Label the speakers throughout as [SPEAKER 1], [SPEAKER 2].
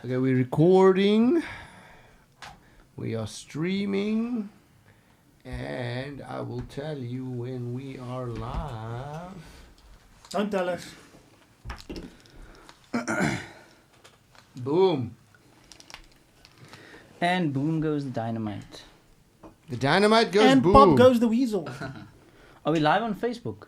[SPEAKER 1] Okay, we're recording. We are streaming. And I will tell you when we are live.
[SPEAKER 2] Don't tell us.
[SPEAKER 1] Boom.
[SPEAKER 3] And boom goes the dynamite.
[SPEAKER 1] The dynamite goes
[SPEAKER 2] And
[SPEAKER 1] boom.
[SPEAKER 2] pop goes the weasel.
[SPEAKER 3] Are we live on Facebook?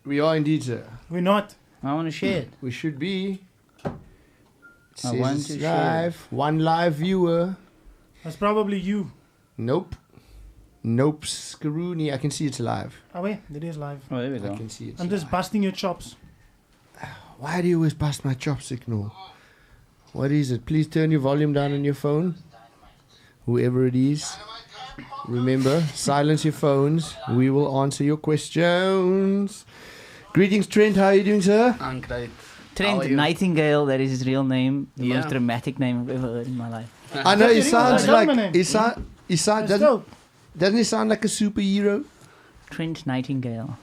[SPEAKER 1] We are indeed, sir.
[SPEAKER 2] We're not.
[SPEAKER 3] I want to share it.
[SPEAKER 1] We should be.
[SPEAKER 3] I want
[SPEAKER 1] Says
[SPEAKER 3] to
[SPEAKER 1] it's
[SPEAKER 3] share.
[SPEAKER 1] live. One live viewer.
[SPEAKER 2] That's probably you.
[SPEAKER 1] Nope. Nope. Scaroony. I can see it's live.
[SPEAKER 2] Oh wait, it is live.
[SPEAKER 3] Oh, there we
[SPEAKER 1] I
[SPEAKER 3] go.
[SPEAKER 1] can see it's
[SPEAKER 2] I'm just
[SPEAKER 1] live.
[SPEAKER 2] busting your chops.
[SPEAKER 1] Why do you always bust my chop signal? What is it? Please turn your volume down on your phone. Whoever it is. Remember, silence your phones. We will answer your questions. Greetings, Trent. How are you doing, sir?
[SPEAKER 4] I'm great.
[SPEAKER 3] Trent Nightingale, that is his real name. The
[SPEAKER 4] Yeah.
[SPEAKER 3] most dramatic name I've ever heard in my life.
[SPEAKER 1] I know he
[SPEAKER 2] That's
[SPEAKER 1] sounds
[SPEAKER 2] your
[SPEAKER 1] like
[SPEAKER 2] name.
[SPEAKER 1] he sound
[SPEAKER 2] That's
[SPEAKER 1] doesn't
[SPEAKER 2] dope.
[SPEAKER 1] he sound like a superhero?
[SPEAKER 3] Trent Nightingale.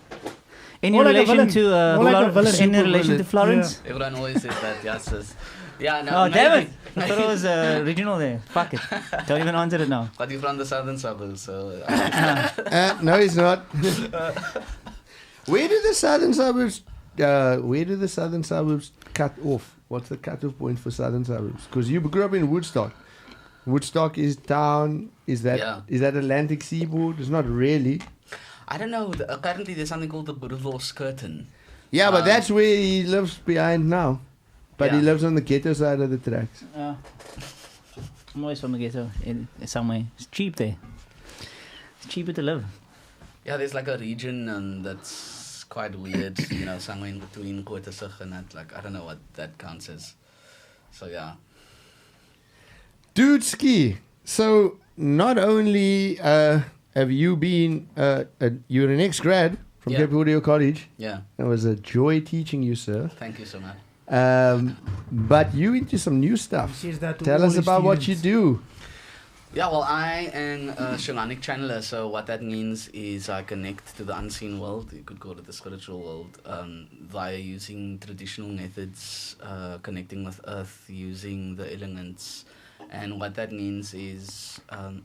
[SPEAKER 3] In
[SPEAKER 2] More like a
[SPEAKER 3] relation
[SPEAKER 2] villain.
[SPEAKER 3] to
[SPEAKER 2] More like a villain.
[SPEAKER 3] in
[SPEAKER 1] Super
[SPEAKER 3] relation
[SPEAKER 1] villain.
[SPEAKER 3] to Florence.
[SPEAKER 4] Everyone always says that, yes. Yeah, no,
[SPEAKER 3] Oh damn it!
[SPEAKER 4] maybe.
[SPEAKER 3] I thought it was original there. Fuck it. Don't even answer it now.
[SPEAKER 4] But you're from the southern suburbs, so...
[SPEAKER 1] No, he's not. Where do the southern suburbs? Where do the southern suburbs cut off? What's the cut-off point for southern suburbs? Because you grew up in Woodstock. Woodstock is town. Is that Atlantic Seaboard? It's not really.
[SPEAKER 4] I don't know. Apparently there's something called the Boerewors Curtain.
[SPEAKER 1] Yeah, but that's where he lives behind now. But he
[SPEAKER 4] Yeah.
[SPEAKER 1] lives on the ghetto side of the tracks.
[SPEAKER 3] I'm always from the ghetto in somewhere. It's cheap there. It's cheaper to live.
[SPEAKER 4] Yeah, there's like a region that's quite weird, somewhere in between Kotasig and that. Like, I don't know what that counts as. So, yeah.
[SPEAKER 1] Dude Ski. So not only have you been you're an ex-grad from
[SPEAKER 4] Yeah.
[SPEAKER 1] Cape Audio College.
[SPEAKER 4] Yeah.
[SPEAKER 1] It was a joy teaching you, sir.
[SPEAKER 4] Thank you so much.
[SPEAKER 1] But you into some new stuff.
[SPEAKER 2] He says that to
[SPEAKER 1] Tell
[SPEAKER 2] all
[SPEAKER 1] us
[SPEAKER 2] his
[SPEAKER 1] about what you
[SPEAKER 2] students.
[SPEAKER 1] do.
[SPEAKER 4] Yeah, well, I am a shamanic channeler, so what that means is I connect to the unseen world, you could call it the spiritual world, via using traditional methods, connecting with earth, using the elements. And what that means is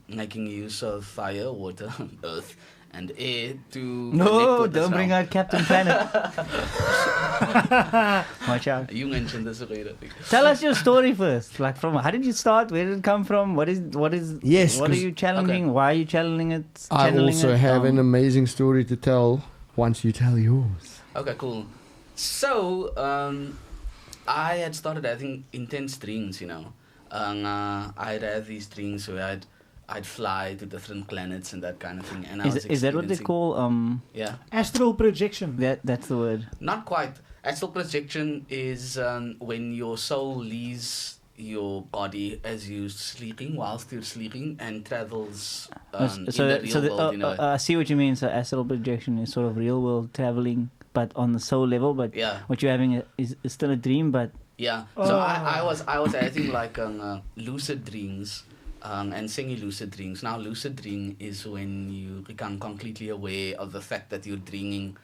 [SPEAKER 4] making use of fire, water, earth, and air to connect
[SPEAKER 3] No,
[SPEAKER 4] with this
[SPEAKER 3] don't bring
[SPEAKER 4] realm.
[SPEAKER 3] out Captain Planet. Watch out.
[SPEAKER 4] You mentioned this already.
[SPEAKER 3] Tell us your story first. Like, from how did you start? Where did it come from? What is?
[SPEAKER 1] Yes,
[SPEAKER 3] What are
[SPEAKER 1] 'cause
[SPEAKER 3] you channeling?
[SPEAKER 4] Okay.
[SPEAKER 3] Why are you channeling it?
[SPEAKER 1] I
[SPEAKER 3] channeling
[SPEAKER 1] also
[SPEAKER 3] it?
[SPEAKER 1] have an amazing story to tell once you tell yours.
[SPEAKER 4] Okay, cool. So, I had started having intense dreams, I'd have these dreams where I'd fly to different planets and that kind of thing. And I was
[SPEAKER 3] Is that what they
[SPEAKER 4] experiencing-
[SPEAKER 3] call
[SPEAKER 4] Yeah,
[SPEAKER 2] Astral projection.
[SPEAKER 3] That's the word.
[SPEAKER 4] not quite. Astral projection is when your soul leaves your body as you're sleeping, whilst you're sleeping, and travels in the real world,
[SPEAKER 3] I see what you mean. So astral projection is sort of real world traveling, but on the soul level. But
[SPEAKER 4] Yeah.
[SPEAKER 3] what you're having is still a dream, but
[SPEAKER 4] Yeah. So I was having like lucid dreams and semi-lucid dreams. Now, lucid dream is when you become completely aware of the fact that you're dreaming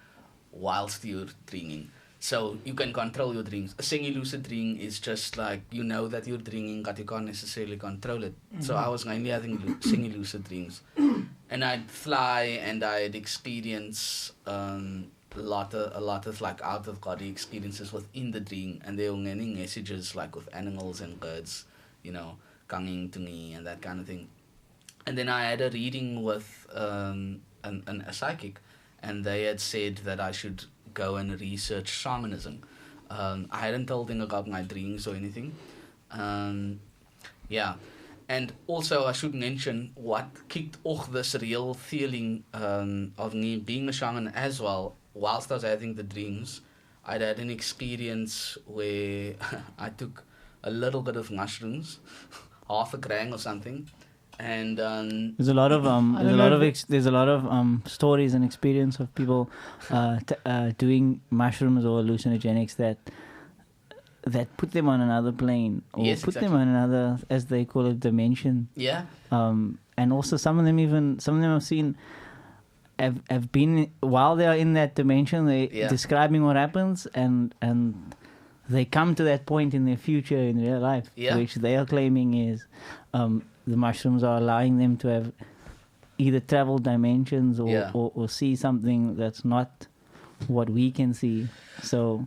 [SPEAKER 4] whilst you're dreaming. So you can control your dreams. A semi-lucid dream is just like you know that you're dreaming, but you can't necessarily control it. So I was mainly having semi-lucid dreams, and I'd fly and I'd experience a lot of like out of body experiences within the dream, and there were many messages like with animals and birds, coming to me and that kind of thing. And then I had a reading with a psychic, and they had said that I should go and research shamanism. I hadn't told them about my dreams or anything. Yeah. And also I should mention what kicked off this real feeling of me being a shaman as well. Whilst I was having the dreams, I'd had an experience where I took a little bit of mushrooms, half a gram or something, and
[SPEAKER 3] there's a lot of stories and experience of people doing mushrooms or hallucinogenics that put them on another plane or
[SPEAKER 4] Yes,
[SPEAKER 3] put them
[SPEAKER 4] exactly.
[SPEAKER 3] on another, as they call it, dimension.
[SPEAKER 4] yeah.
[SPEAKER 3] And also some of them I've seen have been, while they are in that dimension, they
[SPEAKER 4] Yeah.
[SPEAKER 3] describing what happens, and they come to that point in their future in real life,
[SPEAKER 4] Yeah.
[SPEAKER 3] which they are claiming is the mushrooms are allowing them to have either travel dimensions or,
[SPEAKER 4] Yeah.
[SPEAKER 3] or see something that's not what we can see. So,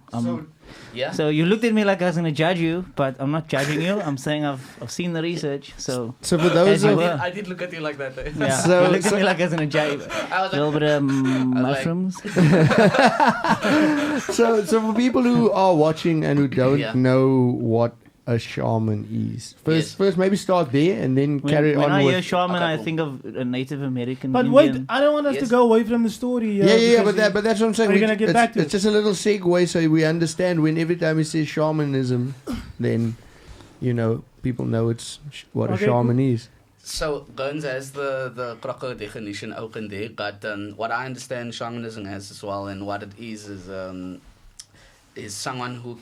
[SPEAKER 4] Yeah.
[SPEAKER 3] so you looked at me like I was going to judge you, but I'm not judging you. I'm saying I've seen the research. So
[SPEAKER 1] So for those
[SPEAKER 3] As you
[SPEAKER 1] of
[SPEAKER 3] were.
[SPEAKER 4] I did look at you like that. Eh?
[SPEAKER 3] yeah,
[SPEAKER 1] So-
[SPEAKER 3] you looked at
[SPEAKER 1] so-
[SPEAKER 3] me like I was going to judge you.
[SPEAKER 4] I was
[SPEAKER 3] A little
[SPEAKER 4] like,
[SPEAKER 3] bit of
[SPEAKER 4] like-
[SPEAKER 3] mushrooms.
[SPEAKER 1] so for people who are watching and who don't
[SPEAKER 4] Yeah.
[SPEAKER 1] know what a shaman is,
[SPEAKER 4] Yes.
[SPEAKER 1] first maybe start there and then carry
[SPEAKER 3] when
[SPEAKER 1] on
[SPEAKER 3] I
[SPEAKER 1] with.
[SPEAKER 3] hear shaman,
[SPEAKER 4] Okay,
[SPEAKER 3] I
[SPEAKER 4] cool.
[SPEAKER 3] think of a Native American
[SPEAKER 2] But
[SPEAKER 3] Indian.
[SPEAKER 2] wait, I don't want us
[SPEAKER 4] Yes.
[SPEAKER 2] to go away from the story.
[SPEAKER 1] Yeah,
[SPEAKER 2] because
[SPEAKER 1] but that's what I'm saying.
[SPEAKER 2] Are you gonna get
[SPEAKER 1] it's,
[SPEAKER 2] back to
[SPEAKER 1] it's
[SPEAKER 2] it?
[SPEAKER 1] just a little segue so we understand when every time we say shamanism, then people know it's what
[SPEAKER 2] Okay,
[SPEAKER 1] a shaman is.
[SPEAKER 4] So Guns has the proper definition open there, but what I understand shamanism as as well, and what it is someone who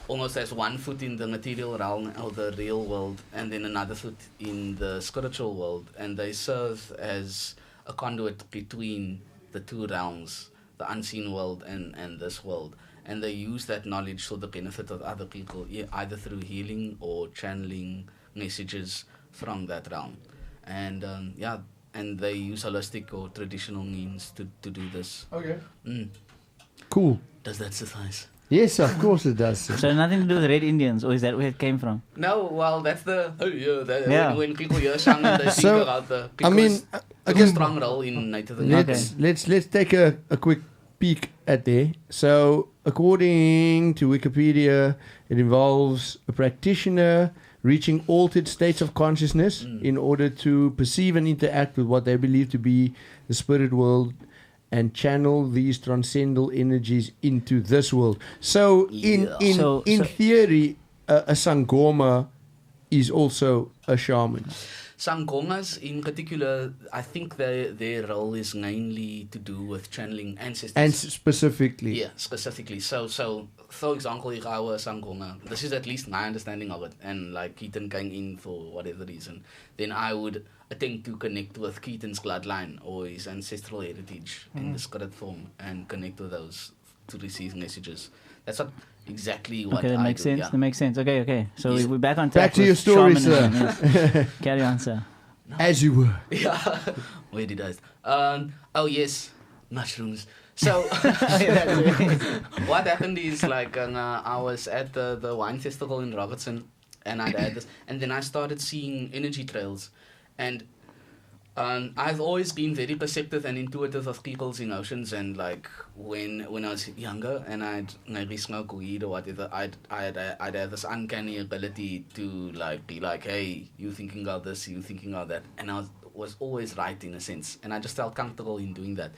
[SPEAKER 4] almost has one foot in the material realm or the real world, and then another foot in the spiritual world, and they serve as a conduit between the two realms, the unseen world and this world. And they use that knowledge for the benefit of other people, either through healing or channeling messages from that realm. And and they use holistic or traditional means to do this.
[SPEAKER 1] Okay.
[SPEAKER 4] Mm.
[SPEAKER 1] Cool.
[SPEAKER 4] Does that suffice?
[SPEAKER 1] Yes, of course it does.
[SPEAKER 3] So nothing to do with Red Indians, or is that where it came from?
[SPEAKER 4] No, well, that's the
[SPEAKER 3] Yeah.
[SPEAKER 4] when people hear shaman, they
[SPEAKER 1] So,
[SPEAKER 4] think about the
[SPEAKER 1] I mean,
[SPEAKER 4] a
[SPEAKER 1] again,
[SPEAKER 4] strong role in Native Americans.
[SPEAKER 1] let's take a quick peek at there. So, according to Wikipedia, it involves a practitioner reaching altered states of consciousness in order to perceive and interact with what they believe to be the spirit world and channel these transcendental energies into this world. So, in
[SPEAKER 3] So-
[SPEAKER 1] theory, a Sangoma is also a shaman.
[SPEAKER 4] Sangomas, in particular, I think their role is mainly to do with channeling ancestors.
[SPEAKER 1] And specifically,
[SPEAKER 4] Yeah, specifically. So for example, if I were a Sangoma, this is at least my understanding of it, and like Keaton came in for whatever reason, then I would attempt to connect with Keaton's bloodline or his ancestral heritage in the spirit form and connect with those to receive messages. That's what exactly what
[SPEAKER 3] Okay, that
[SPEAKER 4] I
[SPEAKER 3] makes
[SPEAKER 4] do,
[SPEAKER 3] sense.
[SPEAKER 4] yeah.
[SPEAKER 3] That makes sense. Okay. So
[SPEAKER 4] Yes.
[SPEAKER 3] we're back on track.
[SPEAKER 1] Back to
[SPEAKER 3] with
[SPEAKER 1] your story,
[SPEAKER 3] shamanism,
[SPEAKER 1] sir.
[SPEAKER 3] yes. Carry on, sir.
[SPEAKER 1] as you were.
[SPEAKER 4] Yeah, where did I? Oh yes, mushrooms. So what happened is like I was at the wine festival in Robertson, and I had this, and then I started seeing energy trails, and I've always been very perceptive and intuitive of people's emotions, and like when I was younger and I'd maybe smoke weed or whatever, I'd have this uncanny ability to like be like, hey, you thinking about this, you thinking about that, and I was always right in a sense, and I just felt comfortable in doing that.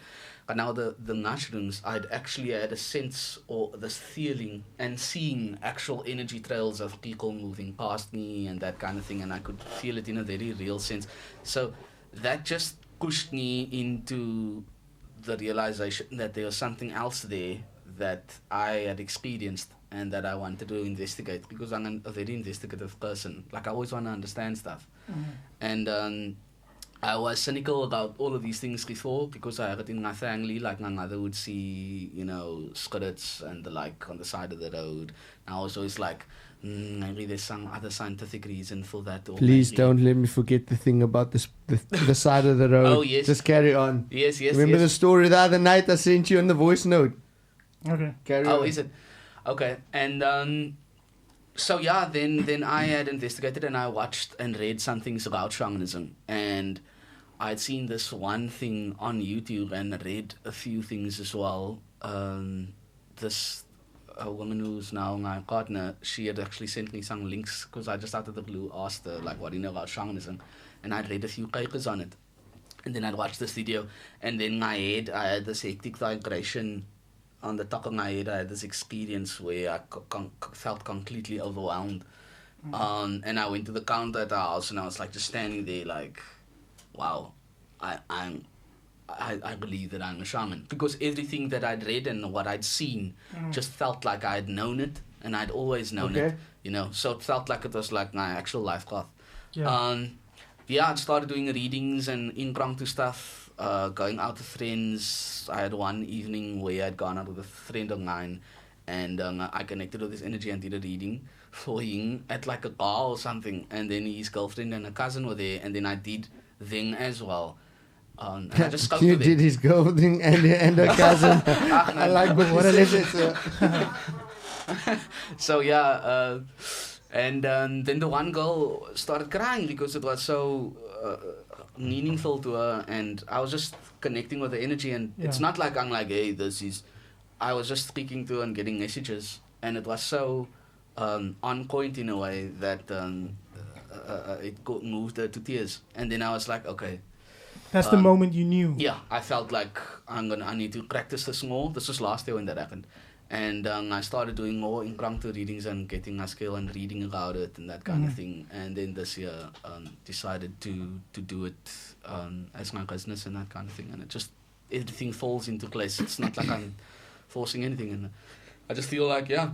[SPEAKER 4] But now the mushrooms, I'd actually had a sense or this feeling and seeing actual energy trails of people moving past me and that kind of thing, and I could feel it in a very real sense. So that just pushed me into the realization that there was something else there that I had experienced and that I wanted to investigate, because I'm a very investigative person. Like I always want to understand stuff. And I was cynical about all of these things before because I had it in my family. Like my mother would see, spirits and the like on the side of the road. And I was always like, maybe there's some other scientific reason for that. Or
[SPEAKER 1] Please
[SPEAKER 4] maybe-
[SPEAKER 1] don't let me forget the thing about the side of the road.
[SPEAKER 4] Oh, yes.
[SPEAKER 1] Just carry on.
[SPEAKER 4] Yes.
[SPEAKER 1] Remember the story the other night I sent you on the voice note?
[SPEAKER 2] Okay.
[SPEAKER 1] Carry
[SPEAKER 4] Oh,
[SPEAKER 1] on.
[SPEAKER 4] is it? Okay. And so yeah, then I had investigated and I watched and read some things about shamanism, and I'd seen this one thing on YouTube and read a few things as well. A woman who's now my partner, she had actually sent me some links because I just out of the blue asked her, like, what do you know about shamanism? And I'd read a few papers on it. And then I'd watched this video, and then in my head, I had this hectic vibration on the top of my head. I had this experience where I felt completely overwhelmed. And I went to the counter at the house, and I was like just standing there like, wow, I believe that I'm a shaman, because everything that I'd read and what I'd seen just felt like I'd known it, and I'd always known it, so it felt like it was like my actual life path. I started doing readings and impromptu stuff, going out with friends. I had one evening where I'd gone out with a friend of mine, and I connected with his energy and did a reading for him at like a bar or something, and then his girlfriend and a cousin were there, and then I did them as well. And I just spoke
[SPEAKER 1] You
[SPEAKER 4] to
[SPEAKER 1] did
[SPEAKER 4] them.
[SPEAKER 1] his girlfriend and her cousin. I like what a lesson.
[SPEAKER 4] So yeah, and then the one girl started crying because it was so meaningful to her, and I was just connecting with the energy, and it's not like I'm like, hey, this is. I was just speaking to her and getting messages, and it was so on point in a way that moved her to tears, and then I was like, okay.
[SPEAKER 2] That's the moment you knew.
[SPEAKER 4] Yeah, I felt like I need to practice this more. This was last year when that happened. And I started doing more encounter readings and getting a skill and reading about it and that kind of thing. And then this year decided to do it as my business and that kind of thing. And it just, everything falls into place. It's not like I'm forcing anything. And I just feel like, yeah.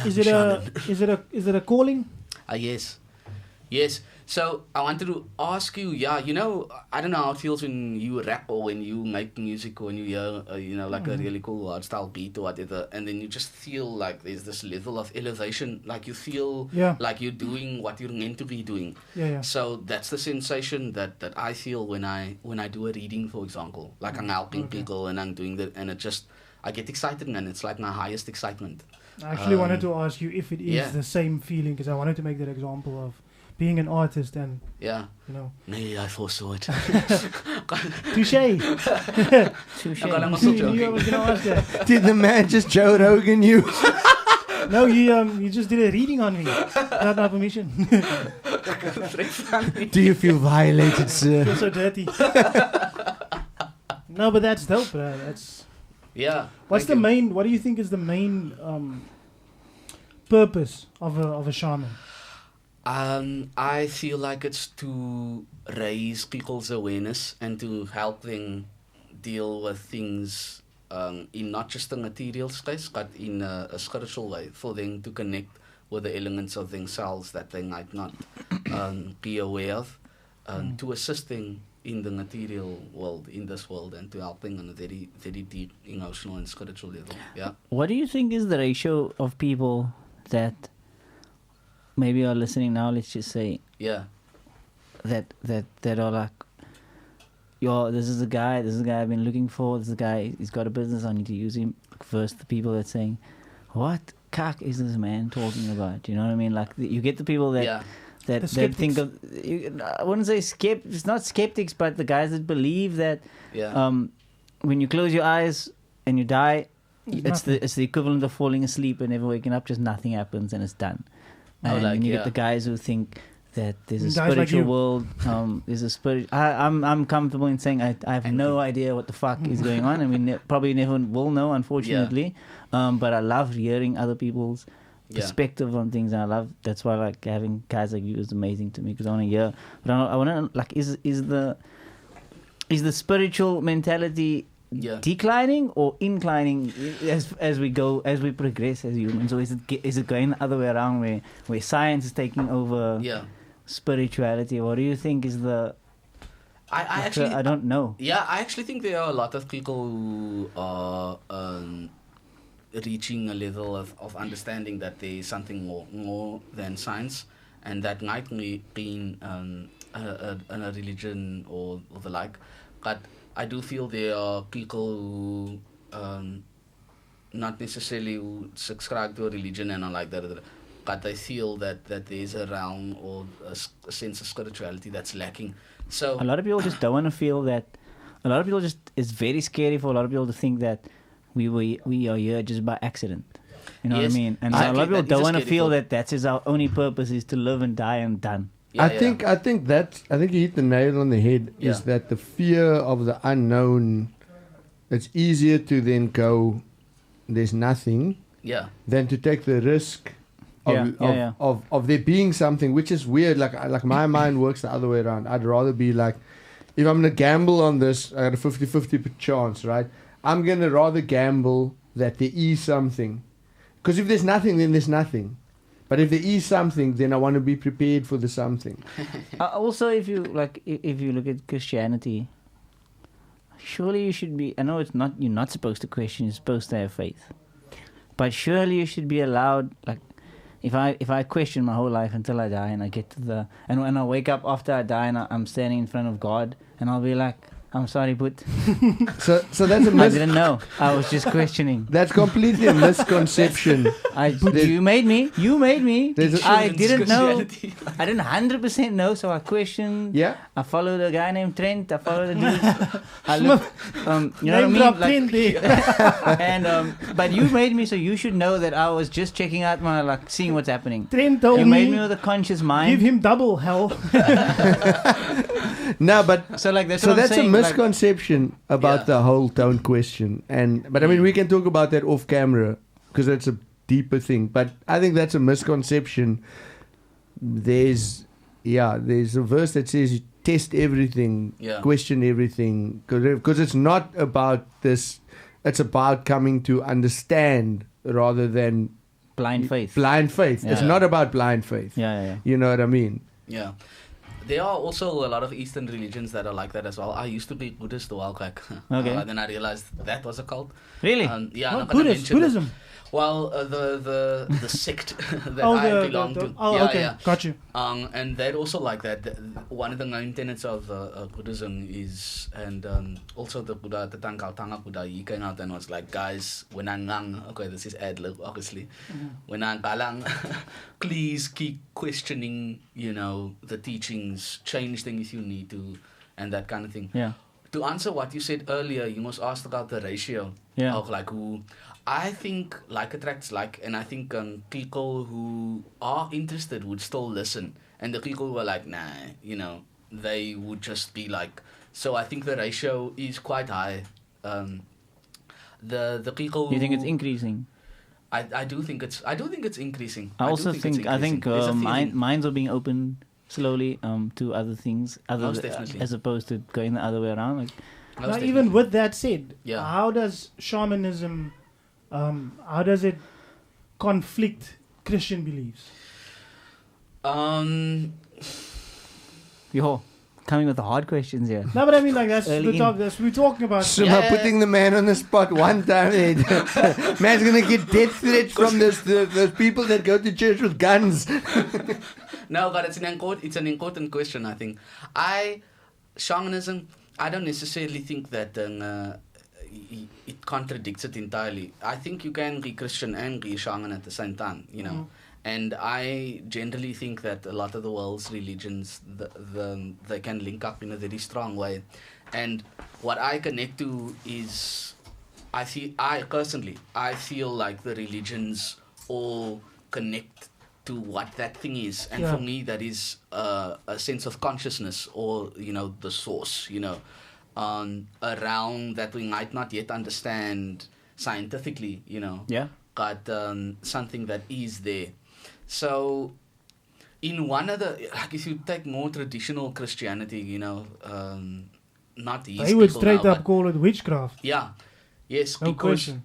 [SPEAKER 2] Is it a calling?
[SPEAKER 4] Yes. So I wanted to ask you, you know, I don't know how it feels when you rap or when you make music or when you hear, you know, like a really cool hardstyle beat or whatever, and then you just feel like there's this level of elevation, like you feel like you're doing what you're meant to be doing.
[SPEAKER 2] Yeah.
[SPEAKER 4] So that's the sensation that I feel when I do a reading, for example, like I'm helping people and I'm doing that, and I get excited, and it's like my highest excitement.
[SPEAKER 2] I actually wanted to ask you if it is the same feeling, because I wanted to make that example of being an artist and, you know.
[SPEAKER 4] Maybe I foresaw it.
[SPEAKER 2] Touche.
[SPEAKER 3] Touche.
[SPEAKER 4] I'm
[SPEAKER 2] You
[SPEAKER 4] still
[SPEAKER 2] knew I
[SPEAKER 4] joking.
[SPEAKER 2] was going to ask that.
[SPEAKER 1] Did the man just Joe Rogan you?
[SPEAKER 2] No, you just did a reading on me without my permission.
[SPEAKER 1] Do you feel violated, sir?
[SPEAKER 2] I feel so dirty. No, but that's dope. That's.
[SPEAKER 4] Yeah.
[SPEAKER 2] What do you think is the main purpose of a shaman?
[SPEAKER 4] I feel like it's to raise people's awareness and to help them deal with things in not just a material space, but in a spiritual way, for them to connect with the elements of themselves that they might not be aware of, to assist them in the material world, in this world, and to help them on a very, very deep emotional and spiritual level. Yeah.
[SPEAKER 3] What do you think is the ratio of people that maybe are listening now, let's just say, that are like, this is the guy I've been looking for, this is the guy, he's got a business, I need to use him, versus the people that saying, what cock is this man talking about? You know what I mean? Like, you get the people that think of, I wouldn't say it's not skeptics, but the guys that believe that when you close your eyes and you die, it's the equivalent of falling asleep and never waking up, just nothing happens and it's done. And you get the guys who think that there's a spiritual world, there's a spirit. I'm comfortable in saying I have no idea what the fuck is going on, and we probably never will know, unfortunately. But I love hearing other people's perspective on things, and that's why like having guys like you is amazing to me, because I want to hear. But I want to like, is the spiritual mentality declining or inclining as we progress as humans, or is it going the other way around where science is taking over spirituality? What do you think is the I don't know.
[SPEAKER 4] I actually think there are a lot of people who are reaching a level of understanding that there is something more than science, and that might be in a religion or the like, but I do feel there are people who not necessarily who subscribe to a religion and are like that, but they feel that there's a realm or a sense of spirituality that's lacking. So
[SPEAKER 3] a lot of people just don't want to feel that. A lot of people it's very scary for a lot of people to think that we are here just by accident. You know what I mean? And a lot of people don't want to feel that that's our only purpose is to live and die and done.
[SPEAKER 1] I think you hit the nail on the head. Is that the fear of the unknown? It's easier to then go, there's nothing, than to take the risk of there being something, which is weird. Like my mind works the other way around. I'd rather be like, if I'm gonna gamble on this, I got a 50-50 chance, right? I'm gonna rather gamble that there is something, because if there's nothing, then there's nothing. But if there is something, then I want to be prepared for the something.
[SPEAKER 3] Also, if you look at Christianity, surely you should be. I know you're not supposed to question. You're supposed to have faith. but surely you should be allowed, like, if I question my whole life until I die and I get to and when I wake up after I die and I'm standing in front of God and I'll be like, I'm sorry, but
[SPEAKER 1] so that's
[SPEAKER 3] I didn't know. I was just questioning.
[SPEAKER 1] That's completely a misconception.
[SPEAKER 3] You made me. I didn't know.
[SPEAKER 4] Christianity.
[SPEAKER 3] I didn't 100% know, so I questioned.
[SPEAKER 1] Yeah.
[SPEAKER 3] I followed a guy named Trent. I followed a dude. I looked, you know what I mean? And but you made me, so you should know that I was just checking out seeing what's happening.
[SPEAKER 2] Trent told
[SPEAKER 3] you made me with a conscious mind.
[SPEAKER 2] Give him double hell.
[SPEAKER 1] No, but
[SPEAKER 3] so like that's
[SPEAKER 1] a misconception about the whole tone question, but I mean we can talk about that off camera because that's a deeper thing. But I think that's a misconception. There's a verse that says you test everything, question everything, because it's not about this. It's about coming to understand rather than
[SPEAKER 3] blind faith.
[SPEAKER 1] Blind faith. Yeah. It's not about blind faith.
[SPEAKER 3] Yeah.
[SPEAKER 1] You know what I mean?
[SPEAKER 4] Yeah. There are also a lot of Eastern religions that are like that as well. I used to be Buddhist a while back.
[SPEAKER 3] Okay.
[SPEAKER 4] Then I realized that was a cult.
[SPEAKER 3] Really?
[SPEAKER 4] Yeah.
[SPEAKER 2] Buddhism.
[SPEAKER 4] Well, the sect that I belong to.
[SPEAKER 2] Oh, okay. Yeah. Got you.
[SPEAKER 4] And they're also like that. One of the main tenets of Buddhism is, and also the Buddha, the Tanga Buddha, he came out and was like, guys, when I'm ngang, okay, this is ad-lib, obviously. When I'm galang, please keep questioning, the teachings, change things if you need to, and that kind of thing.
[SPEAKER 3] Yeah.
[SPEAKER 4] To answer what you said earlier, you must ask about the ratio of like who. I think like attracts like, and I think people who are interested would still listen, and the people who are like, nah, they would just be like. So I think the ratio is quite high. The people.
[SPEAKER 3] You think it's increasing?
[SPEAKER 4] I do think it's increasing.
[SPEAKER 3] I think minds are being opened slowly to other things, as opposed to going the other way around.
[SPEAKER 2] Now, even with that said, how does shamanism? How does it conflict Christian beliefs?
[SPEAKER 3] Yo, coming with the hard questions here.
[SPEAKER 2] No, but I mean, like, that's we're talking about.
[SPEAKER 1] Shema putting the man on the spot one time. Man's gonna get death threats from those people that go to church with guns.
[SPEAKER 4] No, but it's an important question, I think. Shamanism, I don't necessarily think that it contradicts it entirely. I think you can be Christian and be shaman at the same time, And I generally think that a lot of the world's religions, they can link up in a very strong way. And what I connect to is, I feel like the religions all connect to what that thing is. And for me, that is a sense of consciousness or, the source, around that we might not yet understand scientifically, but something that is there. So, in one of the, like if you take more traditional Christianity, not these
[SPEAKER 2] they would straight up call it witchcraft.
[SPEAKER 4] Yeah, yes,
[SPEAKER 2] no question.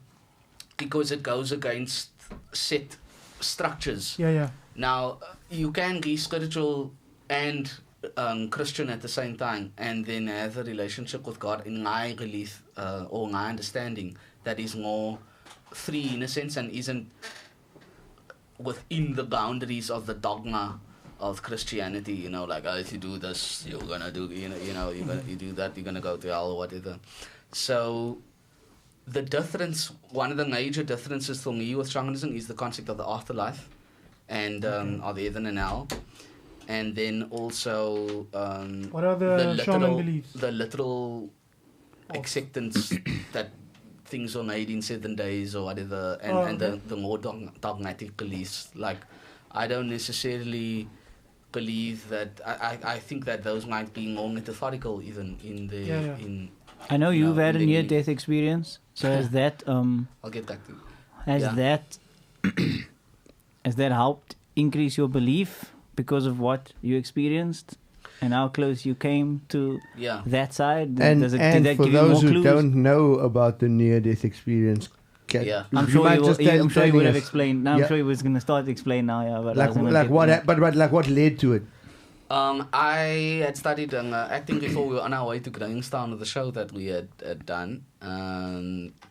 [SPEAKER 4] Because it goes against set structures.
[SPEAKER 2] Yeah.
[SPEAKER 4] Now, you can be spiritual and Christian at the same time, and then have a relationship with God in my belief or my understanding that is more free in a sense and isn't within the boundaries of the dogma of Christianity. Like, if you do this, you're gonna do, you do that, you're gonna go to hell or whatever. So the difference, one of the major differences for me with shamanism is the concept of the afterlife and of heaven and hell. And then also
[SPEAKER 2] what are the shaman beliefs?
[SPEAKER 4] The literal acceptance that things are made in 7 days or whatever, and the more dogmatic beliefs. Like, I don't necessarily believe that. I think that those might be more metaphorical even in the
[SPEAKER 3] I know you've had a near-death experience, so has that
[SPEAKER 4] I'll get back to
[SPEAKER 3] has that helped increase your belief because of what you experienced and how close you came to that side?
[SPEAKER 1] And for those who don't know about the near-death experience,
[SPEAKER 3] I'm sure he would have explained. Now I'm sure he was going to start to explain now. But
[SPEAKER 1] what led to it?
[SPEAKER 4] I had studied acting before we were on our way to Grangstown, the show that we had done,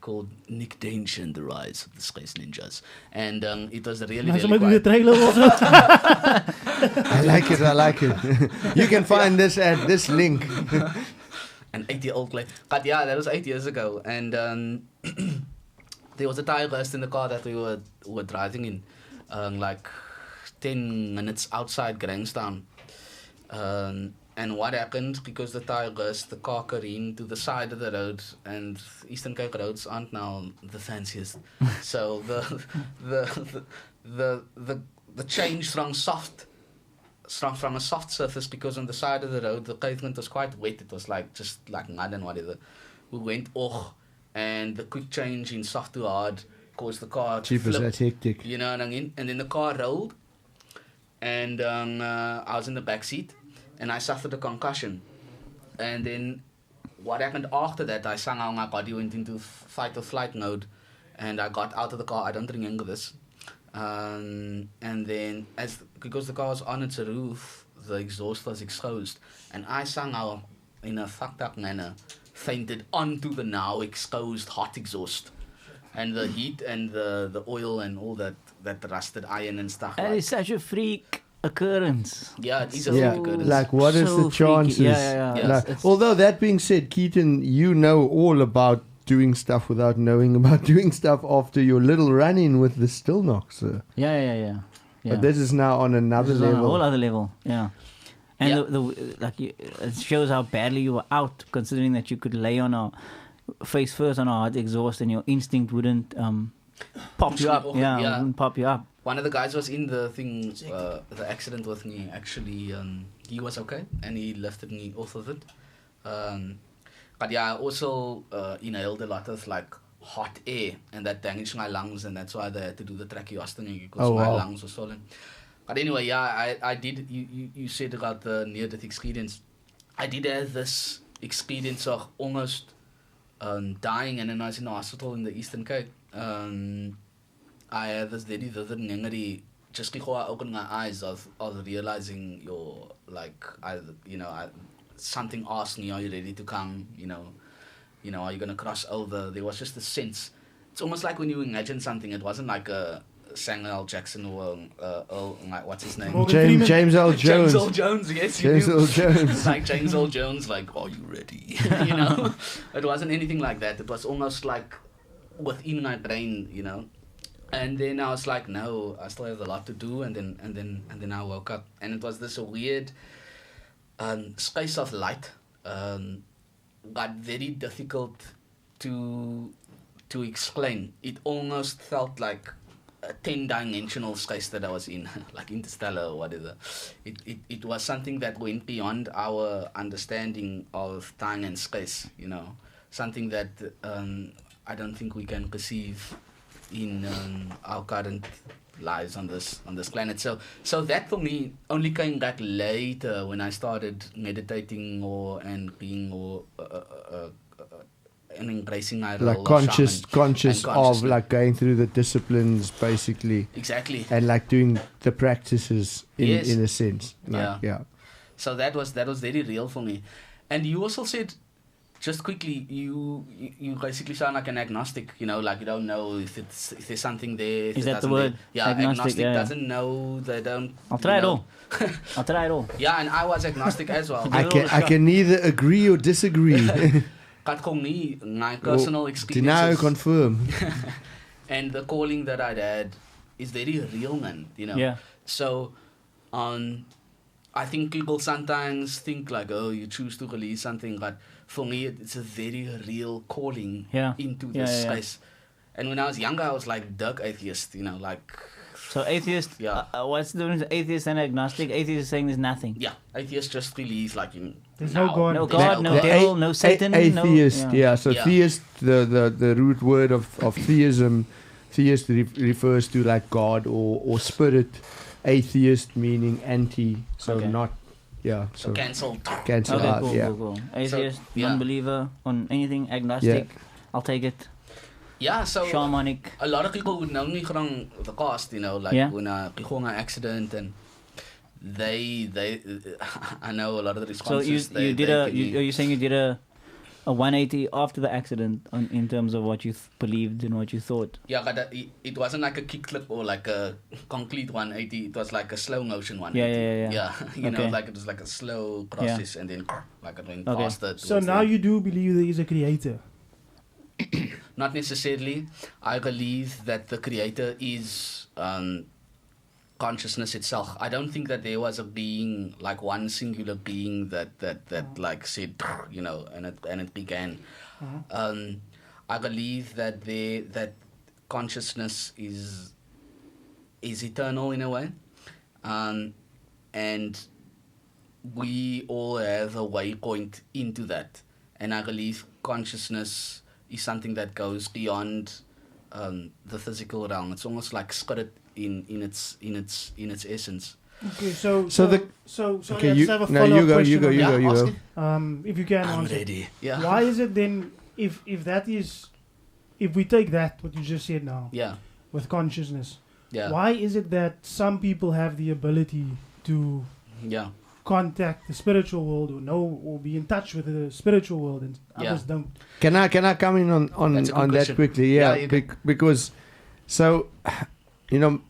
[SPEAKER 4] called Nick Danger and the Rise of the Space Ninjas. And it was really, really quite...
[SPEAKER 1] I like it. You can find this at this link.
[SPEAKER 4] An 8-year-old play. But yeah, that was 8 years ago. And there was a tire burst in the car that we were driving in, like 10 minutes outside Grangstown. And what happened, because the tire burst, the car careened to the side of the road, and Eastern Cape roads aren't now the fanciest. So the change from a soft surface, because on the side of the road the pavement was quite wet, it was like just like mud and whatever. We went and the quick change in soft to hard caused the car to flip.
[SPEAKER 1] That's hectic.
[SPEAKER 4] You know what I mean? And then the car rolled, and I was in the back seat, and I suffered a concussion. And then what happened after that, I somehow my body went into fight or flight mode, and I got out of the car. I don't remember this. And then because the car was on its roof, the exhaust was exposed, and I somehow, in a fucked up manner, fainted onto the now exposed hot exhaust. And the heat and the oil and all that rusted iron and stuff.
[SPEAKER 3] That is such a freak occurrence.
[SPEAKER 4] Yeah, it is a freak occurrence.
[SPEAKER 1] Like, what is the chances?
[SPEAKER 3] Yeah.
[SPEAKER 1] Like, although that being said, Keaton, you know all about doing stuff without knowing about doing stuff after your little run-in with the still knocks.
[SPEAKER 3] Yeah.
[SPEAKER 1] But this is now on another level.
[SPEAKER 3] On a whole other level, yeah. And it shows how badly you were out, considering that you could lay on face first on a hard exhaust, and your instinct wouldn't pop you up. Wouldn't pop you up.
[SPEAKER 4] One of the guys was in the thing, the accident with me. Actually, he was okay, and he lifted me off of it. But yeah, I also inhaled a lot of like hot air, and that damaged my lungs, and that's why they had to do the tracheostomy, because my lungs were swollen. But anyway, yeah, I did. You said about the near-death experience. I did have this experience of almost dying, and then I was in the hospital in the Eastern Cape. I had this very vivid memory just before I opened my eyes of realizing something asked me, are you ready to come? Are you gonna cross over? There was just a sense. It's almost like when you imagine something. It wasn't like a Samuel L. Jackson or what's his name?
[SPEAKER 1] James L. Jones.
[SPEAKER 4] James L. Jones, yes.
[SPEAKER 1] James L. Jones.
[SPEAKER 4] Like James L. Jones, like, are you ready? It wasn't anything like that. It was almost like within my brain, And then I was like, no, I still have a lot to do. And then I woke up, and it was this weird space of light. Got very difficult to explain. It almost felt like a 10-dimensional space that I was in, like Interstellar or whatever. It was something that went beyond our understanding of time and space, something that I don't think we can perceive in our current lives on this planet. So that for me only came back later when I started meditating and being and embracing my role,
[SPEAKER 1] like conscious of like going through the disciplines basically.
[SPEAKER 4] Exactly.
[SPEAKER 1] And like doing the practices in a sense. Yeah.
[SPEAKER 4] So that was very real for me. And you also said, just quickly, you basically sound like an agnostic, like you don't know if there's something there.
[SPEAKER 3] Is that the word?
[SPEAKER 4] Yeah, agnostic doesn't know, they don't.
[SPEAKER 3] I'll try it all. Yeah,
[SPEAKER 4] and I was agnostic as well.
[SPEAKER 1] I can neither agree or disagree.
[SPEAKER 4] But for me, my personal experience.
[SPEAKER 1] Deny or confirm.
[SPEAKER 4] And the calling that I'd had is very real, man.
[SPEAKER 3] Yeah.
[SPEAKER 4] So, I think people sometimes think like, oh, you choose to release something, but for me, it's a very real calling into this space. And when I was younger, I was like Dirk atheist,
[SPEAKER 3] So atheist, what's the difference between atheist and agnostic? Atheist is saying there's nothing.
[SPEAKER 4] Yeah, atheist just believes like
[SPEAKER 2] there's no God.
[SPEAKER 3] No God, no devil, no Satan.
[SPEAKER 1] Atheist, so theist, the root word of theism, theist refers to like God or spirit. Atheist meaning anti, not,
[SPEAKER 4] so cancel
[SPEAKER 1] out,
[SPEAKER 3] cool. Atheist, non-believer on anything, agnostic, I'll take it.
[SPEAKER 4] Yeah, so
[SPEAKER 3] Shamanic.
[SPEAKER 4] A lot of people would know me from the past, when I got an accident, and I know a lot of the responses.
[SPEAKER 3] So are you saying you did a 180 after the accident in terms of what you believed and what you thought?
[SPEAKER 4] Yeah, but it wasn't like a kickflip or like a complete 180. It was like a slow motion 180.
[SPEAKER 3] Yeah.
[SPEAKER 4] You know, like it was like a slow process and then like it went faster.
[SPEAKER 2] So now you do believe there is a creator?
[SPEAKER 4] Not necessarily. I believe that the creator is consciousness itself. I don't think that there was a being, like one singular being that like said, you know, and it began. I believe that that consciousness is eternal in a way, and we all have a waypoint into that. And I believe consciousness is something that goes beyond the physical realm. It's almost like spirit in its essence.
[SPEAKER 2] Okay, so
[SPEAKER 1] okay,
[SPEAKER 2] let's have a follow-up question.
[SPEAKER 1] You go.
[SPEAKER 2] If you can
[SPEAKER 4] I'm
[SPEAKER 2] answer.
[SPEAKER 4] ready. Yeah.
[SPEAKER 2] Why is it then, if we take that, what you just said now, with consciousness, why is it that some people have the ability to contact the spiritual world or be in touch with the spiritual world and others don't?
[SPEAKER 1] Can I come in on that quickly? Because so, you know,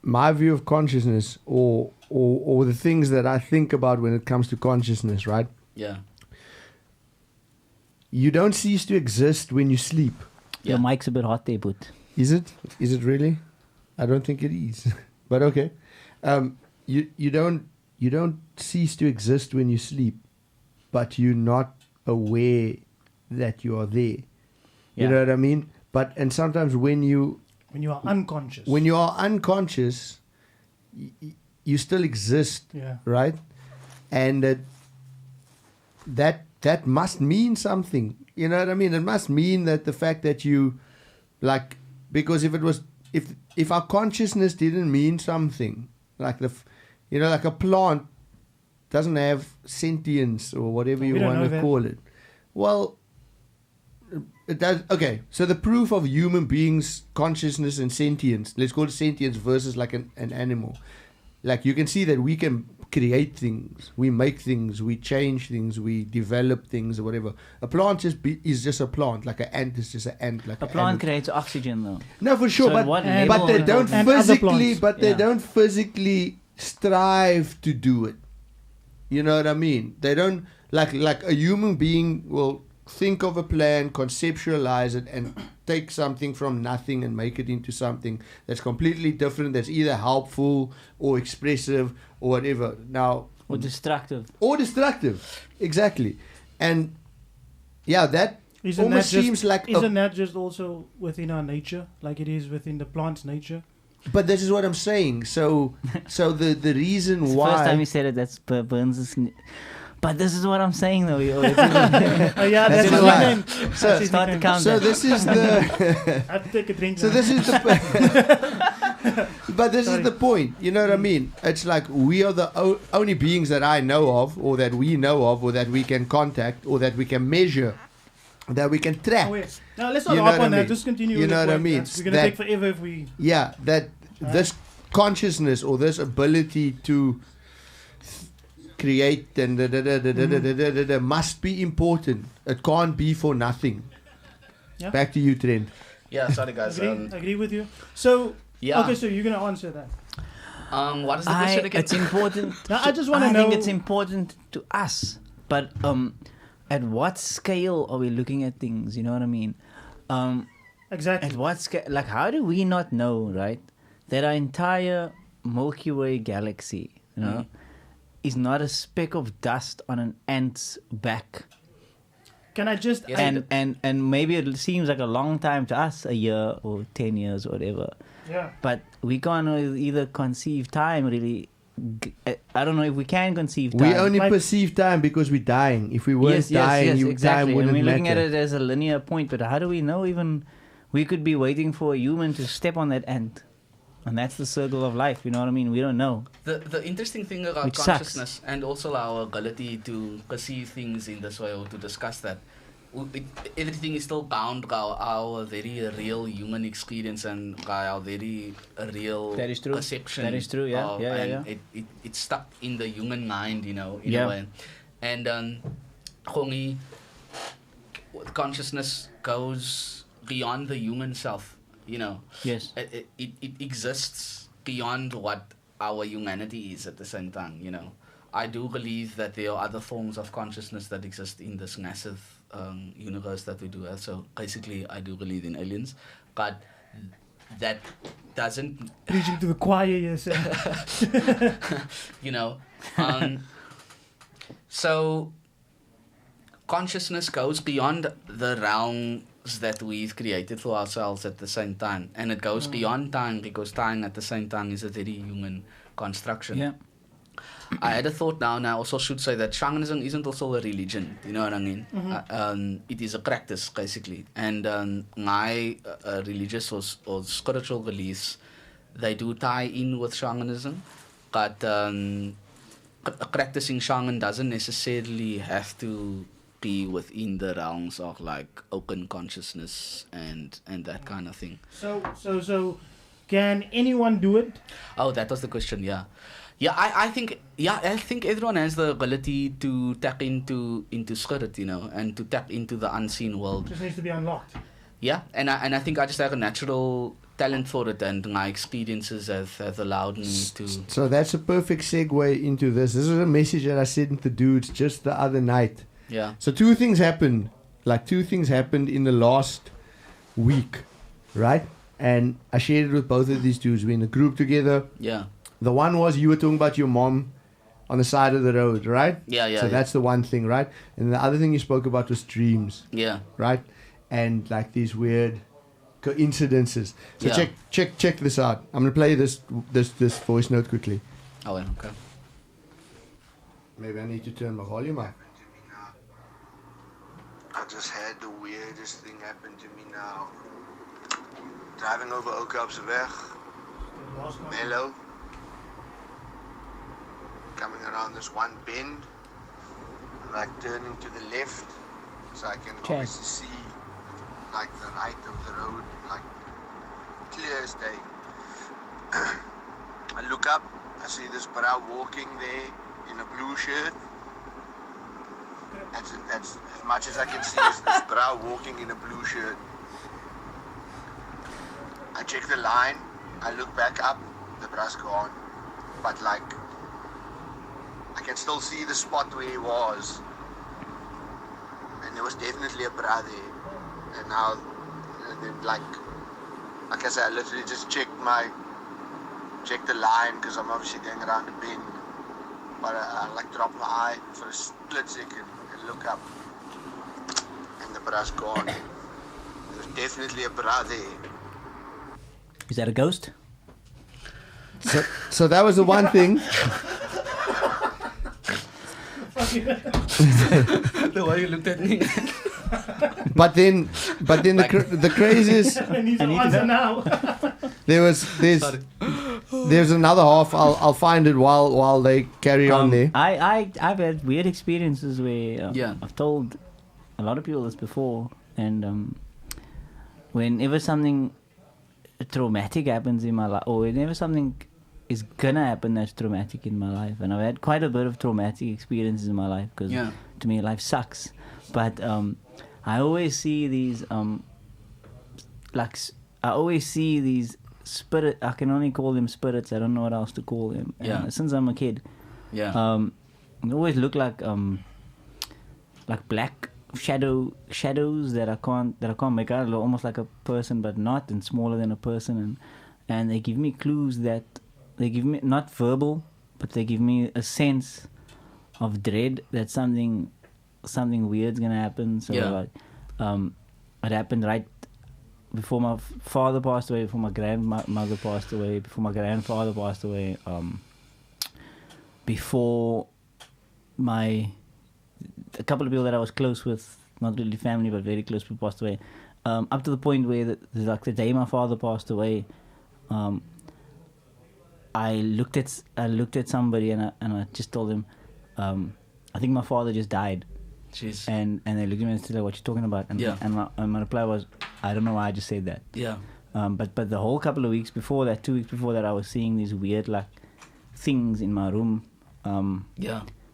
[SPEAKER 1] my view of consciousness or the things that I think about when it comes to consciousness, right?
[SPEAKER 4] Yeah.
[SPEAKER 1] You don't cease to exist when you sleep.
[SPEAKER 3] Your mic's a bit hot there, but
[SPEAKER 1] Is it? Is it really? I don't think it is. But okay. You don't cease to exist when you sleep, but you're not aware that you are there. You know what I mean? And sometimes when you are unconscious. When you are unconscious, you still exist, right? And that must mean something. You know what I mean? It must mean that the fact that you, like, because if our consciousness didn't mean something, like like a plant doesn't have sentience or whatever you want to call it. Well, it does. Okay, so the proof of human beings' consciousness and sentience, let's call it sentience versus like an animal. Like you can see that we can create things, we make things, we change things, we develop things or whatever. A plant is just a plant, like an ant is just an ant. Like
[SPEAKER 3] a plant creates oxygen, though.
[SPEAKER 1] No, for sure,
[SPEAKER 3] so
[SPEAKER 1] but they don't physically, they don't physically strive to do it. You know what I mean? They don't like a human being will think of a plan, conceptualize it, and take something from nothing and make it into something that's completely different, that's either helpful or expressive or whatever. Now,
[SPEAKER 3] or destructive.
[SPEAKER 1] Exactly. And that almost seems like...
[SPEAKER 2] Isn't that just also within our nature, like it is within the plant's nature?
[SPEAKER 1] But this is what I'm saying. So the reason why...
[SPEAKER 3] First time you said it, that's Burns' But this is what I'm saying, though.
[SPEAKER 2] That's his
[SPEAKER 1] nickname.
[SPEAKER 2] So
[SPEAKER 3] start to count.
[SPEAKER 1] So this is the...
[SPEAKER 2] I have to take a drink.
[SPEAKER 1] So this is the... But this is the point. You know what I mean? It's like we are the only beings that I know of, or that we know of, or that we can contact, or that we can measure, that we can track.
[SPEAKER 2] Oh, yes. Now let's not hop on that. Just continue.
[SPEAKER 1] You know what I mean?
[SPEAKER 2] We're gonna take forever if we.
[SPEAKER 1] Yeah, this consciousness or this ability to create and must be important. It can't be for nothing. Yeah. Back to you, Trent.
[SPEAKER 4] Yeah, sorry guys.
[SPEAKER 2] Agree with you. So okay, so you're gonna answer that.
[SPEAKER 4] What is the question again?
[SPEAKER 3] It's important.
[SPEAKER 2] I just want to know.
[SPEAKER 3] I think it's important to us, but at what scale are we looking at things? You know what I mean?
[SPEAKER 2] Exactly.
[SPEAKER 3] At what scale? Like, how do we not know, right? That our entire Milky Way galaxy, you know, is not a speck of dust on an ant's back.
[SPEAKER 2] Can I just...
[SPEAKER 3] And maybe it seems like a long time to us, a year or 10 years or whatever.
[SPEAKER 2] Yeah.
[SPEAKER 3] But we can't either conceive time, really. I don't know if we can conceive time.
[SPEAKER 1] We only perceive time because we're dying. If we weren't dying,
[SPEAKER 3] exactly.
[SPEAKER 1] Time wouldn't
[SPEAKER 3] and we're looking
[SPEAKER 1] matter.
[SPEAKER 3] at it as a linear point, but how do we know even... We could be waiting for a human to step on that ant. And that's the circle of life, you know what I mean? We don't know.
[SPEAKER 4] The interesting thing about consciousness and also our ability to perceive things in this way or to discuss that everything is still bound by our very real human experience and by our very real perception.
[SPEAKER 3] That is true, yeah.
[SPEAKER 4] It's stuck in the human mind, in a way. And consciousness goes beyond the human self,
[SPEAKER 3] Yes.
[SPEAKER 4] It exists beyond what our humanity is at the same time, I do believe that there are other forms of consciousness that exist in this massive universe that we do have. So basically, I do believe in aliens, but that doesn't...
[SPEAKER 2] Preaching to the choir, yes.
[SPEAKER 4] So consciousness goes beyond the realms that we've created for ourselves at the same time. And it goes beyond time, because time at the same time is a very human construction.
[SPEAKER 3] Yeah.
[SPEAKER 4] I had a thought now, and I also should say that shamanism isn't also a religion, you know what I mean?
[SPEAKER 2] Mm-hmm.
[SPEAKER 4] It is a practice, basically. And my religious or spiritual beliefs, they do tie in with shamanism, but practicing shaman doesn't necessarily have to be within the realms of like open consciousness and that kind of thing.
[SPEAKER 2] So can anyone do it?
[SPEAKER 4] Oh, that was the question, yeah. Yeah, I think everyone has the ability to tap into spirit, and to tap into the unseen world.
[SPEAKER 2] It just needs to be unlocked.
[SPEAKER 4] Yeah, and I think I just have a natural talent for it, and my experiences have allowed me to...
[SPEAKER 1] So that's a perfect segue into this. This is a message that I sent the dudes just the other night.
[SPEAKER 4] Yeah.
[SPEAKER 1] So two things happened in the last week, right? And I shared it with both of these dudes. We're in a group together.
[SPEAKER 4] Yeah.
[SPEAKER 1] The one was you were talking about your mom on the side of the road, right?
[SPEAKER 4] Yeah.
[SPEAKER 1] So that's the one thing, right? And the other thing you spoke about was dreams.
[SPEAKER 4] Yeah.
[SPEAKER 1] Right? And like these weird coincidences. So check this out. I'm gonna play this voice note quickly.
[SPEAKER 4] Oh, okay.
[SPEAKER 1] Maybe I need to turn my volume up.
[SPEAKER 5] I just had the weirdest thing happen to me now. Driving over Oakapseweg, mellow, coming around this one bend, like turning to the left, so I can obviously see like the right of the road, like clear as day. I look up, I see this bra walking there in a blue shirt. That's as much as I can see is this bra walking in a blue shirt. I check the line, I look back up, the bra's gone. But like, I can still see the spot where he was. And there was definitely a bra there. And then like I said, I literally just checked the line, because I'm obviously going around the bend. But I like drop my eye for a split second and look up. And the bra's gone. There's definitely a bra there.
[SPEAKER 3] Is that a ghost?
[SPEAKER 1] So that was the one thing.
[SPEAKER 4] The way you looked at me.
[SPEAKER 1] But then the craziest.
[SPEAKER 2] I need to answer now.
[SPEAKER 1] There's another half. I'll find it while they carry on there.
[SPEAKER 3] I've had weird experiences where I've told a lot of people this before, and whenever something traumatic happens in my life, or whenever something is gonna happen that's traumatic in my life, and I've had quite a bit of traumatic experiences in my life, because to me life sucks, but I always see these spirit, I can only call them spirits, I don't know what else to call them, since I'm a kid, they always look like black shadows that I can't make out, almost like a person but not, and smaller than a person, and they give me clues that they give me, not verbal, but they give me a sense of dread that something weird's gonna happen. So it happened right before my father passed away, before my grandmother passed away, before my grandfather passed away, before a couple of people that I was close with, not really family but very close people, passed away, up to the point where like the day my father passed away, I looked at somebody and I just told him, I think my father just died,
[SPEAKER 4] Jeez.
[SPEAKER 3] And they looked at me and said, like, what you talking about? And, and my reply was, I don't know why I just said that.
[SPEAKER 4] Yeah.
[SPEAKER 3] But the whole couple of weeks before that, 2 weeks before that, I was seeing these weird, like, things in my room.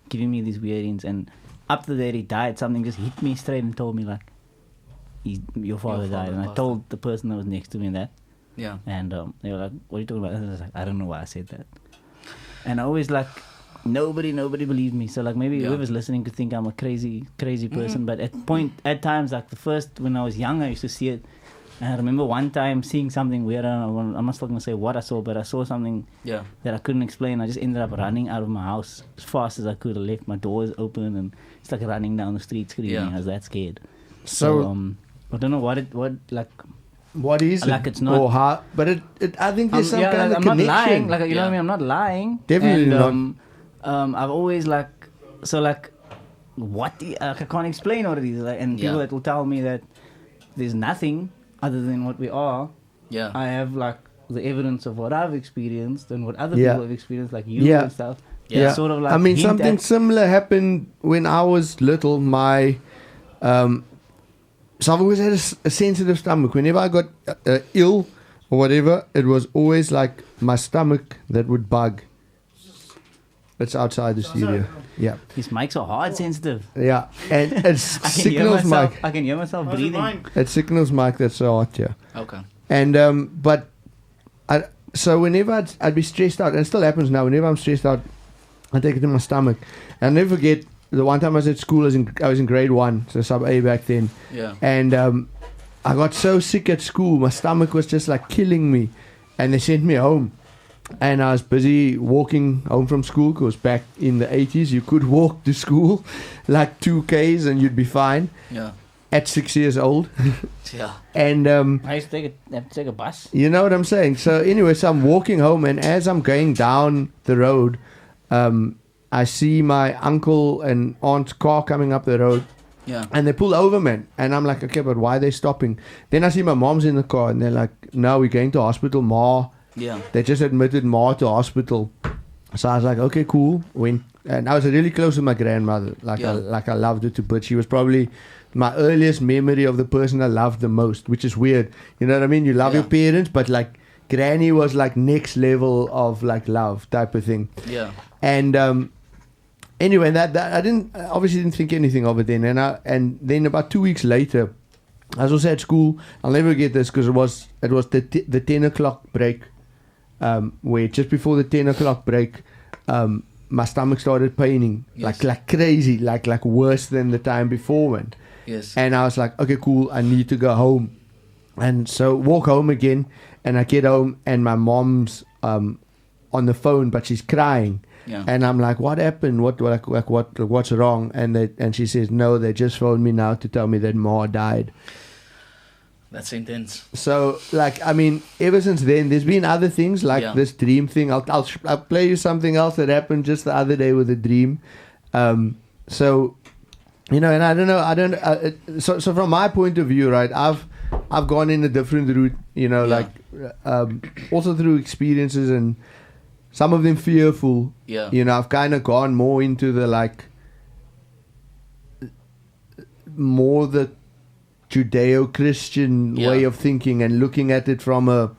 [SPEAKER 3] Giving me these weird hints. And up to the day he died, something just hit me straight and told me, like, your father died. And I told the person that was next to me that.
[SPEAKER 4] Yeah.
[SPEAKER 3] And they were like, what are you talking about? And I was like, I don't know why I said that. And I always, like, nobody believed me. So, like, maybe whoever's listening could think I'm a crazy person. But at times, like, when I was young, I used to see it. And I remember one time seeing something weird. I'm not going to say what I saw, but I saw something that I couldn't explain. I just ended up running out of my house as fast as I could. I left my doors open and it's like running down the street screaming. I was that scared.
[SPEAKER 1] So
[SPEAKER 3] I don't know what is
[SPEAKER 1] it?
[SPEAKER 3] Like, it's not.
[SPEAKER 1] Or how, but I think there's some kind of connection.
[SPEAKER 3] I'm not lying. Like, you know what I mean? I'm not lying.
[SPEAKER 1] Definitely not.
[SPEAKER 3] I've always, like, so, like, I can't explain what it is. Like, and people that will tell me that there's nothing other than what we are. Yeah. I have, like, the evidence of what I've experienced and what other people have experienced, like you and stuff.
[SPEAKER 1] Yeah.
[SPEAKER 3] Sort of, like,
[SPEAKER 1] I mean, something similar happened when I was little. So I've always had a sensitive stomach. Whenever I got ill or whatever, it was always like my stomach that would bug. It's outside the studio. Yeah.
[SPEAKER 3] His mics are hard sensitive.
[SPEAKER 1] Yeah. And it signals mic.
[SPEAKER 3] I can hear myself breathing.
[SPEAKER 1] It signals mic that's so hot, yeah.
[SPEAKER 4] Okay.
[SPEAKER 1] And, so whenever I'd be stressed out, and it still happens now, whenever I'm stressed out, I take it in my stomach. And I'll never forget the one time I was at school, I was in grade 1, so sub A back then.
[SPEAKER 4] Yeah.
[SPEAKER 1] And I got so sick at school, my stomach was just like killing me. And they sent me home. And I was busy walking home from school, because back in the 80s, you could walk to school like 2Ks and you'd be fine.
[SPEAKER 4] Yeah.
[SPEAKER 1] At 6 years old.
[SPEAKER 4] Yeah.
[SPEAKER 1] And
[SPEAKER 3] I used to take a bus.
[SPEAKER 1] You know what I'm saying? So anyway, so I'm walking home, and as I'm going down the road, I see my uncle and aunt's car coming up the road.
[SPEAKER 4] Yeah.
[SPEAKER 1] And they pull over, man. And I'm like, okay, but why are they stopping? Then I see my mom's in the car, and they're like, no, we're going to hospital, Ma.
[SPEAKER 4] Yeah.
[SPEAKER 1] They just admitted Ma to hospital. So I was like, okay, cool. And I was really close with my grandmother. I loved her to bits. She was probably my earliest memory of the person I loved the most, which is weird. You know what I mean? You love your parents, but like Granny was like next level of like love type of thing.
[SPEAKER 4] Yeah.
[SPEAKER 1] And anyway, that I obviously didn't think anything of it then. And then about 2 weeks later, I was also at school. I'll never forget this, because it was the 10 o'clock break, where just before the 10 o'clock break, my stomach started paining like crazy, like worse than the time before.
[SPEAKER 4] Yes.
[SPEAKER 1] And I was like, okay, cool, I need to go home. And so walk home again, and I get home, and my mom's on the phone, but she's crying.
[SPEAKER 4] Yeah.
[SPEAKER 1] And I'm like, what happened? What's wrong? And she says, no, they just phoned me now to tell me that Ma died.
[SPEAKER 4] That's intense.
[SPEAKER 1] So, like, I mean, ever since then, there's been other things like this dream thing. I'll play you something else that happened just the other day with a dream. So, you know, and I don't know, so from my point of view, right, I've gone in a different route, you know, like, also through experiences, and some of them fearful.
[SPEAKER 4] Yeah.
[SPEAKER 1] You know, I've kind of gone more into the, like, more the Judeo-Christian way of thinking, and looking at it from a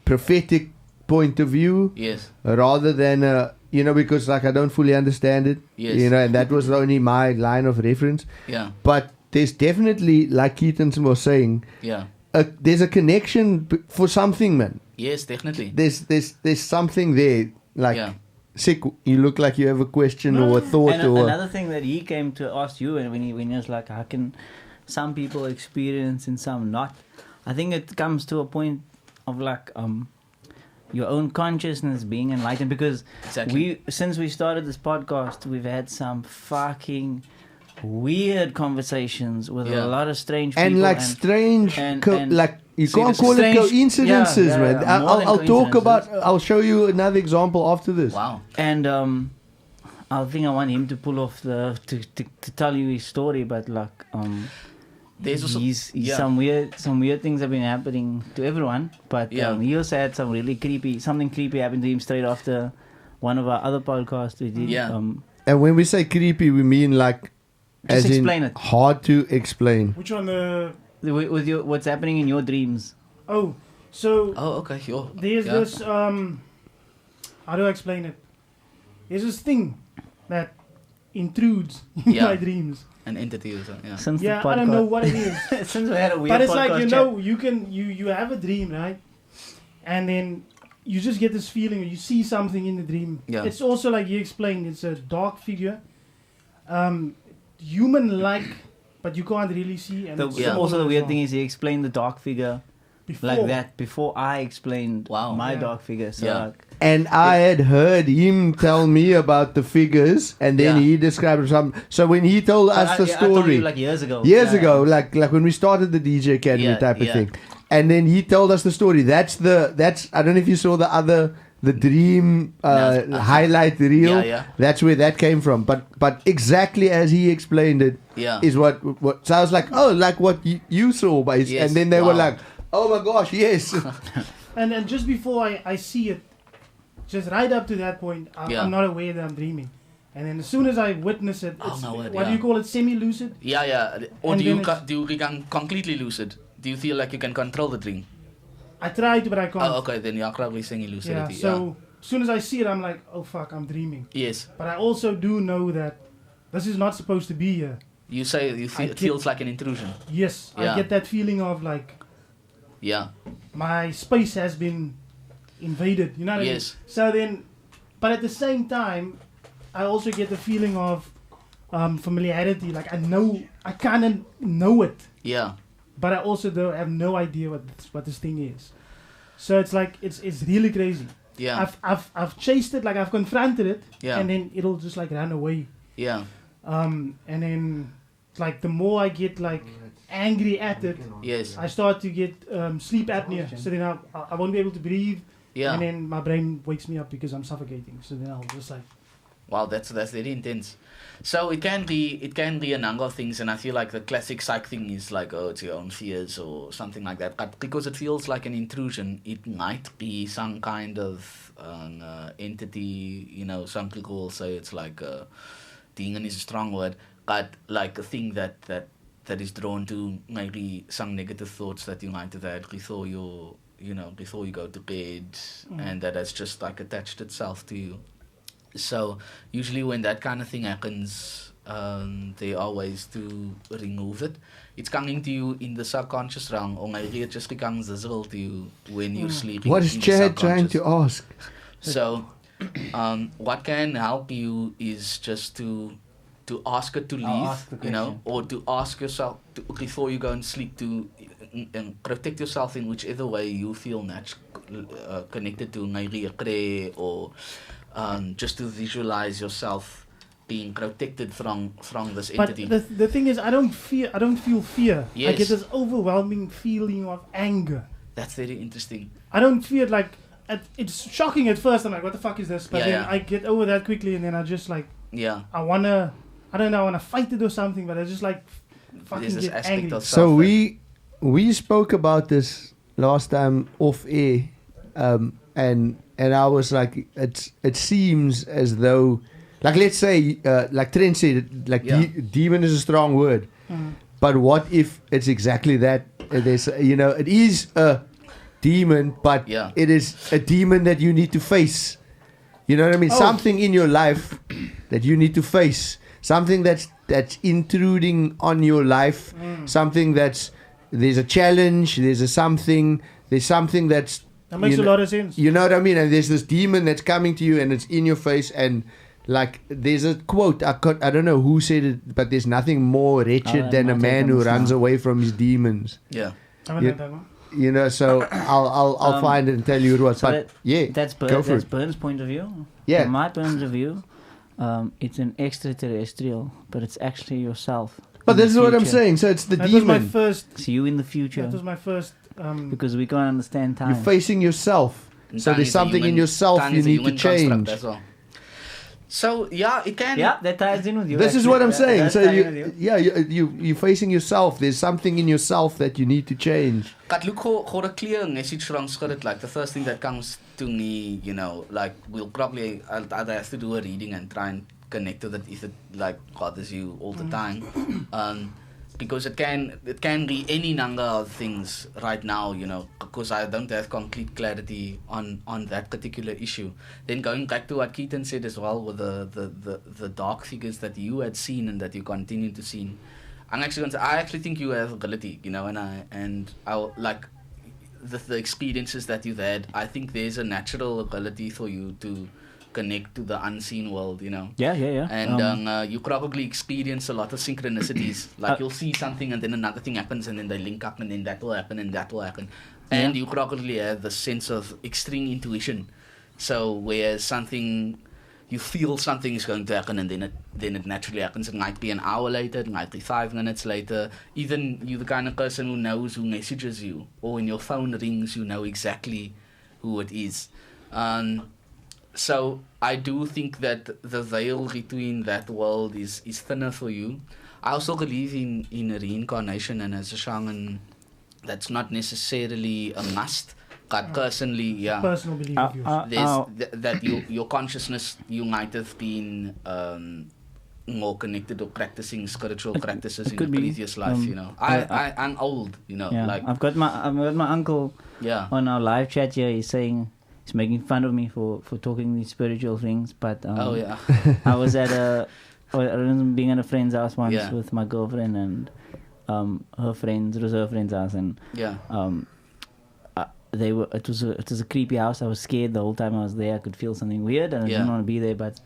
[SPEAKER 1] prophetic point of view.
[SPEAKER 4] Yes.
[SPEAKER 1] Rather than you know, because like I don't fully understand it.
[SPEAKER 4] Yes.
[SPEAKER 1] You know, and that was only my line of reference.
[SPEAKER 4] Yeah.
[SPEAKER 1] But there's definitely, like Keaton was saying, there's a connection for something, man.
[SPEAKER 4] Yes, definitely.
[SPEAKER 1] There's something there. Like, sick, you look like you have a question or a thought.
[SPEAKER 3] And another thing that he came to ask you, and when he was like, how can some people experience and some not? I think it comes to a point of like your own consciousness being enlightened, because since we started this podcast, we've had some fucking weird conversations with a lot of strange people,
[SPEAKER 1] and like strange like you can't call it coincidences, man. I'll talk about, I'll show you another example after this.
[SPEAKER 4] Wow.
[SPEAKER 3] And I think I want him to pull off to tell you his story, but like
[SPEAKER 4] there's also,
[SPEAKER 3] some weird things have been happening to everyone, but he also had something creepy happened to him straight after one of our other podcasts we did.
[SPEAKER 1] And when we say creepy, we mean like
[SPEAKER 3] Just explain it.
[SPEAKER 1] Hard to explain.
[SPEAKER 2] Which one?
[SPEAKER 3] With your what's happening in your dreams.
[SPEAKER 2] Oh, so.
[SPEAKER 4] Oh, okay, sure.
[SPEAKER 2] There's this. How do I explain it? There's this thing that intrudes in my dreams.
[SPEAKER 4] An entity or something. Yeah.
[SPEAKER 3] Since
[SPEAKER 2] I don't know what it is.
[SPEAKER 3] Since we had a weird
[SPEAKER 2] but it's like
[SPEAKER 3] chat.
[SPEAKER 2] you have a dream, right? And then you just get this feeling, or you see something in the dream.
[SPEAKER 4] Yeah.
[SPEAKER 2] It's also like you explained. It's a dark figure, human-like, but you can't really see. And
[SPEAKER 3] also the weird thing is he explained the dark figure
[SPEAKER 2] before.
[SPEAKER 3] like that before I explained my dark figure. So like,
[SPEAKER 1] and I had heard him tell me about the figures, and then he described some. So when he told us the story,
[SPEAKER 3] I told you like years ago,
[SPEAKER 1] like when we started the DJ Academy type of thing, and then he told us the story. That's I don't know if you saw the dream highlight reel. That's where that came from. But exactly as he explained it is what. So I was like, oh, like what you saw, and then they were like, oh my gosh, yes.
[SPEAKER 2] and then just before I see it. Just right up to that point, I'm not aware that I'm dreaming. And then as soon as I witness it, what do you call it, semi-lucid?
[SPEAKER 4] Yeah. Or do you become completely lucid? Do you feel like you can control the dream?
[SPEAKER 2] I try to, but I can't.
[SPEAKER 4] Oh, okay, then you're probably semi-lucidity.
[SPEAKER 2] So as soon as I see it, I'm like, oh fuck, I'm dreaming.
[SPEAKER 4] Yes.
[SPEAKER 2] But I also do know that this is not supposed to be here.
[SPEAKER 4] You say it feels like an intrusion.
[SPEAKER 2] Yes, I get that feeling of like, my space has been invaded, you know what I mean? So then, but at the same time, I also get the feeling of familiarity. Like I kind of know it.
[SPEAKER 4] Yeah.
[SPEAKER 2] But I also have no idea what this thing is. So it's like it's really crazy.
[SPEAKER 4] Yeah.
[SPEAKER 2] I've chased it, like I've confronted it,
[SPEAKER 4] Yeah.
[SPEAKER 2] and then it'll just like run away.
[SPEAKER 4] Yeah.
[SPEAKER 2] And then like the more I get like angry at it, I start to get sleep apnea. So then I won't be able to breathe.
[SPEAKER 4] Yeah.
[SPEAKER 2] And then my brain wakes me up because I'm suffocating. So then I'll just like.
[SPEAKER 4] Wow, that's very intense. So it can be a number of things, and I feel like the classic psych thing is like, oh, it's your own fears or something like that. But because it feels like an intrusion, it might be some kind of entity. You know, some people will say it's like demon is a strong word, but like a thing that is drawn to maybe some negative thoughts that you might have had before you go to bed, and that has just like attached itself to you. So usually when that kind of thing happens, there are ways to remove it. It's coming to you in the subconscious realm, or maybe it just becomes visible to you when you're sleeping.
[SPEAKER 1] What is Chad trying to ask?
[SPEAKER 4] So what can help you is just to ask it to leave, or to ask yourself before you go and sleep to protect yourself in whichever way you feel connected to, maybe a prayer, or just to visualize yourself being protected from this entity.
[SPEAKER 2] But the thing is, I don't feel fear.
[SPEAKER 4] Yes.
[SPEAKER 2] I get this overwhelming feeling of anger.
[SPEAKER 4] That's very interesting.
[SPEAKER 2] I don't feel like it's shocking at first. I'm like, what the fuck is this? But then I get over that quickly, and then I just like, I wanna fight it or something. But I just like fucking get angry.
[SPEAKER 1] So we spoke about this last time off air, and I was like, it seems as though, like, let's say, like Trent said, like demon is a strong word, but what if it's exactly that? There's, it is a demon, but it is a demon that you need to face. You know what I mean? Something in your life that you need to face. Something that's intruding on your life. Something there's a challenge. There's something that's.
[SPEAKER 2] That makes a lot of sense.
[SPEAKER 1] You know what I mean? And there's this demon that's coming to you, and it's in your face. And like, there's a quote. I don't know who said it, but there's nothing more wretched than a man who runs away from his demons.
[SPEAKER 4] Yeah.
[SPEAKER 1] So I'll find it and tell you it was.
[SPEAKER 3] So that's Bern's point of view.
[SPEAKER 1] Yeah.
[SPEAKER 3] From my point of view, it's an extraterrestrial, but it's actually yourself.
[SPEAKER 1] But this is what I'm saying. So it's the demon.
[SPEAKER 3] It's you in the future.
[SPEAKER 2] That was my first.
[SPEAKER 3] Because we can't understand time.
[SPEAKER 1] You're facing yourself. So there's something in yourself you need to change.
[SPEAKER 4] So it can.
[SPEAKER 3] Yeah, that ties in with you.
[SPEAKER 1] This is what I'm saying. So you're facing yourself. There's something in yourself that you need to change.
[SPEAKER 4] But look, for a clear message from Spirit, like the first thing that comes to me, like we'll probably I'll have to do a reading and try and connect with it if it like bothers you all the time. Because it can be any number of things right now, because I don't have complete clarity on that particular issue. Then going back to what Keaton said as well, with the dark figures that you had seen and that you continue to see, I actually think you have ability, and I like the experiences that you've had. I think there's a natural ability for you to connect to the unseen world,
[SPEAKER 3] Yeah.
[SPEAKER 4] And you probably experience a lot of synchronicities. Like you'll see something and then another thing happens and then they link up and then that will happen and that will happen. And you probably have the sense of extreme intuition. So whereas you feel something is going to happen and then it naturally happens. It might be an hour later, it might be 5 minutes later. Even you're the kind of person who knows who messages you, or when your phone rings, you know exactly who it is. So I do think that the veil between that world is thinner for you. I also believe in reincarnation, and as a shaman, that's not necessarily a must. But personally,
[SPEAKER 2] personal belief of yours.
[SPEAKER 4] That your consciousness, you might have been more connected or practicing spiritual practices in a previous life. I'm old. Like
[SPEAKER 3] I've got my uncle on our live chat here. He's saying. He's making fun of me for talking these spiritual things, but I was being at a friend's house once with my girlfriend and her friends. It was her friend's house, and It was a creepy house. I was scared the whole time I was there. I could feel something weird, and I didn't want to be there. But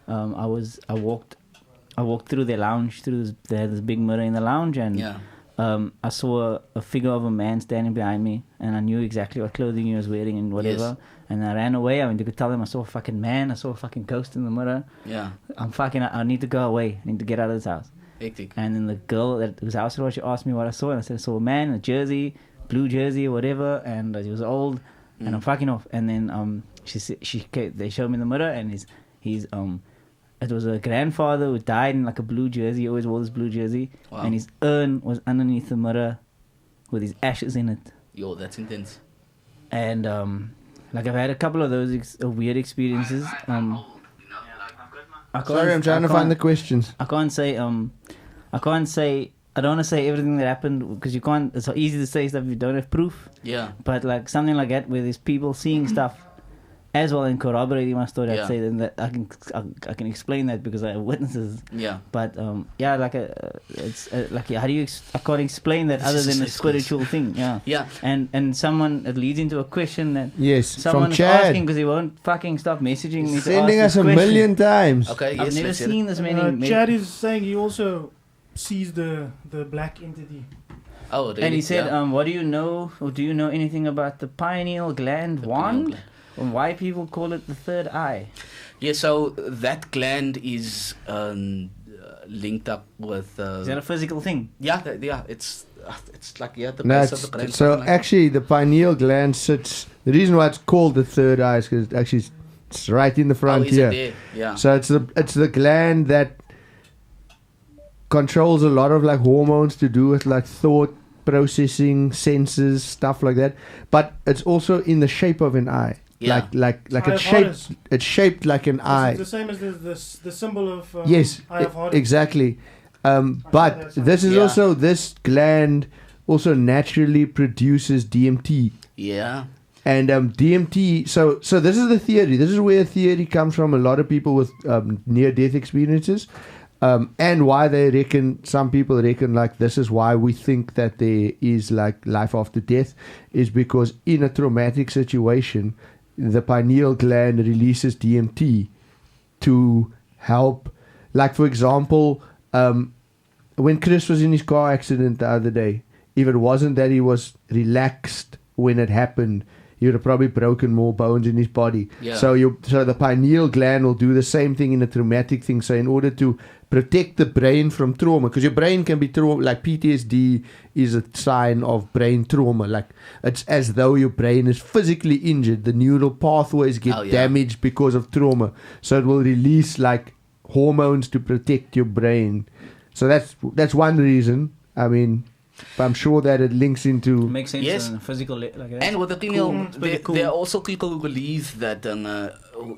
[SPEAKER 3] I walked through their lounge. They had this big mirror in the lounge, and I saw a figure of a man standing behind me, and I knew exactly what clothing he was wearing and whatever. Yes. And I ran away. I went to tell them I saw a fucking man. I saw a fucking ghost in the mirror.
[SPEAKER 4] Yeah.
[SPEAKER 3] I need to go away. I need to get out of this house.
[SPEAKER 4] Hectic.
[SPEAKER 3] And then the girl whose house it was, she asked me what I saw, and I said I saw a man in a jersey, blue jersey or whatever, and he was old, and I'm fucking off. And then they showed me the mirror, and he's it was a grandfather who died in like a blue jersey. He always wore this blue jersey, and his urn was underneath the mirror with his ashes in it.
[SPEAKER 4] Yo, that's intense.
[SPEAKER 3] And like I've had a couple of those weird experiences.
[SPEAKER 1] Sorry, I'm trying to find the questions.
[SPEAKER 3] I don't want to say everything that happened because you can't. It's so easy to say stuff if you don't have proof.
[SPEAKER 4] Yeah.
[SPEAKER 3] But like something like that, where there's people seeing stuff as well and corroborating my story, I'd say then that I can explain that because I have witnesses.
[SPEAKER 4] Yeah.
[SPEAKER 3] But it's like how do you? I can't explain that other than a spiritual thing. Yeah.
[SPEAKER 4] Yeah.
[SPEAKER 3] And someone, it leads into a question that
[SPEAKER 1] from
[SPEAKER 3] someone is
[SPEAKER 1] Chad.
[SPEAKER 3] asking because he won't fucking stop messaging me.
[SPEAKER 1] Sending us a million times.
[SPEAKER 4] Okay.
[SPEAKER 3] I've never seen this many.
[SPEAKER 2] Chad is saying he also sees the black entity.
[SPEAKER 4] Oh, really?
[SPEAKER 3] And he said, what do you know, or do you know anything about the pineal gland wand? And why people call it the third eye?
[SPEAKER 4] Yeah, so that gland is linked up with...
[SPEAKER 3] is that a physical thing?
[SPEAKER 4] Yeah, it's like the base of the brain.
[SPEAKER 1] So actually the pineal gland sits... The reason why it's called the third eye is because actually it's right in the front here.
[SPEAKER 4] It there? Yeah.
[SPEAKER 1] So it's the gland that controls a lot of like hormones to do with like thought, processing, senses, stuff like that. But it's also in the shape of an eye.
[SPEAKER 4] Yeah.
[SPEAKER 1] Like it's shaped like an eye.
[SPEAKER 2] It's the same as the symbol of
[SPEAKER 1] yes,
[SPEAKER 2] Eye of Horus.
[SPEAKER 1] Exactly. But this is also, this gland also naturally produces DMT.
[SPEAKER 4] Yeah.
[SPEAKER 1] And DMT, so this is the theory. This is where theory comes from. A lot of people with near-death experiences. And why some people reckon like this is why we think that there is like life after death, is because in a traumatic situation, the pineal gland releases DMT to help. Like for example, when Chris was in his car accident the other day, if it wasn't that he was relaxed when it happened, he would have probably broken more bones in his body.
[SPEAKER 4] Yeah.
[SPEAKER 1] So the pineal gland will do the same thing in a traumatic thing. So in order to protect the brain from trauma, because your brain can be trauma, like PTSD is a sign of brain trauma. Like it's as though your brain is physically injured. The neural pathways get damaged because of trauma. So it will release like hormones to protect your brain. So that's one reason. I mean, but I'm sure that it links into...
[SPEAKER 3] Makes sense on a physical like that.
[SPEAKER 4] And with the thing, there are also people who believe that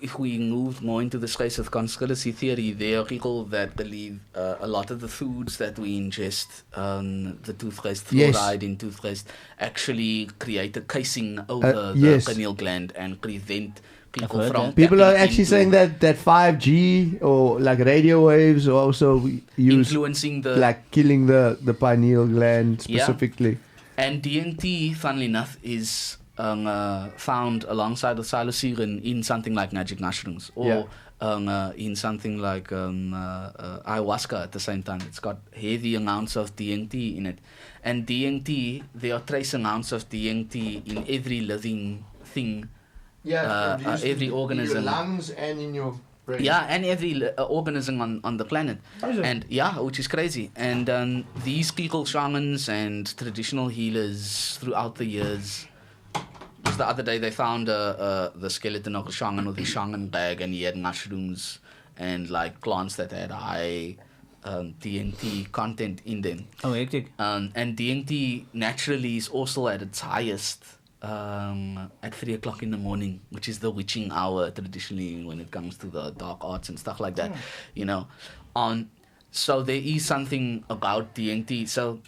[SPEAKER 4] if we move more into the space of conspiracy theory, there are people that believe a lot of the foods that we ingest, the toothpaste, fluoride in toothpaste, actually create a casing over the pineal gland and prevent people from...
[SPEAKER 1] People are actually saying that 5G or like radio waves are also
[SPEAKER 4] influencing the...
[SPEAKER 1] like killing the pineal gland specifically.
[SPEAKER 4] Yeah. And DMT, funnily enough, is... found alongside the psilocybin in something like magic mushrooms or in something like ayahuasca at the same time. It's got heavy amounts of DMT in it. And DMT, there are trace amounts of DMT in every living thing, every organism.
[SPEAKER 1] In your lungs and in your brain.
[SPEAKER 4] Yeah, and every organism on the planet. And which is crazy. And these people, shamans and traditional healers throughout the years... Just the other day they found the skeleton of a shaman with a shaman bag, and he had mushrooms and like plants that had high DMT content in them.
[SPEAKER 3] Oh, hectic.
[SPEAKER 4] And DMT naturally is also at its highest at 3 o'clock in the morning, which is the witching hour traditionally when it comes to the dark arts and stuff like that. You know, so there is something about DMT. So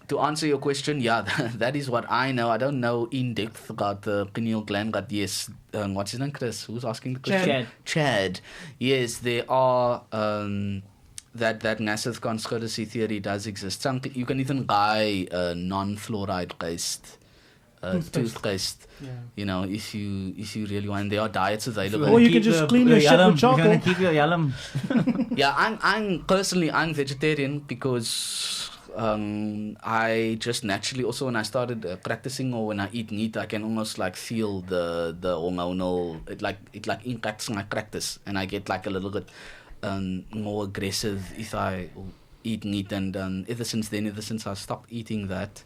[SPEAKER 4] to answer your question, that is what I know. I don't know in depth about the pineal gland, but yes, what's his name, Chris? Who's asking the question? Chad. Yes, there are, that massive conspiracy theory does exist. You can even buy non-fluoride based toothpaste. You know, if you really want. There are diets available.
[SPEAKER 2] Or you can just clean your shit with charcoal.
[SPEAKER 3] You're gonna keep your yalum.
[SPEAKER 4] Yeah, I'm personally vegetarian because I just naturally also when I started practicing or when I eat meat, I can almost like feel the hormonal, it impacts my practice, and I get like a little bit more aggressive if I eat meat. And ever since I stopped eating that,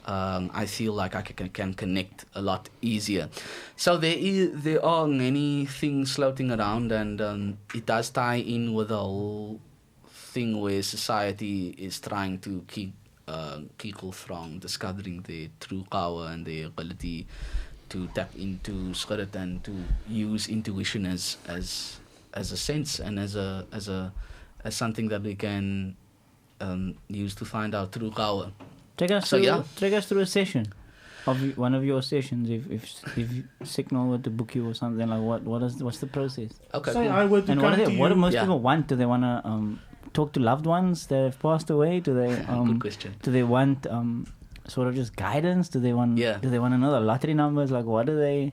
[SPEAKER 4] I feel like I can connect a lot easier. So there are many things floating around, and it does tie in with the whole thing where society is trying to keep people from discovering their true power and their ability to tap into spirit and to use intuition as a sense and as something that we can use to find our true power.
[SPEAKER 3] Take us through a session of one of your sessions. If Signal were to book you or something, like what's the process?
[SPEAKER 4] Okay.
[SPEAKER 2] Say I would.
[SPEAKER 3] And what do most people want? Do they want to talk to loved ones that have passed away? Do they
[SPEAKER 4] good question.
[SPEAKER 3] Do they want sort of just guidance? Do they want do they want to know the lottery numbers? Like what do they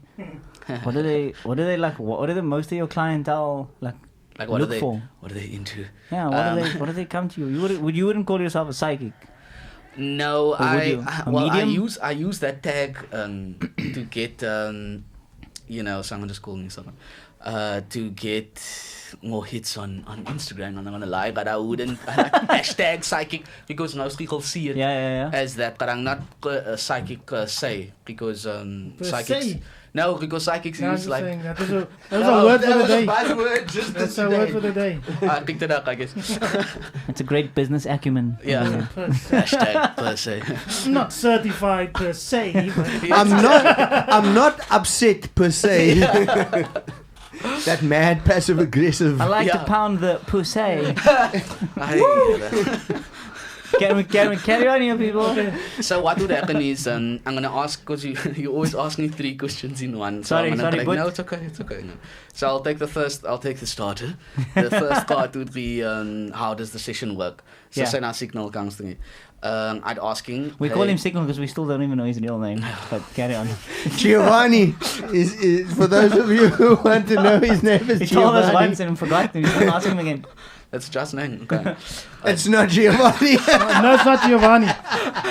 [SPEAKER 3] like? What are the most of your clientele like look for?
[SPEAKER 4] What are they into?
[SPEAKER 3] Yeah, what do they come to you? You wouldn't call yourself a psychic.
[SPEAKER 4] No, I use that tag to get someone just called me someone to get more hits on Instagram. I'm not gonna lie, but I wouldn't hashtag psychic because most people see it as that. But I'm not a psychic per se because psychics. No, because psychics use like...
[SPEAKER 2] That was a word for the day.
[SPEAKER 1] That's
[SPEAKER 2] a word for the day.
[SPEAKER 4] I picked it up, I guess.
[SPEAKER 3] It's a great business acumen.
[SPEAKER 4] Yeah. Hashtag per se.
[SPEAKER 2] Not certified per se. But
[SPEAKER 1] I'm not upset per se. That mad passive aggressive.
[SPEAKER 3] I like to pound the pussy. Can we carry on here, people?
[SPEAKER 4] So what would happen is I'm gonna ask, because you always ask me 3 questions in one. So
[SPEAKER 3] sorry,
[SPEAKER 4] no, it's okay. No. So I'll take the starter. The first part would be how does the session work? So say now Signal comes to me. I'd ask him.
[SPEAKER 3] We call him Signal because we still don't even know his real name. But carry on.
[SPEAKER 1] Giovanni is for those of you who want to know his name is Giovanni.
[SPEAKER 3] He told us once and forgot him. He's going to ask him again.
[SPEAKER 4] That's just name. Okay.
[SPEAKER 1] It's not Giovanni.
[SPEAKER 2] No, it's not Giovanni.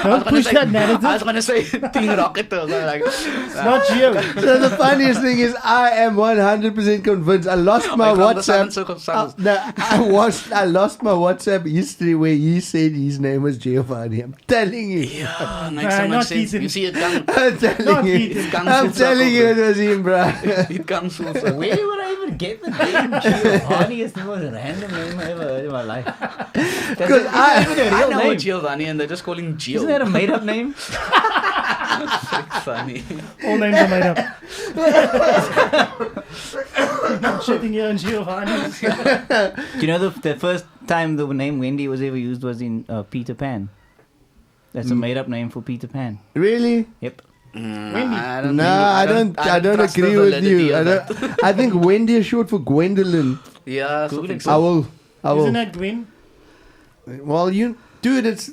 [SPEAKER 2] Don't push that narrative.
[SPEAKER 4] I was going to say Team Rocket.
[SPEAKER 2] It's not Gio.
[SPEAKER 1] So the funniest thing is I am 100% convinced. I lost my WhatsApp. I lost my WhatsApp history where he said his name was Giovanni. Giovanni. I'm telling you.
[SPEAKER 4] Yeah, makes so much sense. You see, it comes.
[SPEAKER 1] I'm telling you. I'm telling you, it was him, bro.
[SPEAKER 4] It comes full circle.
[SPEAKER 3] Where would I even get the name Giovanni? It's the most random name I ever heard in my life.
[SPEAKER 1] Because
[SPEAKER 4] I know Giovanni and they're just calling Gio.
[SPEAKER 3] Isn't that a made up name?
[SPEAKER 4] Funny.
[SPEAKER 2] All names are made up. I'm shitting here on Giovanni.
[SPEAKER 3] Do you know the first time the name Wendy was ever used was in Peter Pan? That's a made up name for Peter Pan.
[SPEAKER 1] Really?
[SPEAKER 3] Yep.
[SPEAKER 1] I don't agree with you. I think Wendy is short for Gwendolyn.
[SPEAKER 4] Yeah, something
[SPEAKER 1] I will.
[SPEAKER 2] Isn't that Gwen?
[SPEAKER 1] Well, dude, it's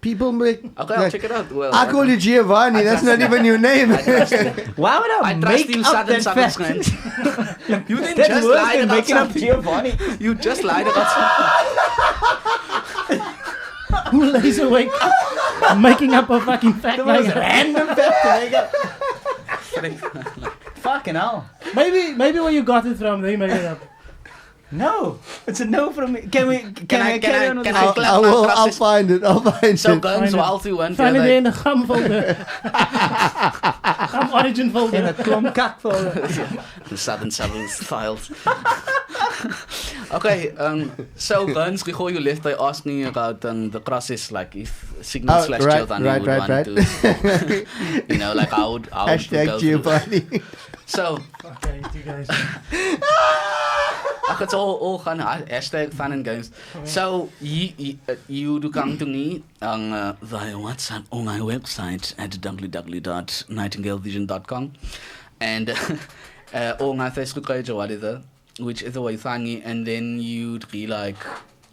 [SPEAKER 1] people make.
[SPEAKER 4] Okay, I'll check it out. Well,
[SPEAKER 1] I call you Giovanni. That's not even your name.
[SPEAKER 3] Why would I make
[SPEAKER 4] you
[SPEAKER 3] up that fact?
[SPEAKER 4] You didn't just lie about
[SPEAKER 3] making up
[SPEAKER 4] something.
[SPEAKER 3] Giovanni.
[SPEAKER 4] You just lied about something.
[SPEAKER 2] Who lays awake making up a fucking fact?
[SPEAKER 3] The most random fact to make up. Fucking hell.
[SPEAKER 2] Maybe where you got it from, they made it up.
[SPEAKER 3] No, it's a no from me. Can I carry on with this?
[SPEAKER 1] I'll find it.
[SPEAKER 4] So guns while you went
[SPEAKER 2] find it in the gum folder. Gum origin folder.
[SPEAKER 3] In a klomp kak folder.
[SPEAKER 4] The Southern files. Okay, so guns, before you left, I asked me about the process, like if Signal / Giovanni would want to, like how would
[SPEAKER 1] hashtag Giovanni.
[SPEAKER 4] So,
[SPEAKER 2] okay, you guys.
[SPEAKER 4] It's all fun. Hashtag fun and games. Okay. So you do come to me via WhatsApp on my website at www.nightingalevision.com and on my Facebook page or whatever, whichever way funny, and then you'd be like,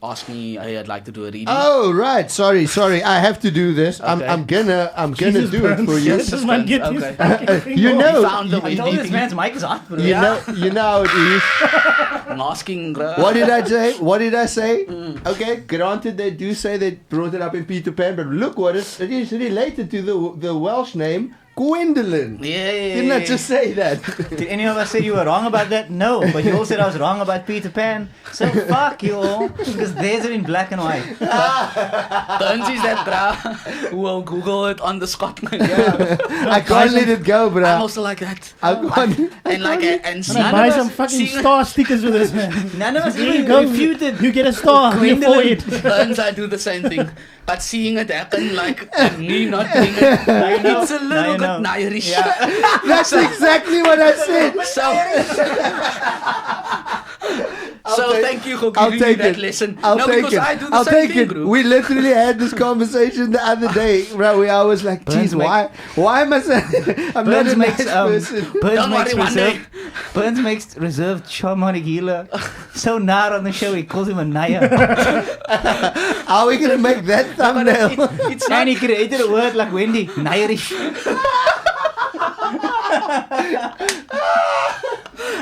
[SPEAKER 4] ask me, hey, I'd like to do a reading.
[SPEAKER 1] Oh right, sorry, I have to do this. Okay. I'm gonna Jesus do it for you.
[SPEAKER 2] This man get okay.
[SPEAKER 1] You know,
[SPEAKER 3] I told this man's mic is hot.
[SPEAKER 1] You know how it is.
[SPEAKER 4] I'm asking, bro.
[SPEAKER 1] What did I say? Okay, granted they do say they brought it up in Peter Pan, but look what it is related to the Welsh name Gwendolyn.
[SPEAKER 4] Yeah.
[SPEAKER 1] Didn't I just say that?
[SPEAKER 3] Did any of us say you were wrong about that? No, but you all said I was wrong about Peter Pan. So fuck you all, because there's it in black and white.
[SPEAKER 4] Don't use that, bro. We'll Google it on the spot.
[SPEAKER 1] Yeah. I can't let it go, bro.
[SPEAKER 4] I'm also like that.
[SPEAKER 1] And
[SPEAKER 2] buy some fucking star stickers with this, man.
[SPEAKER 3] None of us
[SPEAKER 2] even refuted. You get a star on your forehead.
[SPEAKER 4] Burns, I do the same thing. But seeing it happen, like me not doing it, it's a little bit Irish.
[SPEAKER 1] Yeah. That's exactly what I said.
[SPEAKER 4] So thank you for giving me that lesson.
[SPEAKER 1] I'll take it.
[SPEAKER 4] Group.
[SPEAKER 1] We literally had this conversation the other day, right? Where I was like, "Geez, why must I? I'm not a nice person."
[SPEAKER 3] Burns makes reserved shamanic healer so nar on the show. He calls him a naya.
[SPEAKER 1] How are we gonna make that thumbnail?
[SPEAKER 3] It's and he created a word like Wendy, Nairish.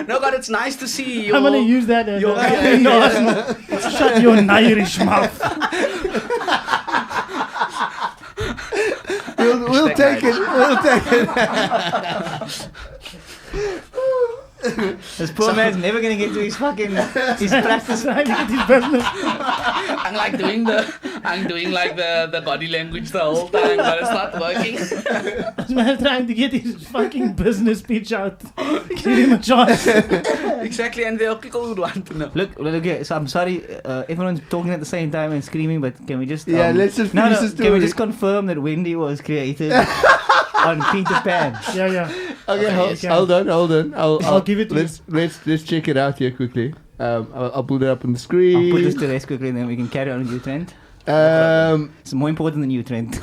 [SPEAKER 4] No, but it's nice to see you.
[SPEAKER 2] I'm gonna use that. Shut your Irish mouth.
[SPEAKER 1] We'll take it.
[SPEAKER 3] This poor man's never gonna get to his practice.
[SPEAKER 2] His business.
[SPEAKER 4] I'm doing like the body language the whole time, but it's not working.
[SPEAKER 2] This man's trying to get his fucking business pitch out. Give him a chance.
[SPEAKER 4] Exactly, and there are people who want to know.
[SPEAKER 3] Look, okay, so I'm sorry, everyone's talking at the same time and screaming, but can we just...
[SPEAKER 1] let's just finish this story.
[SPEAKER 3] Can we just confirm that Wendy was created on Peter Pan?
[SPEAKER 2] Yeah.
[SPEAKER 1] Okay, hold on.
[SPEAKER 2] I'll give it to you.
[SPEAKER 1] Let's check it out here quickly. I'll put it up on the screen.
[SPEAKER 3] I'll put this to rest quickly and then we can carry on with you, Trent. It's more important than you, Trent.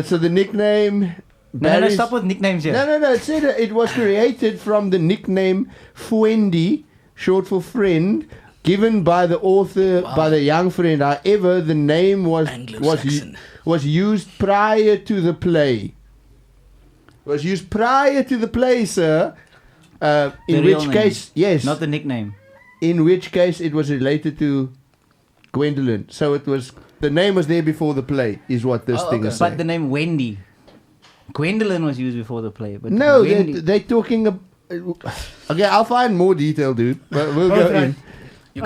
[SPEAKER 1] So the nickname...
[SPEAKER 3] No, stop with nicknames here.
[SPEAKER 1] No, it said it was created from the nickname Fwendy, short for friend, given by the author, by the young friend. However, the name was used prior to the play. Was used prior to the play, sir. In which case, yes.
[SPEAKER 3] Not the nickname.
[SPEAKER 1] In which case, it was related to Gwendolyn. So the name was there before the play, is what this thing is saying.
[SPEAKER 3] But the name Wendy. Gwendolyn was used before the play. But
[SPEAKER 1] no, they're talking... Okay, I'll find more detail, dude. But we'll go in.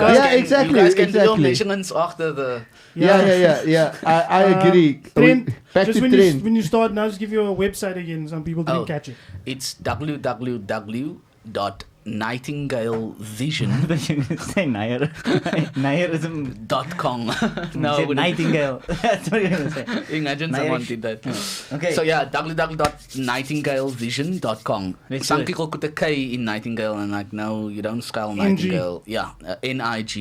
[SPEAKER 4] You guys can do your
[SPEAKER 1] exactly.
[SPEAKER 4] measurements after the...
[SPEAKER 1] Yeah. I agree.
[SPEAKER 2] Trent,
[SPEAKER 1] Back
[SPEAKER 2] just
[SPEAKER 1] to
[SPEAKER 2] when
[SPEAKER 1] Trent.
[SPEAKER 2] when you start now, just give you a website again. Some people didn't catch it.
[SPEAKER 4] It's www.nightingalevision.com.
[SPEAKER 3] Say Nair. Nairism.
[SPEAKER 4] No,
[SPEAKER 3] Nightingale. That's what you're going to say.
[SPEAKER 4] Imagine someone did that.
[SPEAKER 3] Okay.
[SPEAKER 4] So yeah, www.nightingalevision.com. Some people put a K in Nightingale and like, no, you don't spell Nightingale. Yeah, Night,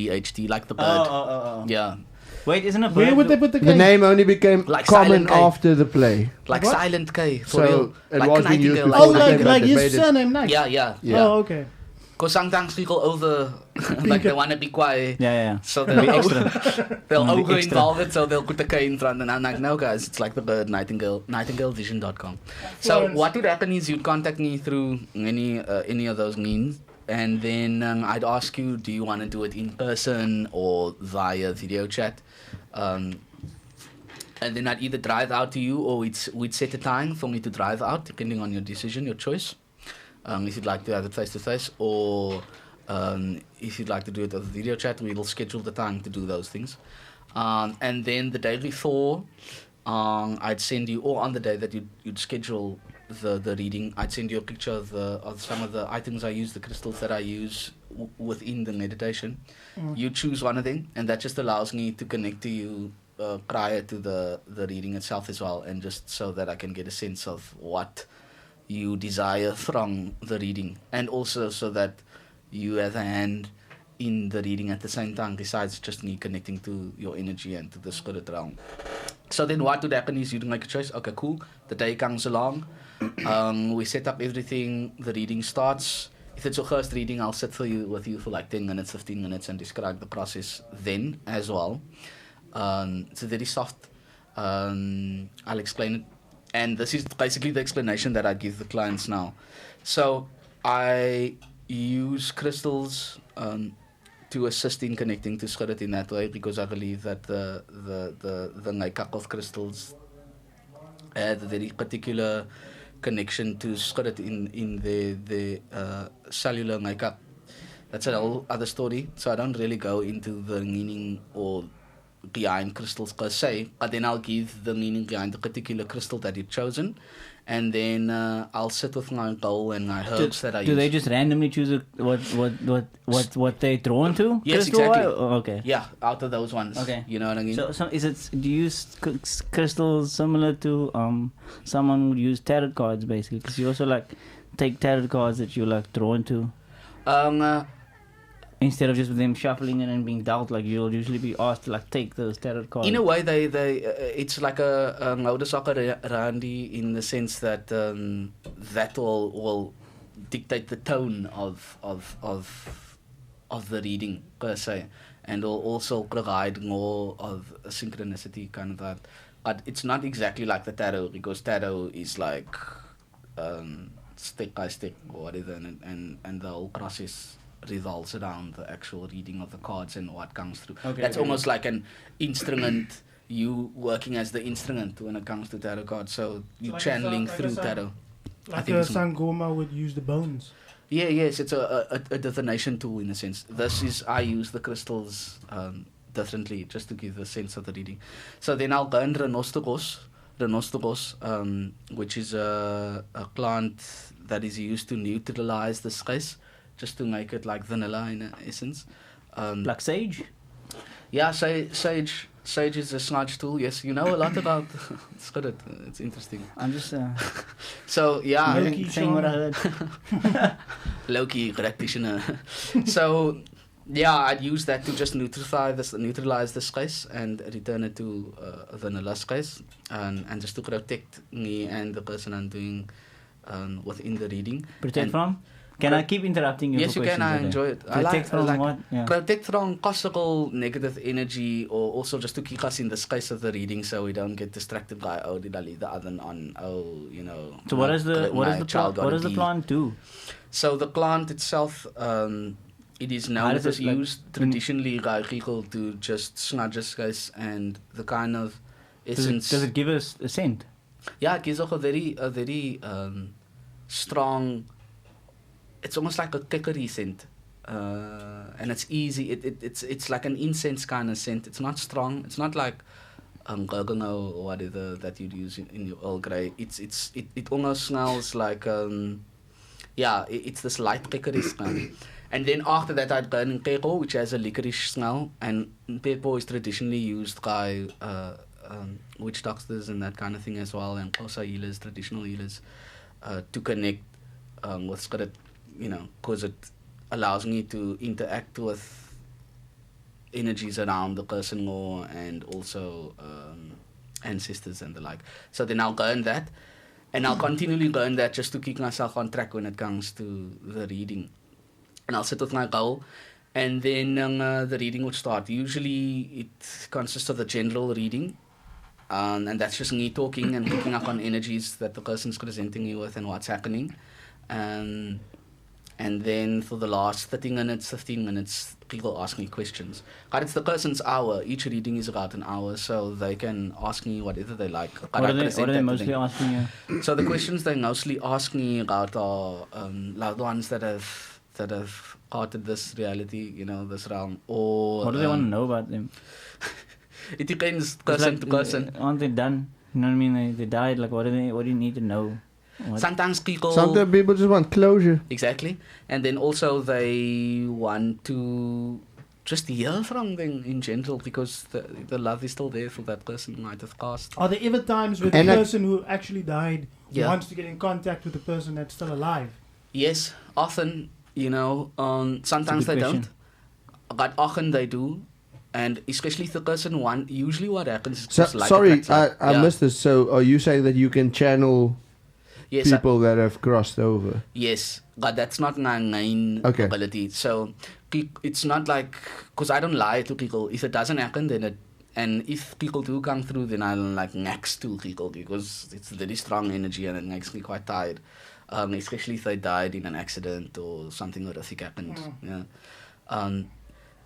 [SPEAKER 4] like the bird.
[SPEAKER 3] Oh.
[SPEAKER 4] Yeah.
[SPEAKER 3] Wait, isn't a bird?
[SPEAKER 2] Where would they put the K?
[SPEAKER 1] The name only became
[SPEAKER 4] Like
[SPEAKER 1] common
[SPEAKER 4] silent K.
[SPEAKER 1] after the play.
[SPEAKER 4] Like
[SPEAKER 2] What?
[SPEAKER 4] silent K. For
[SPEAKER 1] So
[SPEAKER 4] real.
[SPEAKER 1] it
[SPEAKER 4] Like
[SPEAKER 1] was being used
[SPEAKER 4] Nightingale.
[SPEAKER 1] before
[SPEAKER 2] Oh,
[SPEAKER 1] the
[SPEAKER 2] like
[SPEAKER 1] They
[SPEAKER 2] his
[SPEAKER 1] made it.
[SPEAKER 2] surname, Night.
[SPEAKER 4] Yeah.
[SPEAKER 2] Oh, okay.
[SPEAKER 4] Because sometimes people like they want to be quiet.
[SPEAKER 3] Yeah.
[SPEAKER 4] So
[SPEAKER 3] Be
[SPEAKER 4] they'll
[SPEAKER 3] extra.
[SPEAKER 4] they'll
[SPEAKER 3] Be
[SPEAKER 4] over
[SPEAKER 3] extra.
[SPEAKER 4] involve it, so they'll put the K in front, and I'm like, no, guys, it's like the bird, Nightingale, nightingalevision.com. So
[SPEAKER 2] Florence.
[SPEAKER 4] what would happen is you'd contact me through any of those means, and then I'd ask you, do you want to do it in person or via video chat? And then I'd either drive out to you, or we'd set a time for me to drive out, depending on your decision, your choice. If you'd like to have it face to face, or if you'd like to do it as a video chat, we'll schedule the time to do those things. And then the day before, I'd send you, or on the day that you'd schedule the reading, I'd send you a picture of some of the items I use, the crystals that I use within the meditation. You choose one of them, and that just allows me to connect to you prior to the reading itself as well, and just so that I can get a sense of what you desire from the reading, and also so that you have a hand in the reading at the same time, besides just me connecting to your energy and to the spirit realm. So then what would happen is you'd make a choice. Okay, cool. The day comes along. We set up everything. The reading starts. If it's your first reading, I'll sit with you for like 10 minutes, 15 minutes and describe the process then as well. It's very soft. I'll explain it. And this is basically the explanation that I give the clients now. So I use crystals to assist in connecting to spirit in that way, because I believe that the makeup of crystals has a very particular connection to spirit in the cellular makeup. That's a whole other story. So I don't really go into the meaning or behind crystals per se, but then I'll give the meaning behind the particular crystal that you've chosen, and then I'll sit with my bowl and my herbs that I use.
[SPEAKER 3] Do they just randomly choose what they're drawn to?
[SPEAKER 4] Yes,
[SPEAKER 3] crystal
[SPEAKER 4] exactly.
[SPEAKER 3] Oh, okay.
[SPEAKER 4] Yeah, out of those ones.
[SPEAKER 3] Okay.
[SPEAKER 4] You know what I mean?
[SPEAKER 3] So do you use crystals similar to someone would use tarot cards, basically? Because you also like take tarot cards that you're like drawn to. Instead of just them shuffling it and being dealt, like you'll usually be asked to like take those tarot cards.
[SPEAKER 4] In a way, they it's like a ouder randy in the sense that that will dictate the tone of the reading per se, and will also provide more of a synchronicity kind of that. But it's not exactly like the tarot, because tarot is like step by step or whatever, and the whole process revolves around the actual reading of the cards and what comes through. That's almost like an instrument, you working as the instrument when it comes to tarot cards. So you channeling through tarot.
[SPEAKER 2] Like a Sangoma would use the bones.
[SPEAKER 4] Yes, it's a divination tool in a sense. I use the crystals differently just to give a sense of the reading. So then I'll burn Rhinoceros, which is a plant that is used to neutralize the stress, just to make it like vanilla in essence.
[SPEAKER 3] Like sage?
[SPEAKER 4] Yeah, sage is a smudge tool. Yes, you know a lot about spirit. It's interesting.
[SPEAKER 3] I'm just
[SPEAKER 4] so yeah,
[SPEAKER 3] saying what I heard.
[SPEAKER 4] Low-key practitioner. So yeah, I'd use that to just neutralize the stress and return it to a vanilla stress, and just to protect me and the person I'm doing within the reading.
[SPEAKER 3] Protect from? Can I keep interrupting you?
[SPEAKER 4] Yes, you can. I enjoy it.
[SPEAKER 3] Protect from what? Yeah.
[SPEAKER 4] Protect from possible negative energy, or also just to keep us in the space of the reading, so we don't get distracted by, oh, did I leave the oven on? Oh, you know.
[SPEAKER 3] So what does the plant do?
[SPEAKER 4] So the plant itself, it is known as used traditionally by people to just smudge guys, and the kind of essence.
[SPEAKER 3] Does it give us a scent?
[SPEAKER 4] Yeah, it gives off a very strong. It's almost like a kikori scent. and it's easy. It's like an incense kind of scent. It's not strong. It's not like oregano or whatever that you'd use in your Earl Grey. It almost smells like it's this light licorice smell. And then after that, I'd burn in peko, which has a licorice smell, and peko is traditionally used by witch doctors and that kind of thing as well, and also healers, traditional healers, to connect with spirit, because it allows me to interact with energies around the person more, and also ancestors and the like. So then I'll go in that, and I'll continually go in that just to keep myself on track when it comes to the reading. And I'll sit with my goal, and then the reading would start. Usually it consists of the general reading, and that's just me talking and picking up on energies that the person's presenting me with and what's happening. And then for the last 15 minutes, people ask me questions. But it's the person's hour. Each reading is about an hour, so they can ask me whatever they like.
[SPEAKER 3] What are they mostly asking you?
[SPEAKER 4] So the questions they mostly ask me about are loved ones that have parted this reality, this realm. Or
[SPEAKER 3] what do they want to know about them?
[SPEAKER 4] It depends person to person.
[SPEAKER 3] Aren't they done? You know what I mean? They died. Like, what do you need to know?
[SPEAKER 4] Sometimes people
[SPEAKER 1] just want closure.
[SPEAKER 4] Exactly. And then also they want to just hear from them in general, because the love is still there for that person who might have passed.
[SPEAKER 2] Are there ever times where the person who actually died wants to get in contact with the person that's still alive?
[SPEAKER 4] Yes, often, sometimes they don't, but often they do. And especially if the person usually what happens is just like
[SPEAKER 1] I missed this. So are you saying that you can channel people that have crossed over?
[SPEAKER 4] Yes, but that's not my main ability. So it's not like, because I don't lie to people. If it doesn't happen, and if people do come through, then I'll next to people, because it's very strong energy and it makes me quite tired. Especially if they died in an accident or something horrific happened.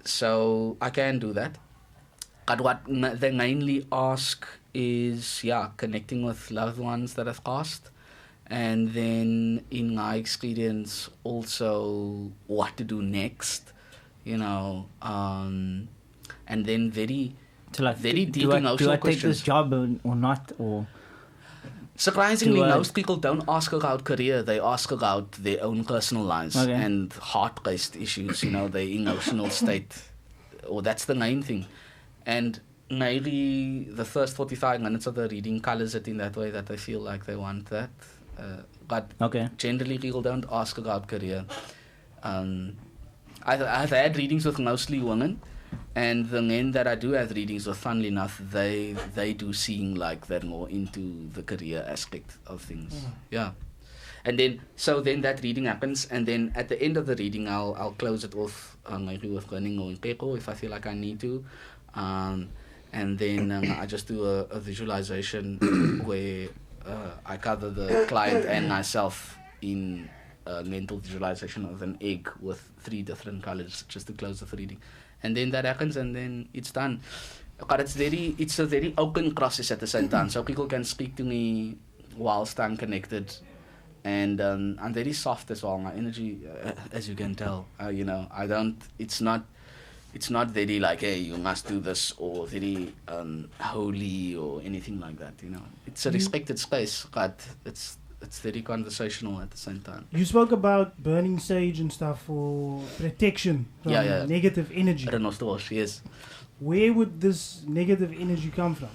[SPEAKER 4] So I can do that. But what they mainly ask is, connecting with loved ones that have passed. And then, in my experience, also what to do next, and then very deep emotional questions.
[SPEAKER 3] Do I take this job or not? Or
[SPEAKER 4] surprisingly, most people don't ask about career. They ask about their own personal lives and heart-based issues, their emotional state. Or that's the main thing. And maybe the first 45 minutes of the reading colors it in that way that they feel like they want that. But generally, people don't ask about career. I've had readings with mostly women, and the men that I do have readings with, funnily enough, they do seem like they're more into the career aspect of things. Yeah. And then that reading happens, and then at the end of the reading, I'll close it off maybe with running or in peko if I feel like I need to. And then I just do a visualization where I cover the client and myself in a mental visualization of an egg with 3 different colors, just to close the reading. And then that happens, and then it's done. But it's a very open process at the same time, so people can speak to me whilst I'm connected. And I'm very soft as well. My energy, as you can tell, it's not very like, hey, you must do this, or very holy or anything like that. It's a respected space, but it's very conversational at the same time.
[SPEAKER 2] You spoke about burning sage and stuff for protection from negative energy.
[SPEAKER 4] Yes.
[SPEAKER 2] Where would this negative energy come from?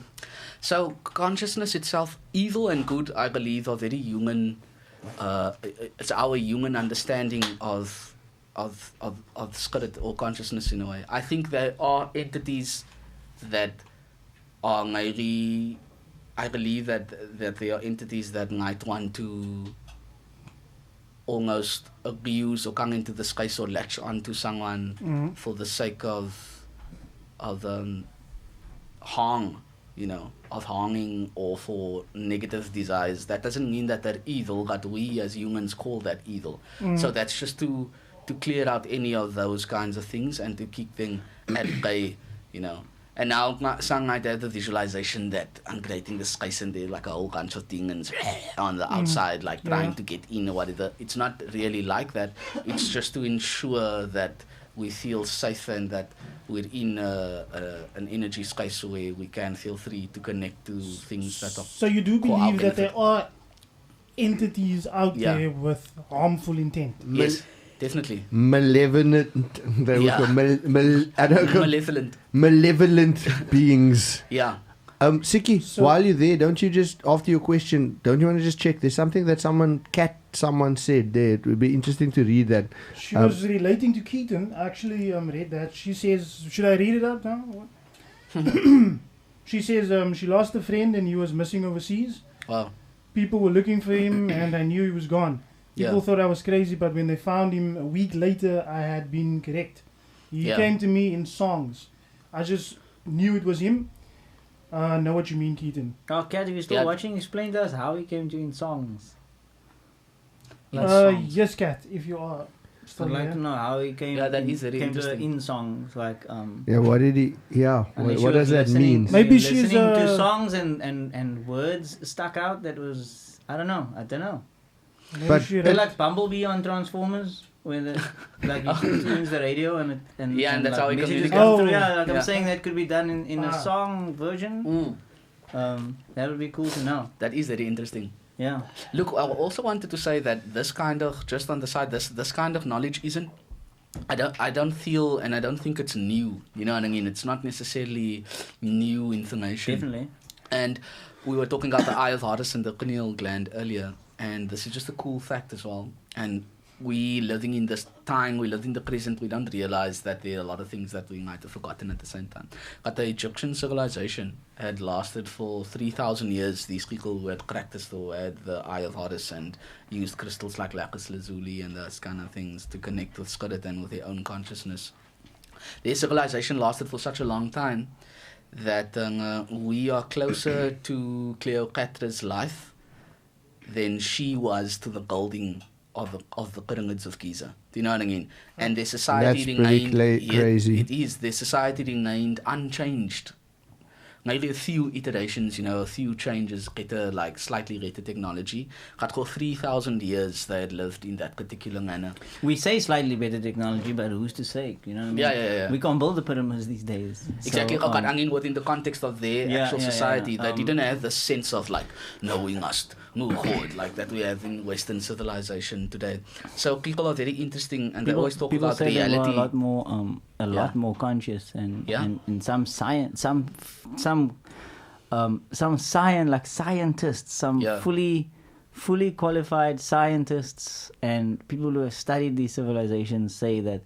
[SPEAKER 2] So
[SPEAKER 4] consciousness itself, evil and good, I believe, are very human. It's our human understanding of spirit or consciousness in a way. I think there are entities that are maybe, I believe that there are entities that might want to almost abuse or come into the space or latch onto someone for the sake of harm, of harming or for negative desires. That doesn't mean that they're evil, but we as humans call that evil. So that's just to clear out any of those kinds of things and to keep them at bay, And now some might have the visualization that I'm creating the space and there's like a whole bunch of things on the outside, like trying to get in or whatever. It's not really like that. It's just to ensure that we feel safe and that we're in an energy space where we can feel free to connect to things that are.
[SPEAKER 2] So you do believe that there are entities out there with harmful intent?
[SPEAKER 4] Yes. Definitely.
[SPEAKER 1] Malevolent. Malevolent beings.
[SPEAKER 4] Yeah.
[SPEAKER 1] Siki, so while you're there, don't you just, after your question, don't you want to just check? There's something that someone said there. It would be interesting to read that.
[SPEAKER 2] She was relating to Keaton. I actually read that. She says, should I read it out now? She says she lost a friend and he was missing overseas.
[SPEAKER 4] Wow.
[SPEAKER 2] People were looking for him and I knew he was gone. People thought I was crazy, but when they found him a week later, I had been correct. He came to me in songs. I just knew it was him. Know what you mean, Keaton.
[SPEAKER 3] Oh, Kat, if you're still watching, explain to us how he came to you in songs.
[SPEAKER 2] Yes, Kat, if you are still
[SPEAKER 3] I'd like to know how he came,
[SPEAKER 4] that is very
[SPEAKER 3] came to in songs. Like,
[SPEAKER 1] what did he... Yeah, what does that mean?
[SPEAKER 2] Maybe she's...
[SPEAKER 3] listening to songs and words stuck out that was... I don't know.
[SPEAKER 1] But
[SPEAKER 3] like Bumblebee on Transformers, where like you tunes the radio and
[SPEAKER 4] and that's
[SPEAKER 3] like
[SPEAKER 4] how he communicates.
[SPEAKER 3] I'm saying that could be done in a song version. That would be cool to know.
[SPEAKER 4] That is very interesting.
[SPEAKER 3] Yeah.
[SPEAKER 4] Look, I also wanted to say that this kind of, just on the side, this kind of knowledge isn't. I don't feel, and I don't think it's new. You know what I mean? It's not necessarily new information.
[SPEAKER 3] Definitely.
[SPEAKER 4] And we were talking about the eye of Horus and the pineal gland earlier. And this is just a cool fact as well. And we living in this time, we live in the present, we don't realize that there are a lot of things that we might have forgotten at the same time. But the Egyptian civilization had lasted for 3,000 years. These people who had practiced or had the eye of Horus and used crystals like lapis lazuli and those kind of things to connect with spirit and with their own consciousness. Their civilization lasted for such a long time that we are closer to Cleopatra's life than she was to the building of the pyramids of Giza. Do you know what I mean? And their society remained
[SPEAKER 1] crazy.
[SPEAKER 4] It is. Their society remained unchanged. Maybe a few iterations, a few changes, like slightly better technology. But for 3,000 years they had lived in that particular manner.
[SPEAKER 3] We say slightly better technology, but who's to say? You know what I mean?
[SPEAKER 4] Yeah.
[SPEAKER 3] We can't build the pyramids these days.
[SPEAKER 4] Exactly. So, within the context of their actual society, they didn't have the sense of like, no, we must move forward like that we have in Western civilization today. So people are very interesting, and they always talk about reality.
[SPEAKER 3] People say they were a lot more conscious, and some science, some scientists, some fully qualified scientists and people who have studied these civilizations say that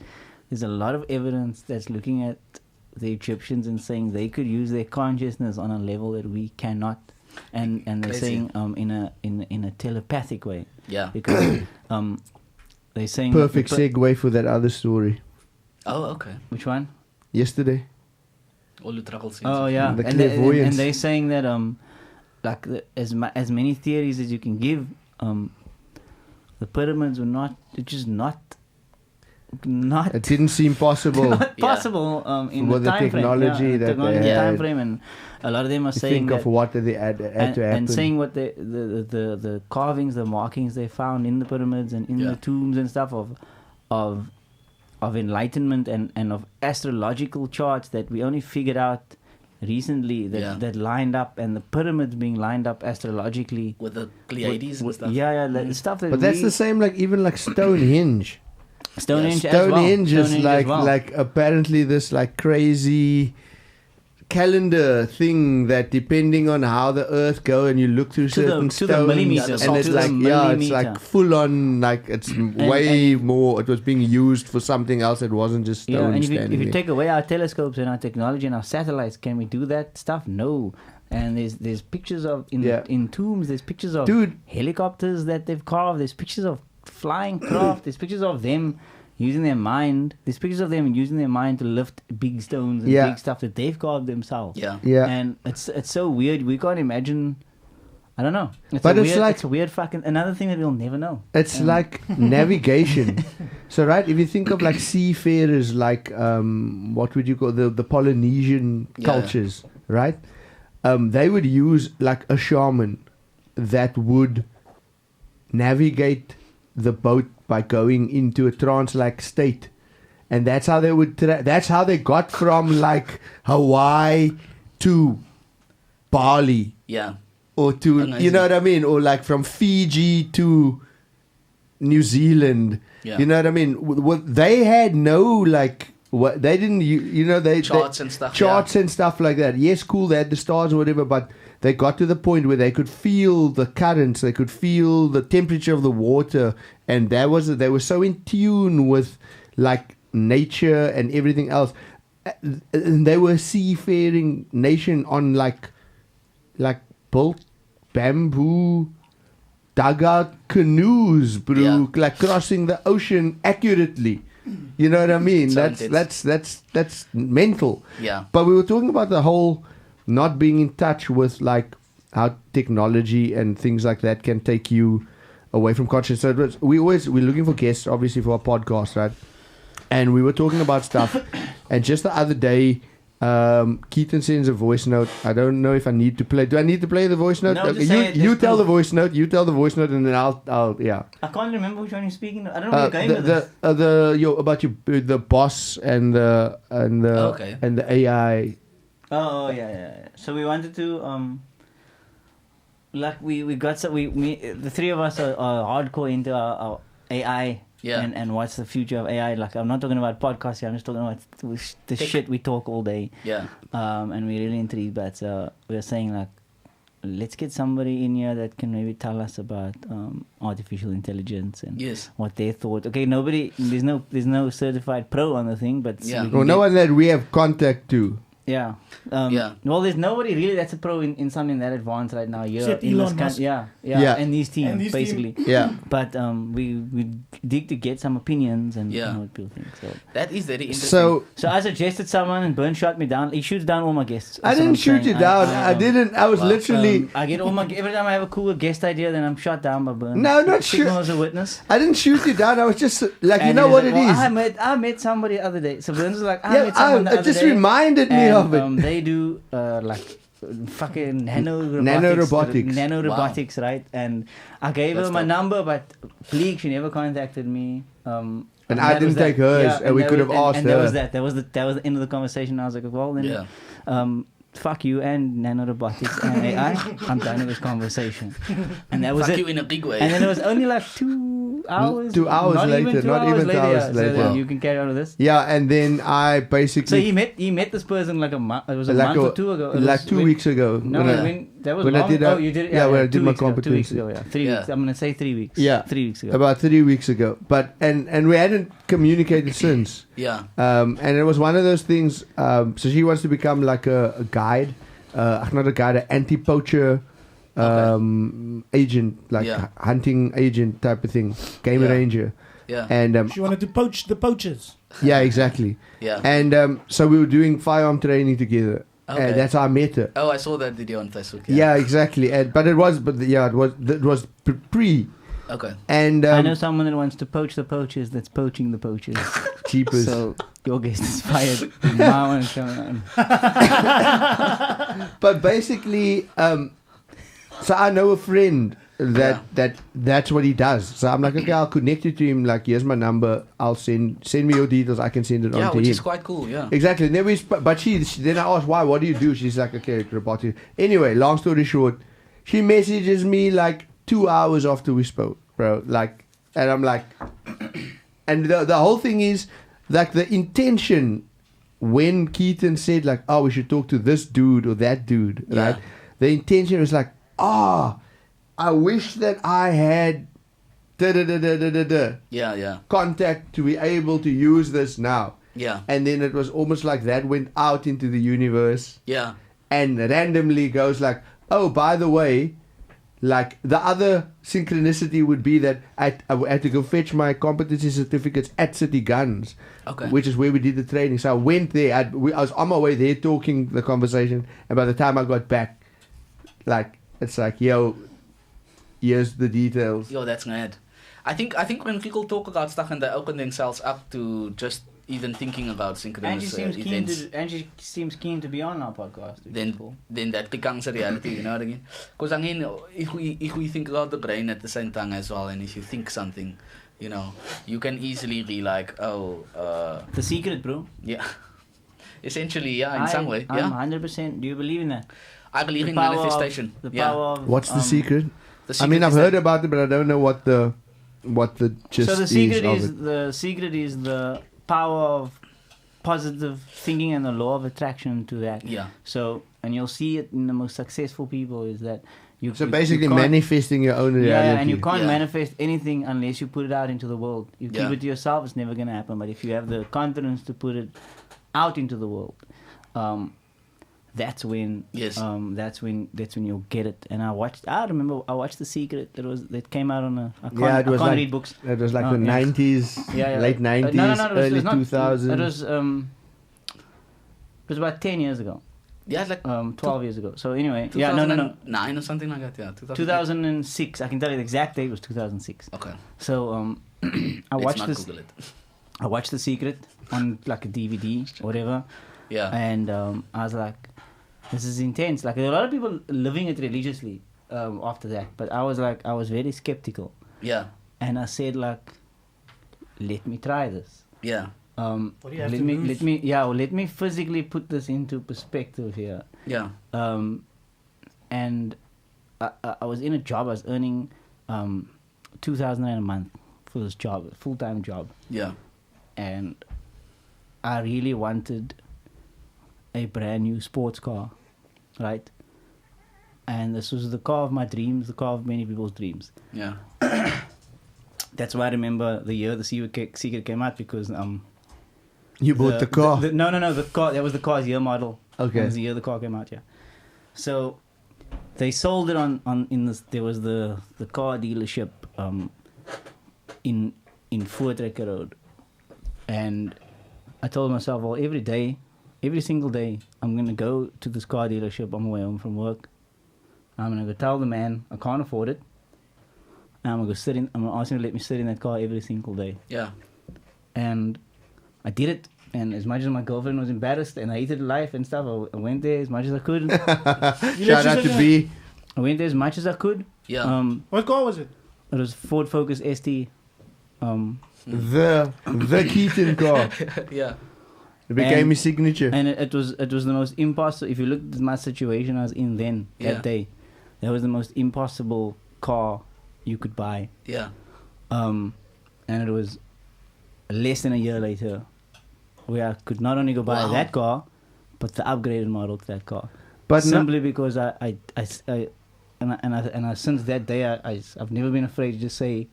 [SPEAKER 3] there's a lot of evidence that's looking at the Egyptians and saying they could use their consciousness on a level that we cannot. And they're saying in a telepathic way.
[SPEAKER 4] Yeah.
[SPEAKER 3] Because they're saying
[SPEAKER 1] perfect segue for that other story.
[SPEAKER 4] Oh, okay.
[SPEAKER 3] Which one?
[SPEAKER 1] Yesterday.
[SPEAKER 3] Oh yeah.
[SPEAKER 1] The
[SPEAKER 3] and they're saying that as many theories as you can give, the pyramids were just not. It
[SPEAKER 1] didn't seem possible.
[SPEAKER 3] Not possible in the time
[SPEAKER 1] technology
[SPEAKER 3] frame.
[SPEAKER 1] That they had.
[SPEAKER 3] Time frame, and a lot of them are saying
[SPEAKER 1] think of what they had to happen,
[SPEAKER 3] and saying what the carvings, the markings they found in the pyramids and in the tombs and stuff of enlightenment and of astrological charts that we only figured out recently that lined up, and the pyramids being lined up astrologically
[SPEAKER 4] with the Pleiades and stuff.
[SPEAKER 3] The stuff that.
[SPEAKER 1] But that's the same, like even like Stonehenge.
[SPEAKER 3] Stonehenge
[SPEAKER 1] is like apparently this like crazy calendar thing that depending on how the earth go and you look through certain stones and it's like it's like full on, like it's way more. It was being used for something else. It wasn't just stone.
[SPEAKER 3] And if you take away our telescopes and our technology and our satellites, can we do that stuff? No. And there's pictures of in tombs. There's pictures of helicopters that they've carved. There's pictures of flying craft. There's pictures of them using their mind. There's pictures of them using their mind to lift big stones and big stuff that they've carved themselves.
[SPEAKER 1] Yeah.
[SPEAKER 3] And it's so weird. We can't imagine I don't know. It's a weird fucking another thing that we'll never know.
[SPEAKER 1] It's like navigation. So right, if you think of like seafarers, like what would you call the Polynesian cultures, right? They would use like a shaman that would navigate the boat by going into a trance-like state, and that's how they would. That's how they got from like Hawaii to Bali.
[SPEAKER 4] Yeah.
[SPEAKER 1] Or to, you know what I mean? Or like from Fiji to New Zealand. Yeah. You know what I mean? They had no like, they didn't,
[SPEAKER 4] charts and stuff.
[SPEAKER 1] Charts and stuff like that. Yes, cool, they had the stars or whatever, but they got to the point where they could feel the currents, they could feel the temperature of the water, and they were so in tune with like nature and everything else. And they were a seafaring nation on like built bamboo dugout canoes, bro, like crossing the ocean accurately. You know what I mean? That's mental.
[SPEAKER 4] Yeah.
[SPEAKER 1] But we were talking about the whole not being in touch with like how technology and things like that can take you away from consciousness. So we're looking for guests, obviously, for our podcast, right? And we were talking about stuff, and just the other day, Keaton sends a voice note. I don't know if I need to play. Do I need to play the voice note?
[SPEAKER 3] No,
[SPEAKER 1] okay, you tell the voice note. You tell the voice note, and then I'll yeah.
[SPEAKER 3] I can't remember which one you're speaking. I don't know what you're going with this.
[SPEAKER 1] About the boss and the AI.
[SPEAKER 3] Oh yeah. So we wanted to like we got the three of us are hardcore into our AI.
[SPEAKER 4] Yeah.
[SPEAKER 3] And what's the future of AI? Like, I'm not talking about podcasts here. I'm just talking about the shit we talk all day.
[SPEAKER 4] Yeah.
[SPEAKER 3] And we're really intrigued. But we're saying, like, let's get somebody in here that can maybe tell us about artificial intelligence and what they thought. Okay, there's no certified pro on the thing, but
[SPEAKER 1] no one that we have contact to.
[SPEAKER 3] Yeah. Well, there's nobody really that's a pro in something that advanced right now.
[SPEAKER 2] Elon Musk.
[SPEAKER 3] Yeah. And these teams, basically.
[SPEAKER 1] Yeah.
[SPEAKER 3] But we dig to get some opinions and know what people think. So
[SPEAKER 4] that is very interesting.
[SPEAKER 3] So I suggested someone and Bern shot me down. He shoots down all my guests.
[SPEAKER 1] I didn't shoot you down. I didn't. I was literally.
[SPEAKER 3] I get every time I have a cool guest idea, then I'm shot down by Bern.
[SPEAKER 1] No, not shoot.
[SPEAKER 3] as a witness.
[SPEAKER 1] I didn't shoot you down. I was just like, you know what it is.
[SPEAKER 3] I met somebody the other day. So Bern's like, I met someone the other day.
[SPEAKER 1] It just reminded me of it.
[SPEAKER 3] They do like fucking
[SPEAKER 1] nanorobotics,
[SPEAKER 3] right? And I gave her my number, but bleak, she never contacted me.
[SPEAKER 1] And I didn't take hers, and we could have asked her.
[SPEAKER 3] That was the end of the conversation. I was like, well, then, fuck you and nanorobotics and AI. I'm done with this conversation. And that was
[SPEAKER 4] fuck
[SPEAKER 3] it.
[SPEAKER 4] You in a big way.
[SPEAKER 3] And then it was only like 2 hours.
[SPEAKER 1] 2 hours
[SPEAKER 3] not
[SPEAKER 1] later.
[SPEAKER 3] Even 2 hours later. So you can carry on with this.
[SPEAKER 1] Yeah, and then I basically.
[SPEAKER 3] So he met this person like a month. It was a month or 2 ago.
[SPEAKER 1] Like 2 weeks ago.
[SPEAKER 3] No, that was when long. I did you did it.
[SPEAKER 1] Yeah, when I did my
[SPEAKER 3] competency.
[SPEAKER 1] 2 weeks
[SPEAKER 3] ago. 3 weeks. I'm gonna say 3 weeks.
[SPEAKER 1] Yeah,
[SPEAKER 3] 3 weeks ago.
[SPEAKER 1] About 3 weeks ago. But and we hadn't communicated since.
[SPEAKER 4] Yeah.
[SPEAKER 1] And it was one of those things. So she wants to become like a guide. Not a guide, an anti-poacher agent, like hunting agent type of thing, game ranger.
[SPEAKER 4] Yeah.
[SPEAKER 1] And
[SPEAKER 2] she wanted to poach the poachers.
[SPEAKER 1] Yeah, exactly.
[SPEAKER 4] Yeah.
[SPEAKER 1] And so we were doing firearm training together. Okay. And that's how I met her.
[SPEAKER 4] Oh, I saw that video on Facebook.
[SPEAKER 1] Yeah, exactly. It was pre.
[SPEAKER 4] Okay.
[SPEAKER 1] And
[SPEAKER 3] I know someone that wants to poach the poachers. That's poaching the poachers.
[SPEAKER 1] Cheapers.
[SPEAKER 3] So your guest is fired. My one's coming on.
[SPEAKER 1] But basically, so I know a friend that's what he does. So I'm like, okay, I'll connect you to him. Like, here's my number. I'll send me your details. I can send it on to him.
[SPEAKER 4] Yeah, which is quite cool. Yeah.
[SPEAKER 1] Exactly. And then then I asked why. What do you do? She's like, okay, robotic. Anyway, long story short, she messages me like 2 hours after we spoke, bro. Like, and I'm like, and the whole thing is like the intention when Keaton said like, oh, we should talk to this dude or that dude, right? The intention was like, I wish that I had contact to be able to use this now.
[SPEAKER 4] Yeah.
[SPEAKER 1] And then it was almost like that went out into the universe.
[SPEAKER 4] Yeah.
[SPEAKER 1] And randomly goes like, oh, by the way, like the other synchronicity would be that I had to go fetch my competency certificates at City Guns, which is where we did the training. So I went there. I was on my way there talking the conversation, and by the time I got back, like it's like, yo, here's the details.
[SPEAKER 4] Yo, that's mad. I think when people talk about stuff and they open themselves up to just even thinking about synchronous events.
[SPEAKER 3] Angie seems keen to be on our podcast.
[SPEAKER 4] Then that becomes a reality, you know what I mean? Because I mean, if we think about the brain at the same time as well, and if you think something, you know, you can easily be like,
[SPEAKER 3] The Secret, bro.
[SPEAKER 4] Yeah. Essentially, yeah, in some way. Yeah.
[SPEAKER 3] 100%. Do you believe in that?
[SPEAKER 4] I believe in manifestation.
[SPEAKER 3] The power of,
[SPEAKER 1] what's the secret?
[SPEAKER 4] The secret?
[SPEAKER 1] I mean, I've heard about it, but I don't know what the gist is.
[SPEAKER 3] So the secret is the power of positive thinking and the law of attraction to that.
[SPEAKER 4] Yeah.
[SPEAKER 3] So, and you'll see it in the most successful people is that
[SPEAKER 1] basically manifesting your own reality.
[SPEAKER 3] Yeah, and you can't manifest anything unless you put it out into the world. You keep it to yourself, it's never going to happen. But if you have the confidence to put it out into the world, that's when that's when you'll get it. And I remember I watched The Secret. That came out on I can't read books.
[SPEAKER 1] It was like the 90s, late 90s, early 2000s.
[SPEAKER 3] It was about 10 years ago.
[SPEAKER 4] Yeah, like
[SPEAKER 3] 12 years ago. So anyway,
[SPEAKER 4] 2009 or something like that. Yeah,
[SPEAKER 3] 2006. I can tell you the exact date was 2006.
[SPEAKER 4] Okay.
[SPEAKER 3] So I watched this.
[SPEAKER 4] Google it.
[SPEAKER 3] I watched The Secret on like a DVD or whatever.
[SPEAKER 4] Yeah.
[SPEAKER 3] And I was like, this is intense. Like, there are a lot of people living it religiously after that. But I was very skeptical.
[SPEAKER 4] Yeah.
[SPEAKER 3] And I said, like, let me try this.
[SPEAKER 4] Yeah.
[SPEAKER 2] What do you have to lose?
[SPEAKER 3] Let me physically put this into perspective here.
[SPEAKER 4] Yeah.
[SPEAKER 3] And I was in a job. I was earning $2,000 a month for this job, full-time job.
[SPEAKER 4] Yeah.
[SPEAKER 3] And I really wanted a brand new sports car, right? And this was the car of my dreams, the car of many people's dreams.
[SPEAKER 4] Yeah.
[SPEAKER 3] That's why I remember the year the Secret came out, because
[SPEAKER 1] you bought the car.
[SPEAKER 3] No, the car. That was the car's year model.
[SPEAKER 1] Okay.
[SPEAKER 3] That was the year the car came out. Yeah. So they sold it there was the car dealership in Voortrekker Road, and I told myself, well, every single day, I'm going to go to this car dealership on my way home from work. I'm going to go tell the man I can't afford it. And I'm going to ask him to let me sit in that car every single day.
[SPEAKER 4] Yeah.
[SPEAKER 3] And I did it. And as much as my girlfriend was embarrassed and I hated life and stuff, I went there as much as I could.
[SPEAKER 1] Shout out to B.
[SPEAKER 3] I went there as much as I could.
[SPEAKER 4] Yeah.
[SPEAKER 2] What car was it?
[SPEAKER 3] It was Ford Focus ST.
[SPEAKER 1] The Keaton car.
[SPEAKER 4] Yeah.
[SPEAKER 1] It became his signature.
[SPEAKER 3] And it was the most impossible. If you looked at my situation I was in then, that day, that was the most impossible car you could buy.
[SPEAKER 4] Yeah.
[SPEAKER 3] And it was less than a year later where I could not only go buy that car, but the upgraded model to that car. But simply because I since that day I've never been afraid to just say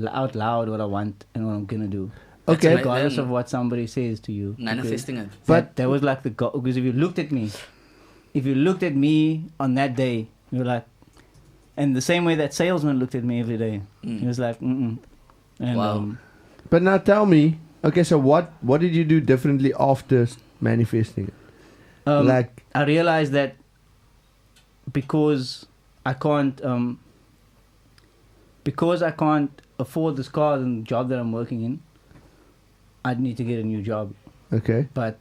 [SPEAKER 3] out loud what I want and what I'm gonna do.
[SPEAKER 1] Okay.
[SPEAKER 3] Regardless of what somebody says to you.
[SPEAKER 4] Manifesting it.
[SPEAKER 3] But that was like because if you looked at me on that day, you were like, and the same way that salesman looked at me every day, he was like, And,
[SPEAKER 1] but now tell me, okay, so what did you do differently after manifesting it?
[SPEAKER 3] I realized that because I can't afford this car and the job that I'm working in, I'd need to get a new job.
[SPEAKER 1] Okay.
[SPEAKER 3] But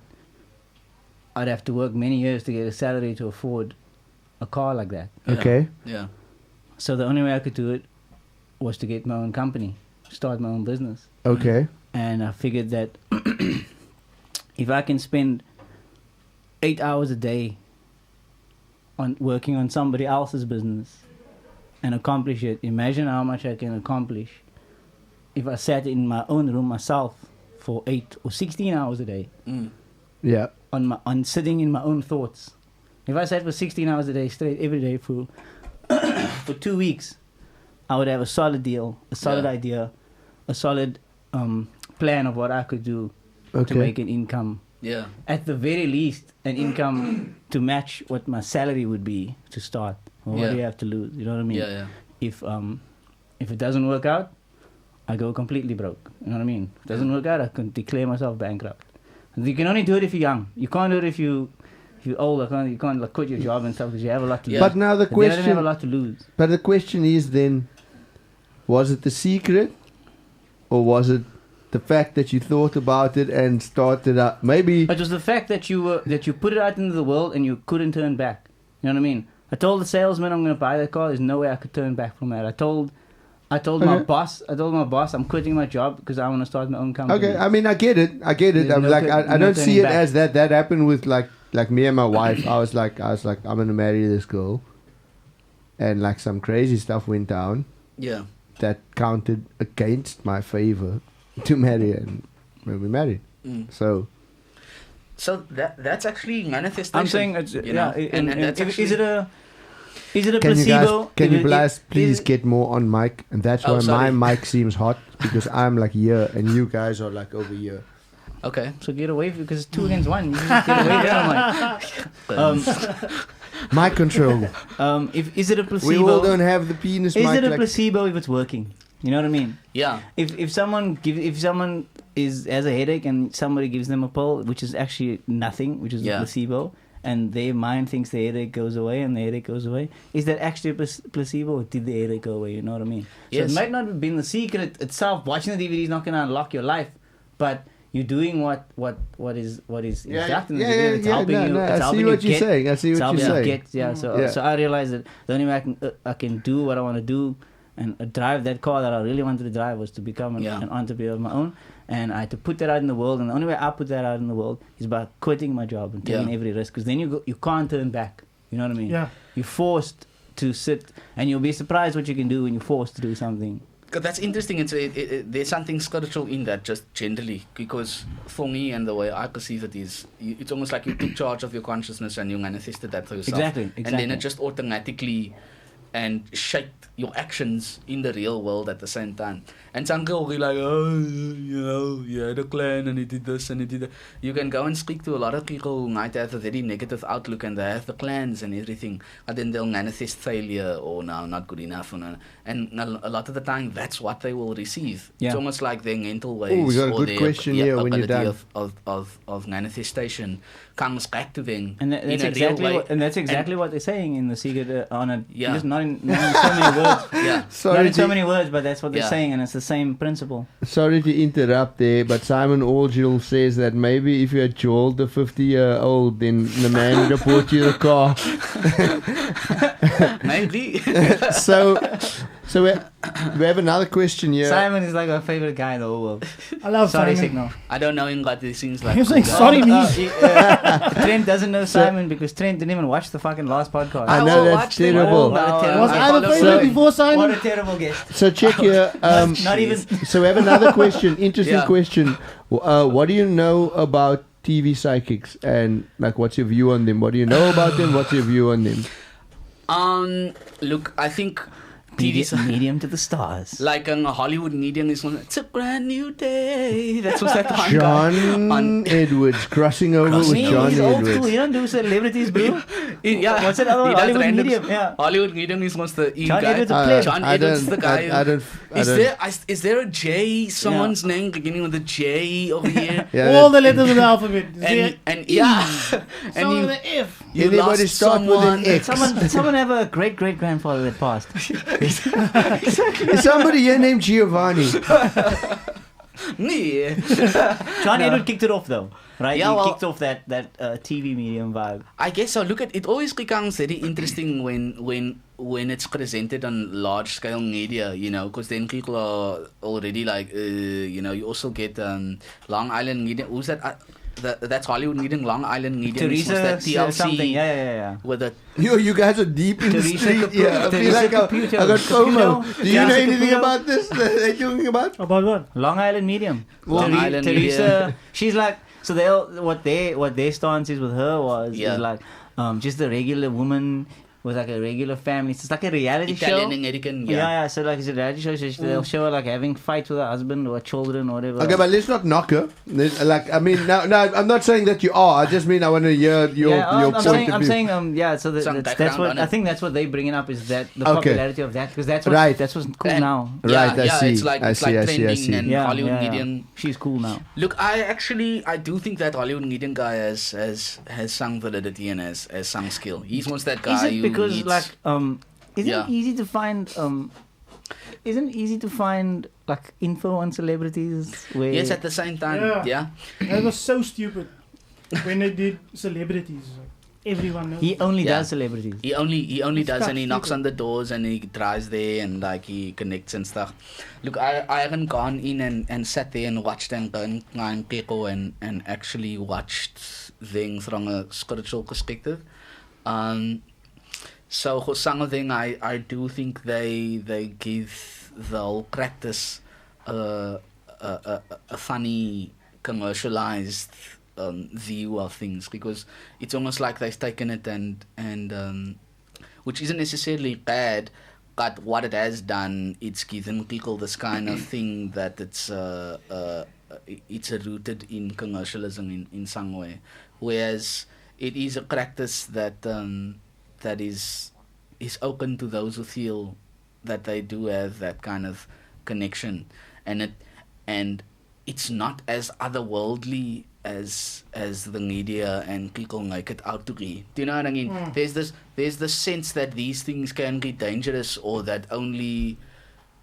[SPEAKER 3] I'd have to work many years to get a salary to afford a car like that.
[SPEAKER 4] Yeah.
[SPEAKER 1] Okay.
[SPEAKER 4] Yeah.
[SPEAKER 3] So the only way I could do it was to get my own company, start my own business.
[SPEAKER 1] Okay.
[SPEAKER 3] And I figured that if I can spend 8 hours a day on working on somebody else's business and accomplish it, imagine how much I can accomplish if I sat in my own room myself for 8 or 16 hours a day.
[SPEAKER 1] Yeah.
[SPEAKER 3] On sitting in my own thoughts. If I sat for 16 hours a day straight every day for 2 weeks, I would have a solid deal, a solid idea, a solid plan of what I could do to make an income.
[SPEAKER 4] Yeah.
[SPEAKER 3] At the very least, an income to match what my salary would be to start. Or what do you have to lose? You know what I mean?
[SPEAKER 4] Yeah, yeah.
[SPEAKER 3] If it doesn't work out, I go completely broke. You know what I mean? If it doesn't work out, I can declare myself bankrupt. And you can only do it if you're young. You can't do it if you're old, you can't like quit your job and stuff because you have a lot to lose.
[SPEAKER 1] But now the question,
[SPEAKER 3] they don't have a lot to lose.
[SPEAKER 1] But the question is then, was it the secret, or was it the fact that you thought about it and started up? Maybe
[SPEAKER 3] it was the fact that you put it out into the world and you couldn't turn back. You know what I mean? I told the salesman I'm going to buy that car. There's no way I could turn back from that. I told my boss, I'm quitting my job because I want to start my own company.
[SPEAKER 1] Okay, I mean, I get it. I'm
[SPEAKER 3] no
[SPEAKER 1] like, I don't see it
[SPEAKER 3] back.
[SPEAKER 1] as that. That happened with like me and my wife. I was like, I'm gonna marry this girl, and like some crazy stuff went down.
[SPEAKER 4] Yeah.
[SPEAKER 1] That counted against my favor to marry her, and when we married. So
[SPEAKER 4] that's actually manifestation.
[SPEAKER 3] I'm saying it's,
[SPEAKER 4] and that's
[SPEAKER 3] is it a placebo?
[SPEAKER 1] Can you guys please get more on mic? And that's why my mic seems hot, because I'm like here and you guys are like over here.
[SPEAKER 4] Okay.
[SPEAKER 3] So get away, because it's 2 against 1. You just get away there.
[SPEAKER 1] Mic control.
[SPEAKER 3] Is it a placebo?
[SPEAKER 1] We all don't have the penis mic.
[SPEAKER 3] Is it a placebo if it's working? You know what I mean?
[SPEAKER 4] Yeah.
[SPEAKER 3] If someone has a headache and somebody gives them a pill, which is actually nothing, which is a placebo, and their mind thinks the headache goes away and the headache goes away, is that actually a placebo, or did the headache go away? You know what I mean?
[SPEAKER 4] Yes.
[SPEAKER 3] So it might not have been the secret itself. Watching the DVD is not going to unlock your life, but you're doing what is instructed in the video. It's helping you. It's
[SPEAKER 1] I see what you're saying. I see what you're saying.
[SPEAKER 3] So I realized that the only way I can do what I want to do and drive that car that I really wanted to drive was to become an entrepreneur of my own. And I had to put that out in the world, and the only way I put that out in the world is by quitting my job and taking every risk, because then you can't turn back. You know what I mean?
[SPEAKER 2] Yeah.
[SPEAKER 3] You're forced to sit, and you'll be surprised what you can do when you're forced to do something.
[SPEAKER 4] That's interesting. There's something spiritual in that, just generally, because for me and the way I perceive it is, it's almost like you took charge of your consciousness and you manifested that for yourself.
[SPEAKER 3] Exactly.
[SPEAKER 4] And then it just automatically and shaped your actions in the real world at the same time. And some girl will be like, you had a clan and he did this and he did that. You can go and speak to a lot of people who might have a very negative outlook and they have the clans and everything, and then they'll manifest failure or no, not good enough. And a lot of the time, that's what they will receive.
[SPEAKER 3] Yeah.
[SPEAKER 4] It's almost like their mental ways
[SPEAKER 1] we got a
[SPEAKER 4] or
[SPEAKER 1] good
[SPEAKER 4] their
[SPEAKER 1] question here when you're done.
[SPEAKER 4] of manifestation comes back to them
[SPEAKER 3] and that's
[SPEAKER 4] in a
[SPEAKER 3] exactly
[SPEAKER 4] real way.
[SPEAKER 3] that's exactly what they're saying in the secret just not in so many words.
[SPEAKER 1] Sorry,
[SPEAKER 3] not in so many words, but that's what they're saying, and it's the same principle.
[SPEAKER 1] Sorry to interrupt there, but Simon Orgil says that maybe if you had jawled the 50-year-old, then the man would have bought you the car.
[SPEAKER 4] Maybe.
[SPEAKER 1] So we have another question here.
[SPEAKER 3] Simon is like my favorite guy in the whole world.
[SPEAKER 2] I love
[SPEAKER 3] Sorry,
[SPEAKER 2] Simon.
[SPEAKER 3] Signal.
[SPEAKER 4] I don't know him, but he seems like
[SPEAKER 2] He was like, sorry, me.
[SPEAKER 3] Trent doesn't know Simon because Trent didn't even watch the fucking last podcast.
[SPEAKER 1] I know, that's terrible.
[SPEAKER 2] Was I the favorite before Simon?
[SPEAKER 3] What a terrible guest.
[SPEAKER 1] So check here.
[SPEAKER 3] Not even.
[SPEAKER 1] So we have another question. Interesting question. What do you know about TV psychics, and like, what's your view on them? What do you know about them? What's your view on them?
[SPEAKER 4] Look, I think
[SPEAKER 3] medium to the stars.
[SPEAKER 4] Like a Hollywood medium is one. It's a brand new day. That's what's that one
[SPEAKER 1] John Edwards crossing over with John
[SPEAKER 3] He's old
[SPEAKER 1] Edwards.
[SPEAKER 3] school. You don't do celebrities, bro.
[SPEAKER 4] Yeah.
[SPEAKER 3] What's that other one? Hollywood medium. Yeah.
[SPEAKER 4] Hollywood medium is once the
[SPEAKER 3] John
[SPEAKER 4] guy.
[SPEAKER 3] Edwards a player.
[SPEAKER 4] John Edwards is the guy. Is there a J? Someone's name beginning with a J over here.
[SPEAKER 2] All the letters of the alphabet.
[SPEAKER 4] And yeah.
[SPEAKER 2] Some with the F.
[SPEAKER 1] Anybody start with an X?
[SPEAKER 3] Did someone have a great grandfather that passed?
[SPEAKER 1] Is somebody here named Giovanni?
[SPEAKER 4] Me.
[SPEAKER 3] John Edward kicked it off though, right?
[SPEAKER 4] Yeah,
[SPEAKER 3] he kicked off that TV medium vibe.
[SPEAKER 4] I guess so. Look, it always becomes very interesting when it's presented on large scale media, you know, because then people are already like, you know, you also get Long Island media. Who's that? That's Hollywood meeting, Long Island media.
[SPEAKER 3] Teresa,
[SPEAKER 4] that TLC
[SPEAKER 3] something. Yeah.
[SPEAKER 4] With the
[SPEAKER 1] You guys are deep in the street. Yeah, I feel like I got FOMO. Do you know anything about this? They're talking about?
[SPEAKER 2] About what?
[SPEAKER 3] Long Island medium.
[SPEAKER 4] Island
[SPEAKER 3] Teresa,
[SPEAKER 4] medium.
[SPEAKER 3] she's like, so they what their stance is with her is like, just a regular woman. with like a regular family. It's like a reality show.
[SPEAKER 4] Italian American,
[SPEAKER 3] yeah. So like it's a reality show. So they'll show her like having fights with her husband or children or whatever.
[SPEAKER 1] Okay, but let's not knock her. No, I'm not saying that you are. I just mean I want to hear your point of view.
[SPEAKER 3] I'm saying, So that's what I think. That's what they're bringing up is that the popularity of that, because that's what's cool now.
[SPEAKER 1] Right, I see.
[SPEAKER 4] It's like trending and Hollywood median.
[SPEAKER 3] She's cool now.
[SPEAKER 4] Look, I do think that Hollywood median guy has some validity and has some skill. He's almost that guy.
[SPEAKER 3] Is it because isn't easy to find isn't easy to find like info on celebrities? Where
[SPEAKER 4] yes, at the same time, yeah.
[SPEAKER 2] That was so stupid when they did celebrities. Everyone knows.
[SPEAKER 3] He only does celebrities.
[SPEAKER 4] He only does, and he knocks on the doors and he tries there and like he connects and stuff. Look, I haven't gone in and sat there and watched and people and actually watched things from a spiritual perspective. So for some of them, I do think they give the whole practice a funny commercialized view of things, because it's almost like they've taken it and which isn't necessarily bad, but what it has done, it's given people this kind of thing that it's rooted in commercialism in some way, whereas it is a practice that that is open to those who feel that they do have that kind of connection, and it's not as otherworldly as the media and people make it out to be. Do you know what I mean? There's this sense that these things can be dangerous, or that only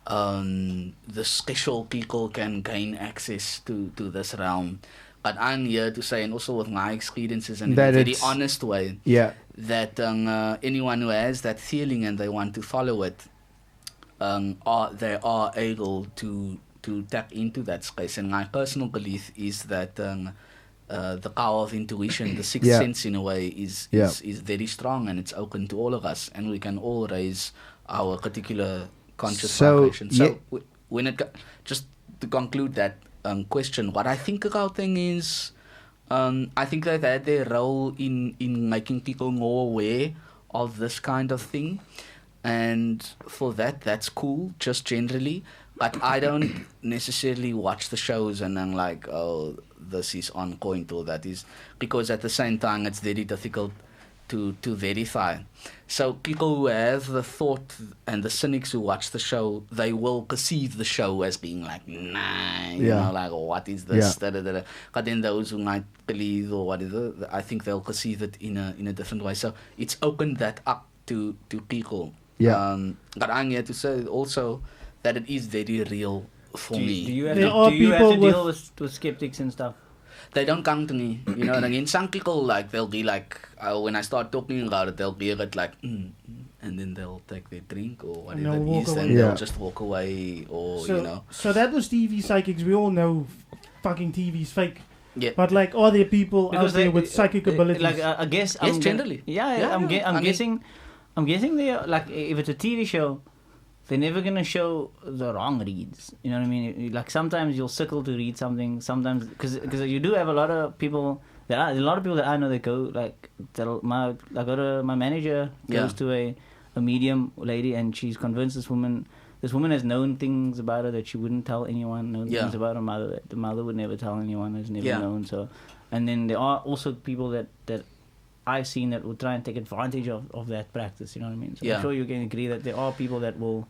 [SPEAKER 4] the special people can gain access to this realm. But I'm here to say, and also with my experiences and in a very honest way, that anyone who has that feeling and they want to follow it, they are able to tap into that space. And my personal belief is that the power of intuition, the sixth sense in a way, is very strong, and it's open to all of us, and we can all raise our particular conscious vibration. So when just to conclude that question, what I think about them is, I think they've had their role in making people more aware of this kind of thing, and for that's cool, just generally. But I don't necessarily watch the shows and I'm like, oh, this is on point or that is, because at the same time it's very difficult to verify. So people who have the thought, and the cynics who watch the show, they will perceive the show as being like, nah, you know, like, oh, what is this? Da, da, da, da. But then those who might believe or whatever, I think they'll perceive it in a different way. So it's opened that up to people. But I'm here to say also that it is very real for me.
[SPEAKER 3] Do you have to deal with skeptics and stuff?
[SPEAKER 4] They don't come to me, you know what I mean? Some people, like, they'll be like, when I start talking about it, they'll be a bit like, and then they'll take their drink or whatever it is, and they'll just walk away, or, you know.
[SPEAKER 2] So that was TV psychics. We all know fucking TV's fake. Yeah. But, like, are there people out there with psychic abilities?
[SPEAKER 3] Like, I guess...
[SPEAKER 4] Yes, generally.
[SPEAKER 3] I'm guessing they are, like, if it's a TV show, they're never going to show the wrong reads. You know what I mean? Like, sometimes you'll circle to read something, sometimes... Because you do have a lot of people... There are a lot of people that I know that go, like... My manager goes to a medium lady, and she's convinced this woman has known things about her that she wouldn't tell anyone, things about her mother that the mother would never tell anyone, has never known. So, and then there are also people that I've seen that will try and take advantage of that practice, you know what I mean? So I'm sure you can agree that there are people that will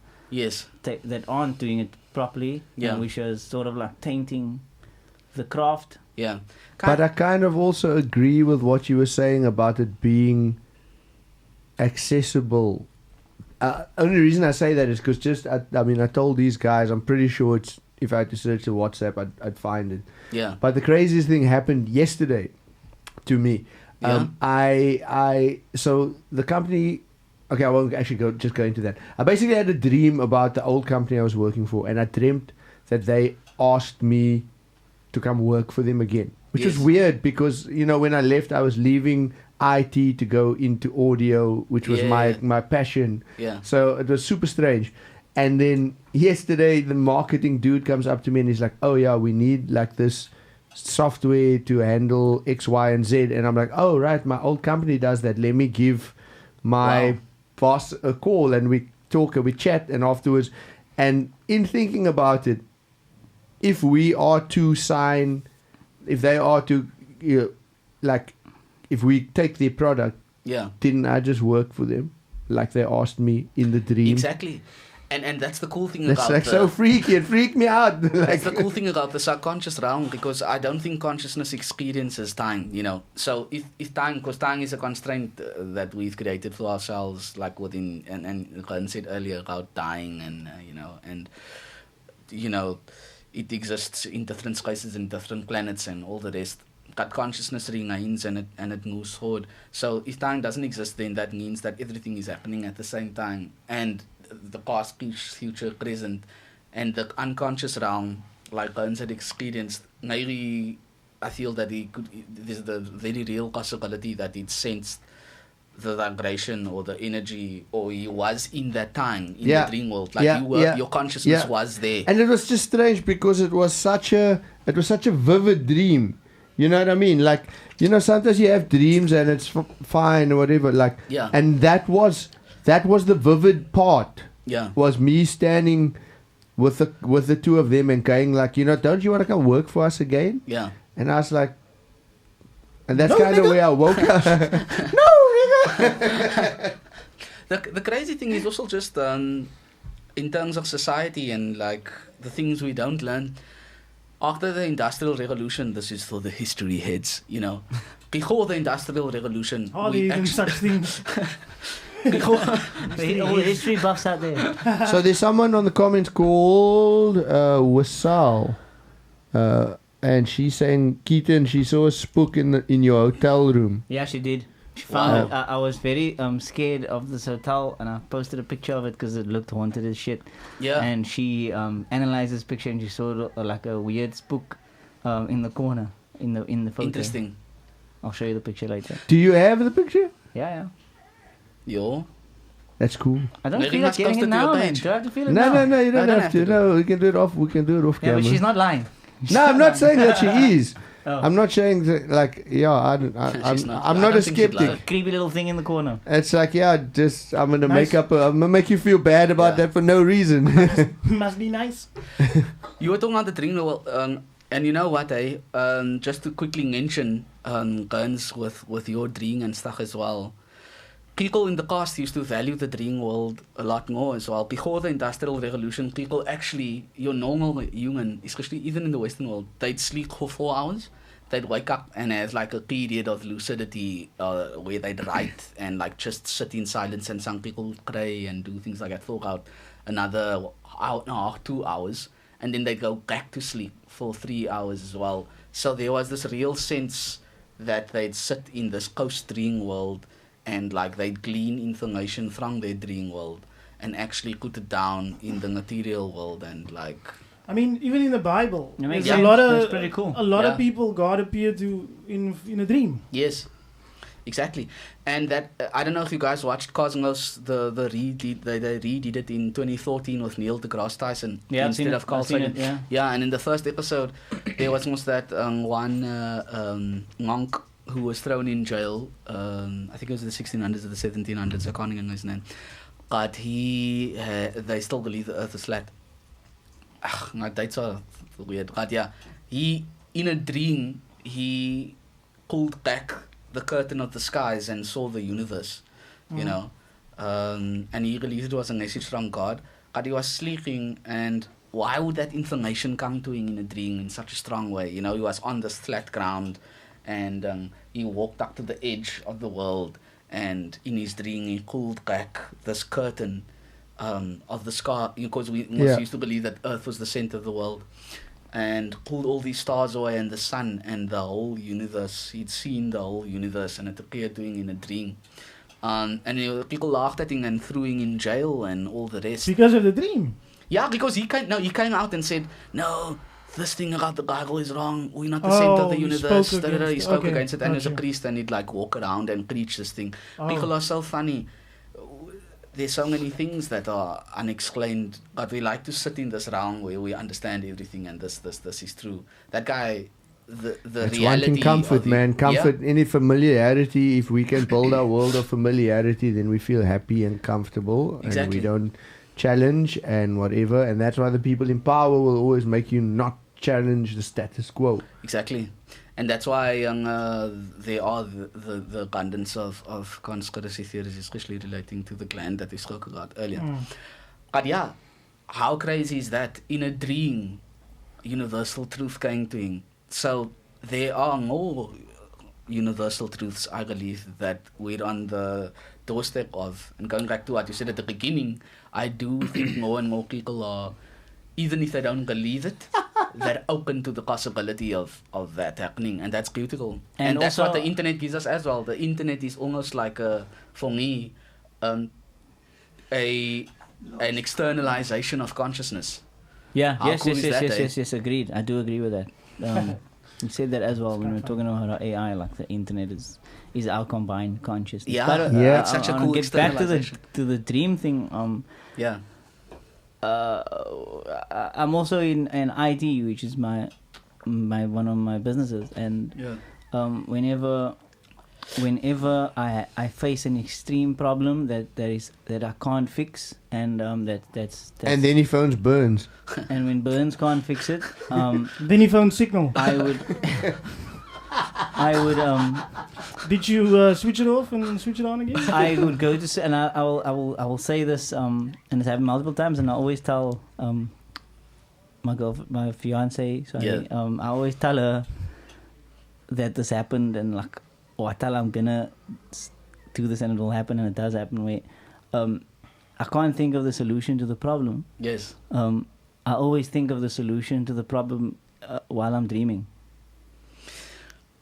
[SPEAKER 3] that aren't doing it properly, which is sort of like tainting the craft.
[SPEAKER 1] But I kind of also agree with what you were saying about it being accessible. Only reason I say that is because I told these guys, I'm pretty sure if I had to search the WhatsApp, I'd find it. Yeah. But the craziest thing happened yesterday to me. So the company, okay, I won't actually go into that. I basically had a dream about the old company I was working for, and I dreamt that they asked me to come work for them again, which was weird because, you know, when I left, I was leaving IT to go into audio, which was my passion. So it was super strange. And then yesterday, the marketing dude comes up to me and he's like, oh yeah, we need like this software to handle X, Y, and Z. And I'm like, oh right, my old company does that. Let me give my pass a call and we talk and we chat and afterwards. And in thinking about it, if we are to sign, if they are to, like, if we take their product, didn't I just work for them? Like they asked me in the dream.
[SPEAKER 4] Exactly. And that's the cool thing
[SPEAKER 1] that's
[SPEAKER 4] about
[SPEAKER 1] like so freaky. It freaked me out. Like,
[SPEAKER 4] that's the cool thing about the subconscious realm, because I don't think consciousness experiences time, you know. So if time, because time is a constraint that we've created for ourselves, like within, and Glenn said earlier about dying and, it exists in different spaces and different planets and all the rest. That consciousness remains and it moves forward. So if time doesn't exist, then that means that everything is happening at the same time. And the past, future, present, and the unconscious realm, like Glenn had experienced, maybe I feel that there's the very real possibility that it sensed the vibration or the energy, or he was in that time in the dream world, like your consciousness was there.
[SPEAKER 1] And it was just strange because it was such a vivid dream. You know what I mean? Like, sometimes you have dreams and it's fine or whatever. Like, and that was the vivid part.
[SPEAKER 4] Yeah,
[SPEAKER 1] was me standing with the two of them and going like, don't you want to come work for us again?
[SPEAKER 4] Yeah.
[SPEAKER 1] And I was like, and that's kind of where I woke up. No, nigga.
[SPEAKER 4] The crazy thing is also just in terms of society and like the things we don't learn. After the Industrial Revolution, this is for the history heads, Before the Industrial Revolution,
[SPEAKER 2] are there even such things?
[SPEAKER 3] All history buffs out there.
[SPEAKER 1] So there's someone on the comments called Wasal, and she's saying, Keaton, she saw a spook in your hotel room.
[SPEAKER 3] Yeah, she did. She found I was very scared of this hotel, and I posted a picture of it because it looked haunted as shit.
[SPEAKER 4] Yeah.
[SPEAKER 3] And she analyzed this picture, and she saw like a weird spook in the corner in the photo.
[SPEAKER 4] Interesting.
[SPEAKER 3] I'll show you the picture later.
[SPEAKER 1] Do you have the picture?
[SPEAKER 3] Yeah.
[SPEAKER 4] Yo.
[SPEAKER 1] That's cool.
[SPEAKER 3] I don't feel like getting it now, man. Do I have to feel it
[SPEAKER 1] now?
[SPEAKER 3] No,
[SPEAKER 1] you don't have to. No, we can do it off.
[SPEAKER 3] Yeah,
[SPEAKER 1] camera.
[SPEAKER 3] but she's not lying.
[SPEAKER 1] No, I'm not saying that she is. Oh. I'm not saying that, like, I'm not a skeptic.
[SPEAKER 3] Creepy little thing in the corner.
[SPEAKER 1] It's like, I'm gonna make you feel bad about that for no reason.
[SPEAKER 2] Must be nice.
[SPEAKER 4] You were talking about the dream, and you know what, just to quickly mention, guns with your dream and stuff as well. People in the past used to value the dream world a lot more as well. Before the Industrial Revolution, people actually, your normal human, especially even in the Western world, they'd sleep for 4 hours. They'd wake up and have like a period of lucidity where they'd write and like just sit in silence, and some people would pray and do things like that for about another hour and a half, 2 hours, and then they'd go back to sleep for 3 hours as well. So there was this real sense that they'd sit in this post-dream world and like they'd glean information from their dream world and actually put it down in the material world. And like,
[SPEAKER 2] I mean, even in the Bible, there's
[SPEAKER 3] a lot of, that's pretty cool.
[SPEAKER 2] A lot of people God appeared to in a dream.
[SPEAKER 4] Yes, exactly. And that I don't know if you guys watched Cosmos. They redid it in 2014 with Neil deGrasse Tyson instead of Carl Sagan. Yeah, and in the first episode, there was almost that one monk who was thrown in jail. I think it was the 1600s or the 1700s. I can't remember his name. But they still believe the Earth is flat. My dates are weird. But yeah, he in a dream he pulled back the curtain of the skies and saw the universe. And he believed it was a message from God. But he was sleeping, and why would that information come to him in a dream in such a strong way? He was on this flat ground. And he walked up to the edge of the world, and in his dream he pulled back this curtain of the sky, because we used to believe that Earth was the center of the world, and pulled all these stars away and the sun and the whole universe. He'd seen the whole universe, and it appeared to him in a dream. And people laughed at him and threw him in jail and all the rest.
[SPEAKER 2] Because of the dream?
[SPEAKER 4] Yeah, because he came out and said, no, this thing about the Bible is wrong. We're not the center of the universe. He spoke against it, and as a priest, and he'd like walk around and preach this thing. People are so funny. There's so many things that are unexplained, but we like to sit in this realm where we understand everything, and this is true. That guy
[SPEAKER 1] it's
[SPEAKER 4] reality.
[SPEAKER 1] Wanting comfort, man. Comfort, any familiarity. If we can build our world of familiarity, then we feel happy and comfortable, and we don't challenge and whatever. And that's why the people in power will always make you not challenge the status quo.
[SPEAKER 4] Exactly. And that's why there are the abundance of conspiracy theories, especially relating to the clan that we spoke about earlier. But yeah, how crazy is that? In a dream, universal truth came to him. So there are more universal truths, I believe, that we're on the doorstep of. And going back to what you said at the beginning, I do think more and more people are, even if they don't believe it, they're open to the possibility of that happening, and that's beautiful. And that's what the internet gives us as well. The internet is almost like for me, an externalization of consciousness.
[SPEAKER 3] Yeah. Yes. Agreed. I do agree with that. You said that as well when we were talking about AI, like the internet is our combined consciousness.
[SPEAKER 4] Yeah,
[SPEAKER 3] but,
[SPEAKER 4] it's such a cool
[SPEAKER 3] get back to the dream thing. I'm also in IT, which is my one of my businesses, and whenever I face an extreme problem that I can't fix, and that's
[SPEAKER 1] and then your phone burns,
[SPEAKER 3] and when Burns can't fix it,
[SPEAKER 2] then he found Signal.
[SPEAKER 3] I would
[SPEAKER 2] Did you switch it off and switch it on again?
[SPEAKER 3] I would go to, and I will say this, and it's happened multiple times, and I always tell my fiance, I always tell her that this happened, and like, I tell her I'm gonna do this and it will happen, and it does happen. Where I can't think of the solution to the problem.
[SPEAKER 4] Yes.
[SPEAKER 3] I always think of the solution to the problem while I'm dreaming.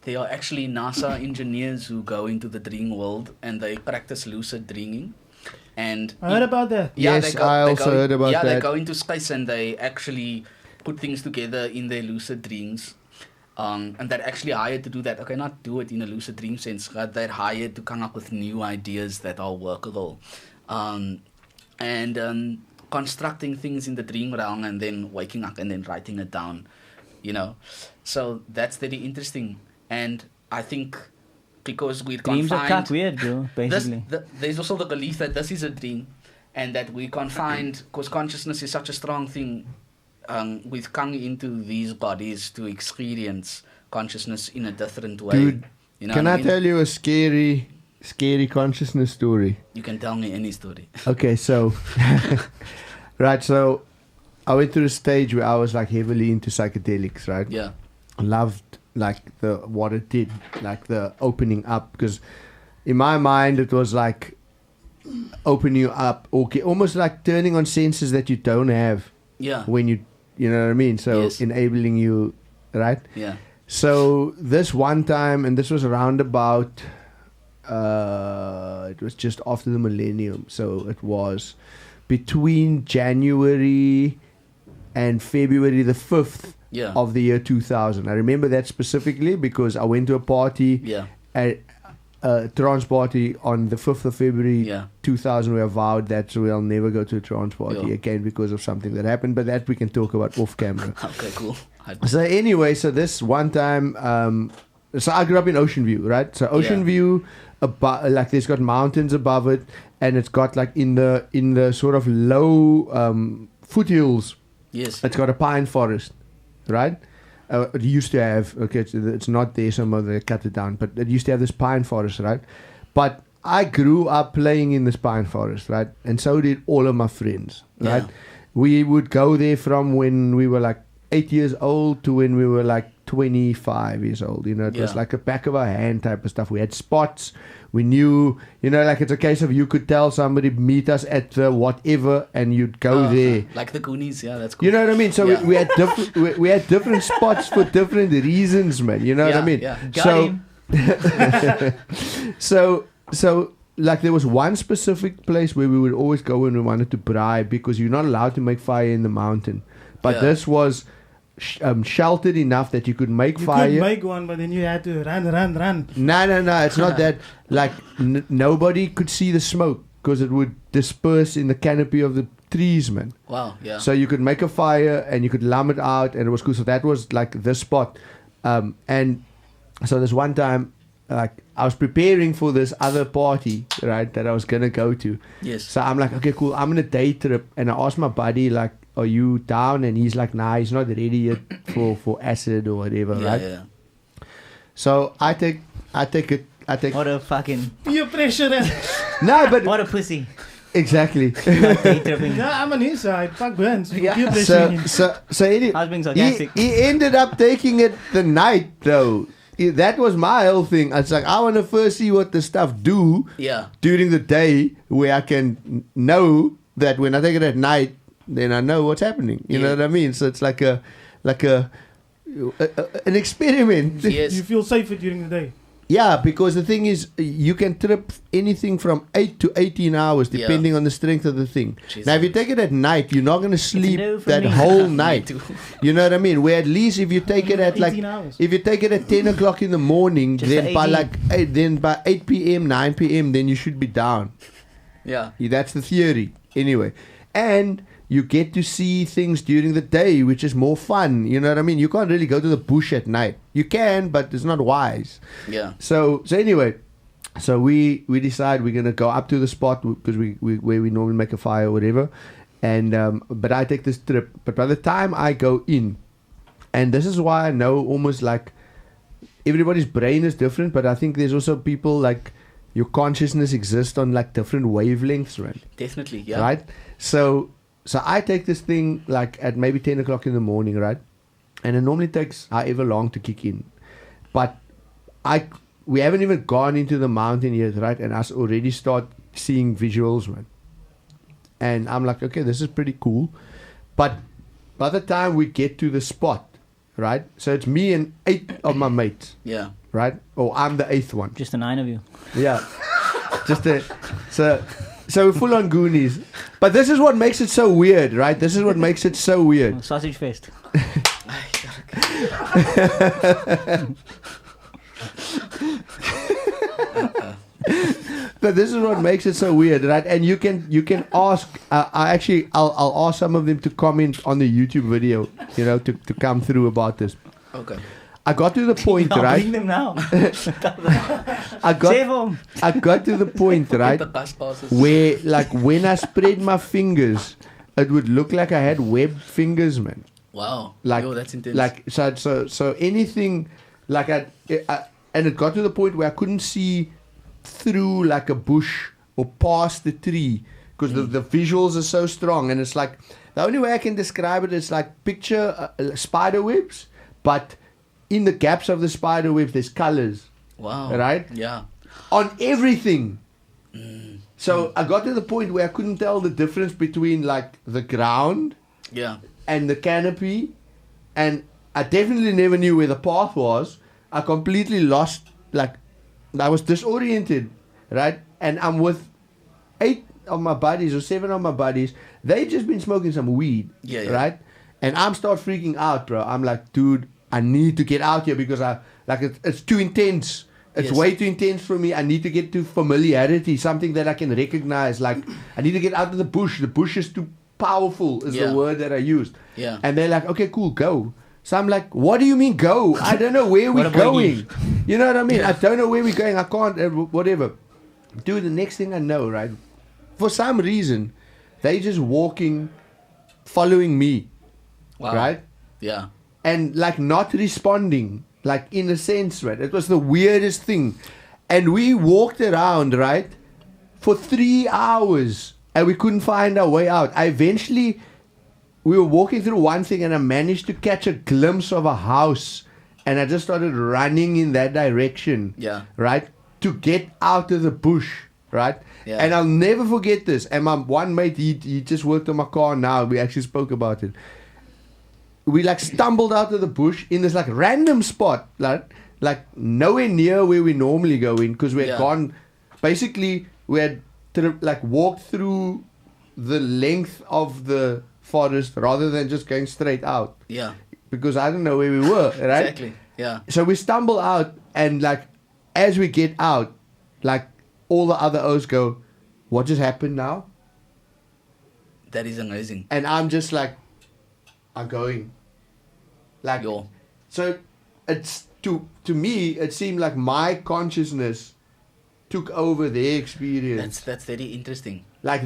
[SPEAKER 4] There are actually NASA engineers who go into the dream world and they practice lucid dreaming. And
[SPEAKER 2] I heard about that.
[SPEAKER 1] Yes, I also heard about that.
[SPEAKER 4] Yeah, they go into space and they actually put things together in their lucid dreams. And they're actually hired to do that. Okay, not do it in a lucid dream sense, but they're hired to come up with new ideas that are workable. And constructing things in the dream realm and then waking up and then writing it down, So that's very interesting. And I think because we're
[SPEAKER 3] dreams
[SPEAKER 4] confined...
[SPEAKER 3] are kind of weird, bro, basically.
[SPEAKER 4] There's also the belief that this is a dream and that we're confined, because consciousness is such a strong thing. We've come into these bodies to experience consciousness in a different way.
[SPEAKER 1] Dude, can I tell you a scary consciousness story?
[SPEAKER 4] You can tell me any story.
[SPEAKER 1] Okay, so... right, so I went through a stage where I was like heavily into psychedelics, right?
[SPEAKER 4] Yeah.
[SPEAKER 1] Loved like what it did, like the opening up, because in my mind it was like opening you up, okay, almost like turning on senses that you don't have.
[SPEAKER 4] Yeah.
[SPEAKER 1] When you know what I mean? So
[SPEAKER 4] yes.
[SPEAKER 1] Enabling you, right?
[SPEAKER 4] Yeah.
[SPEAKER 1] So this one time, and this was around about, it was just after the millennium. So it was between January and February the 5th of the year 2000. I remember that specifically because I went to a party, a trance party on the 5th of February 2000. We vowed that we'll never go to a trance party again because of something that happened, but that we can talk about off camera.
[SPEAKER 4] Okay, cool.
[SPEAKER 1] So anyway, so this one time, so I grew up in Ocean View, right? So Ocean View, like there's got mountains above it, and it's got like in the sort of low foothills.
[SPEAKER 4] Yes.
[SPEAKER 1] It's got a pine forest, right? It used to have, okay, it's not there, some of they cut it down, but it used to have this pine forest, right? But I grew up playing in this pine forest, right? And so did all of my friends, right? We would go there from when we were like 8 years old to when we were like 25 years old. It was like a back of our hand type of stuff. We had spots. We knew, like it's a case of you could tell somebody, meet us at the whatever, and you'd go there.
[SPEAKER 4] Like the Goonies, that's cool.
[SPEAKER 1] You know what I mean? So we had we had different spots for different reasons, man. You know what I mean?
[SPEAKER 3] Yeah.
[SPEAKER 1] So like there was one specific place where we would always go when we wanted to bribe, because you're not allowed to make fire in the mountain. But this was sheltered enough that you could make fire.
[SPEAKER 2] You could make one, but then you had to run.
[SPEAKER 1] No, it's not that. Like nobody could see the smoke because it would disperse in the canopy of the trees, man.
[SPEAKER 4] Wow, yeah.
[SPEAKER 1] So you could make a fire and you could lump it out, and it was cool. So that was like the spot. And so this one time, like, I was preparing for this other party, right, that I was going to go to.
[SPEAKER 4] Yes.
[SPEAKER 1] So I'm like, okay, cool. I'm on a day trip. And I asked my buddy, like, are you down? And he's like, nah, he's not ready yet for acid or whatever, right?
[SPEAKER 4] Yeah.
[SPEAKER 1] So I take it.
[SPEAKER 3] What a fucking...
[SPEAKER 2] Peer pressure.
[SPEAKER 1] No, but...
[SPEAKER 3] What a pussy.
[SPEAKER 1] Exactly.
[SPEAKER 2] Yeah, I'm on his side. Fuck burns.
[SPEAKER 1] Yeah. So anyway,
[SPEAKER 3] I was being sarcastic.
[SPEAKER 1] He ended up taking it the night, though. That was my whole thing. It's like, I want to first see what the stuff do during the day, where I can know that when I take it at night, then I know what's happening. You know what I mean? So it's like an experiment.
[SPEAKER 4] Yes.
[SPEAKER 2] You feel safer during the day.
[SPEAKER 1] Yeah, because the thing is, you can trip anything from 8 to 18 hours, depending on the strength of the thing.
[SPEAKER 4] Jesus.
[SPEAKER 1] Now, if you take it at night, you're not going to sleep that whole night. You know what I mean? Where at least if you take it at if you take it at 10 o'clock in the morning, then by 8 p.m., 9 p.m., then you should be down.
[SPEAKER 4] Yeah.
[SPEAKER 1] That's the theory. Anyway. And you get to see things during the day, which is more fun. You know what I mean? You can't really go to the bush at night. You can, but it's not wise.
[SPEAKER 4] Yeah.
[SPEAKER 1] So anyway, so we decide we're gonna go up to the spot because we where we normally make a fire or whatever, and but I take this trip. But by the time I go in, and this is why I know almost like everybody's brain is different, but I think there's also people like your consciousness exists on like different wavelengths, right?
[SPEAKER 4] Definitely, yeah.
[SPEAKER 1] Right. So I take this thing like at maybe 10 o'clock in the morning, right? And it normally takes however long to kick in. But we haven't even gone into the mountain yet, right? And I already start seeing visuals, man. And I'm like, okay, this is pretty cool. But by the time we get to the spot, right? So it's me and 8 of my mates.
[SPEAKER 4] Yeah.
[SPEAKER 1] Right? Or I'm the 8th one.
[SPEAKER 3] Just the 9 of you.
[SPEAKER 1] Yeah. So we're full on Goonies. But this is what makes it so weird, right? This is what makes it so weird.
[SPEAKER 3] Sausage fest.
[SPEAKER 1] But this is what makes it so weird, right? And you can ask. I'll ask some of them to comment on the YouTube video, to come through about this.
[SPEAKER 4] Okay.
[SPEAKER 1] I got to the point,
[SPEAKER 3] I'll
[SPEAKER 1] right?
[SPEAKER 3] bring them now.
[SPEAKER 1] I got to the point, right, where like when I spread my fingers, it would look like I had webbed fingers, man.
[SPEAKER 4] Wow.
[SPEAKER 1] Like,
[SPEAKER 4] yo, that's intense.
[SPEAKER 1] Like so anything like and it got to the point where I couldn't see through like a bush or past the tree because the visuals are so strong, and it's like the only way I can describe it is like picture spider webs, but in the gaps of the spider web, there's colors.
[SPEAKER 4] Wow.
[SPEAKER 1] Right?
[SPEAKER 4] Yeah.
[SPEAKER 1] On everything. So I got to the point where I couldn't tell the difference between like the ground and the canopy. And I definitely never knew where the path was. I completely lost, like, I was disoriented, right? And I'm with 8 of my buddies or 7 of my buddies. They've just been smoking some weed, right? And I'm start freaking out, bro. I'm like, dude, I need to get out here because it's too intense. It's way too intense for me. I need to get to familiarity, something that I can recognize. Like, I need to get out of the bush. The bush is too powerful is the word that I used. Yeah. And they're like, okay, cool, go. So I'm like, what do you mean go? I don't know where we're going. You know what I mean? I don't know where we're going. I can't, whatever. Dude, the next thing I know, right? For some reason, they just walking, following me. Wow. Right?
[SPEAKER 4] Yeah.
[SPEAKER 1] And like not responding, like in a sense, right? It was the weirdest thing. And we walked around, right, for 3 hours and we couldn't find our way out. We were walking through one thing and I managed to catch a glimpse of a house and I just started running in that direction. Yeah. Right? To get out of the bush. Right? Yeah. And I'll never forget this. And my one mate, he just worked on my car now. We actually spoke about it. We like stumbled out of the bush in this like random spot, like nowhere near where we normally go in because we had gone. Basically, we had like walked through the length of the forest rather than just going straight out. Yeah. Because I don't know where we were, right?
[SPEAKER 4] Exactly. Yeah.
[SPEAKER 1] So we stumble out and like as we get out, like all the other O's go, "What just happened now?"
[SPEAKER 4] That is amazing.
[SPEAKER 1] And I'm just like, I'm going. Like, so it's to me, it seemed like my consciousness took over their experience.
[SPEAKER 4] That's very interesting.
[SPEAKER 1] Like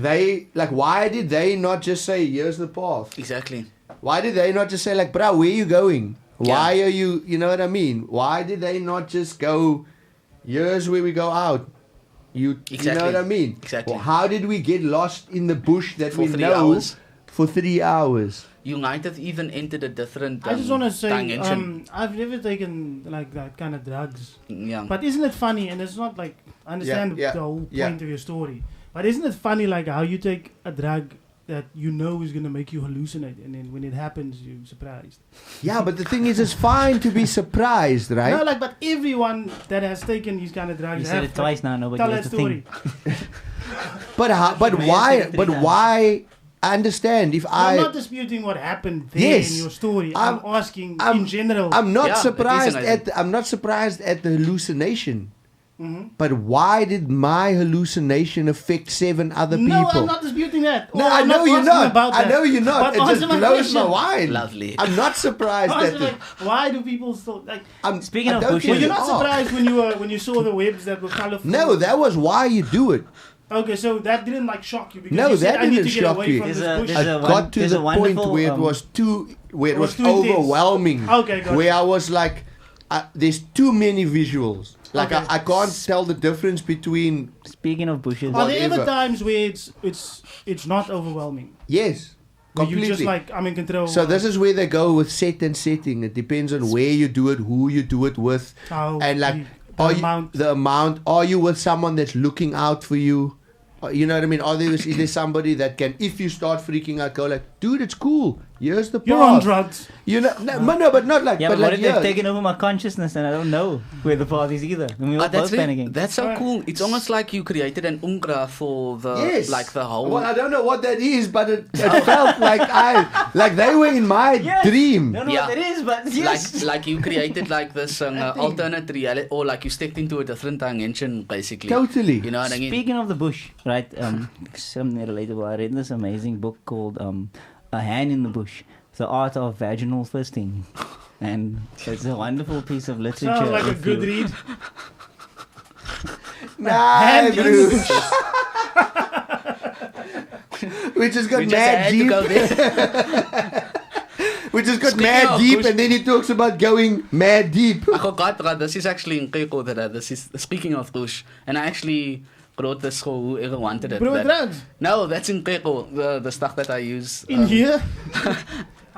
[SPEAKER 1] why did they not just say, here's the path?
[SPEAKER 4] Exactly.
[SPEAKER 1] Why did they not just say, like, bro, where are you going? Why are you, you know what I mean? Why did they not just go, here's where we go out? You know what I mean?
[SPEAKER 4] Exactly.
[SPEAKER 1] Well, how did we get lost in the bush that
[SPEAKER 4] For
[SPEAKER 1] we
[SPEAKER 4] 3
[SPEAKER 1] know
[SPEAKER 4] hours?
[SPEAKER 1] For 3 hours?
[SPEAKER 4] You might have even entered a different
[SPEAKER 2] I just want to say,
[SPEAKER 4] dimension.
[SPEAKER 2] I've never taken like that kind of drugs.
[SPEAKER 4] Yeah.
[SPEAKER 2] But isn't it funny? And it's not like, I understand the whole point of your story. But isn't it funny like how you take a drug that you know is going to make you hallucinate, and then when it happens, you're surprised.
[SPEAKER 1] Yeah, but the thing is, it's fine to be surprised, right?
[SPEAKER 2] No, like, but everyone that has taken these kind of drugs
[SPEAKER 3] You said it twice now, nobody
[SPEAKER 2] tell
[SPEAKER 3] has
[SPEAKER 2] that
[SPEAKER 3] to
[SPEAKER 2] story.
[SPEAKER 3] think.
[SPEAKER 1] But why? I understand if
[SPEAKER 2] I'm not disputing what happened there in your story. I'm asking in general.
[SPEAKER 1] I'm not surprised at the hallucination. Mm-hmm. But why did my hallucination affect 7 other people?
[SPEAKER 2] No, I'm not disputing that.
[SPEAKER 1] No, I know you're not. I know you're not. It just blows my mind.
[SPEAKER 4] Lovely.
[SPEAKER 1] I'm not surprised at it.
[SPEAKER 2] Why do people still like?
[SPEAKER 3] Speaking of bushes,
[SPEAKER 2] were you not surprised when you saw the webs that were colorful?
[SPEAKER 1] No, that was why you do it.
[SPEAKER 2] Okay, so that didn't like shock you because
[SPEAKER 1] no,
[SPEAKER 2] you said,
[SPEAKER 1] that
[SPEAKER 2] I need
[SPEAKER 1] didn't
[SPEAKER 2] to get
[SPEAKER 1] shock
[SPEAKER 2] away
[SPEAKER 1] you.
[SPEAKER 2] from this bush.
[SPEAKER 1] I got to the point where it was too overwhelming.
[SPEAKER 2] Okay, got
[SPEAKER 1] where I was like, there's too many visuals. Like I can't tell the difference between.
[SPEAKER 3] Speaking of bushes,
[SPEAKER 2] are there ever times where it's not overwhelming?
[SPEAKER 1] Yes, completely.
[SPEAKER 2] You just like, I'm in control.
[SPEAKER 1] So this is where they go with set and setting. It depends on where you do it, who you do it with, and like the amount. Are you with someone that's looking out for you? You know what I mean? Is there somebody that can, if you start freaking out, go like, dude, it's cool. Here's the path.
[SPEAKER 2] You're on drugs.
[SPEAKER 1] You know, no, but not like.
[SPEAKER 3] Yeah,
[SPEAKER 1] but
[SPEAKER 3] what
[SPEAKER 1] like,
[SPEAKER 3] if they've taken over my consciousness and I don't know where the path is either? And we were both panicking.
[SPEAKER 4] That's so cool. It's almost like you created an umbra for the like the whole.
[SPEAKER 1] Well, I don't know what that is, but it felt like they were in my dream.
[SPEAKER 3] I don't know what that is, but yes.
[SPEAKER 4] Like you created like this alternate reality, or like you stepped into a different dimension, basically.
[SPEAKER 1] Totally.
[SPEAKER 4] You know what I mean?
[SPEAKER 3] Speaking of the bush, right? Something relatable. I read this amazing book called A Hand in the Bush. The Art of Vaginal Fisting, and it's a wonderful piece of literature.
[SPEAKER 2] Sounds like a good read.
[SPEAKER 1] Nah, Bruce. We just got mad deep. We just got mad deep, and then he talks about going mad deep.
[SPEAKER 4] I forgot, this is actually in Keko, this is speaking of bush, and I actually brought this for whoever wanted it.
[SPEAKER 2] Drugs?
[SPEAKER 4] No, that's in Keko, the stuff that I use.
[SPEAKER 2] In here?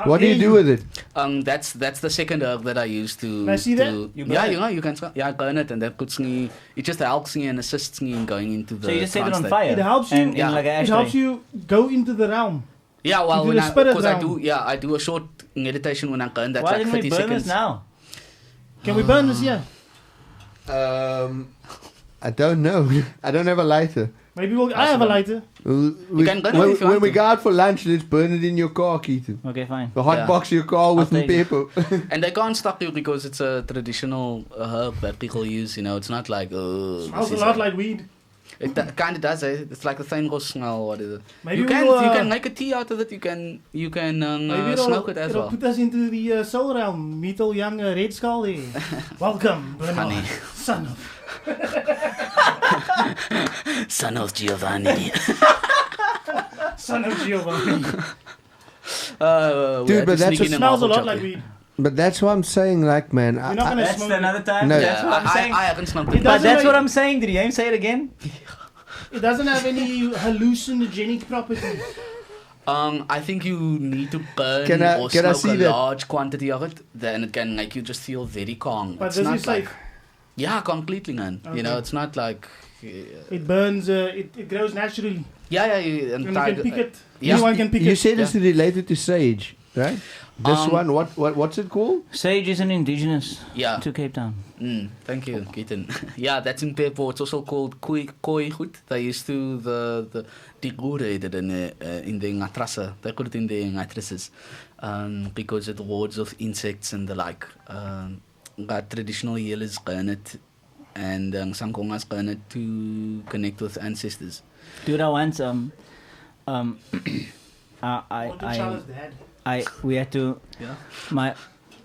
[SPEAKER 1] What do you do with it?
[SPEAKER 4] That's the second herb that I use to.
[SPEAKER 2] Can I see that?
[SPEAKER 4] You can. Yeah, I burn it, and that puts me. It just helps me and assists me in going into the.
[SPEAKER 3] So you just set it on fire.
[SPEAKER 2] It helps you. It helps you go into the realm.
[SPEAKER 4] Yeah, well, I do a short meditation when I burn that.
[SPEAKER 3] Why
[SPEAKER 4] like
[SPEAKER 3] didn't
[SPEAKER 4] 30
[SPEAKER 3] we burn
[SPEAKER 4] seconds.
[SPEAKER 3] this now?
[SPEAKER 2] Can we burn this here?
[SPEAKER 1] I don't know. I don't have a lighter.
[SPEAKER 2] Maybe I have a lighter.
[SPEAKER 4] You can burn it if you want
[SPEAKER 1] when we go out for lunch, let's burn it in your car, Keaton.
[SPEAKER 3] Okay, fine.
[SPEAKER 1] The hot box of your car with some pepper.
[SPEAKER 4] And they can't stop you because it's a traditional herb that people use. You know, it's not like.
[SPEAKER 2] Smells a lot like weed.
[SPEAKER 4] It kind of does. It's like the same smell. What is it?
[SPEAKER 2] Maybe
[SPEAKER 4] you can make a tea out of it. You can smoke it as well.
[SPEAKER 2] It'll put us into the soul realm. Meet all young Red Skull there. Welcome, Bernard, son of.
[SPEAKER 4] Son of Giovanni.
[SPEAKER 2] Son of Giovanni.
[SPEAKER 1] Dude, but that
[SPEAKER 2] smells a lot like weed.
[SPEAKER 1] But that's what I'm saying, like, man.
[SPEAKER 2] You're not gonna smoke
[SPEAKER 3] another time.
[SPEAKER 1] No.
[SPEAKER 3] That's what I'm saying.
[SPEAKER 4] I haven't smoked it.
[SPEAKER 3] But that's what I'm saying. Did you say it again?
[SPEAKER 2] It doesn't have any hallucinogenic properties.
[SPEAKER 4] I think you need to burn or smoke a large quantity of it. Then it can make you just feel very calm.
[SPEAKER 2] But this is safe.
[SPEAKER 4] Yeah, completely, man. Okay. You know, it's not like.
[SPEAKER 2] It burns. It grows naturally.
[SPEAKER 4] Yeah.
[SPEAKER 2] And you can pick it.
[SPEAKER 4] Yeah.
[SPEAKER 2] Anyone can pick it.
[SPEAKER 1] You said it's related to sage, right? This one, what's it called?
[SPEAKER 3] Sage is an indigenous to Cape Town.
[SPEAKER 4] Thank you, Keaton. Yeah, that's in Pepo. It's also called koi goed. They used to the decorated in the ngatrasa. They put it in the ngatresses because it wards off insects and the like. Got traditional healers burn it, and Sankongas burn it to connect with ancestors.
[SPEAKER 3] Dude, I once we had to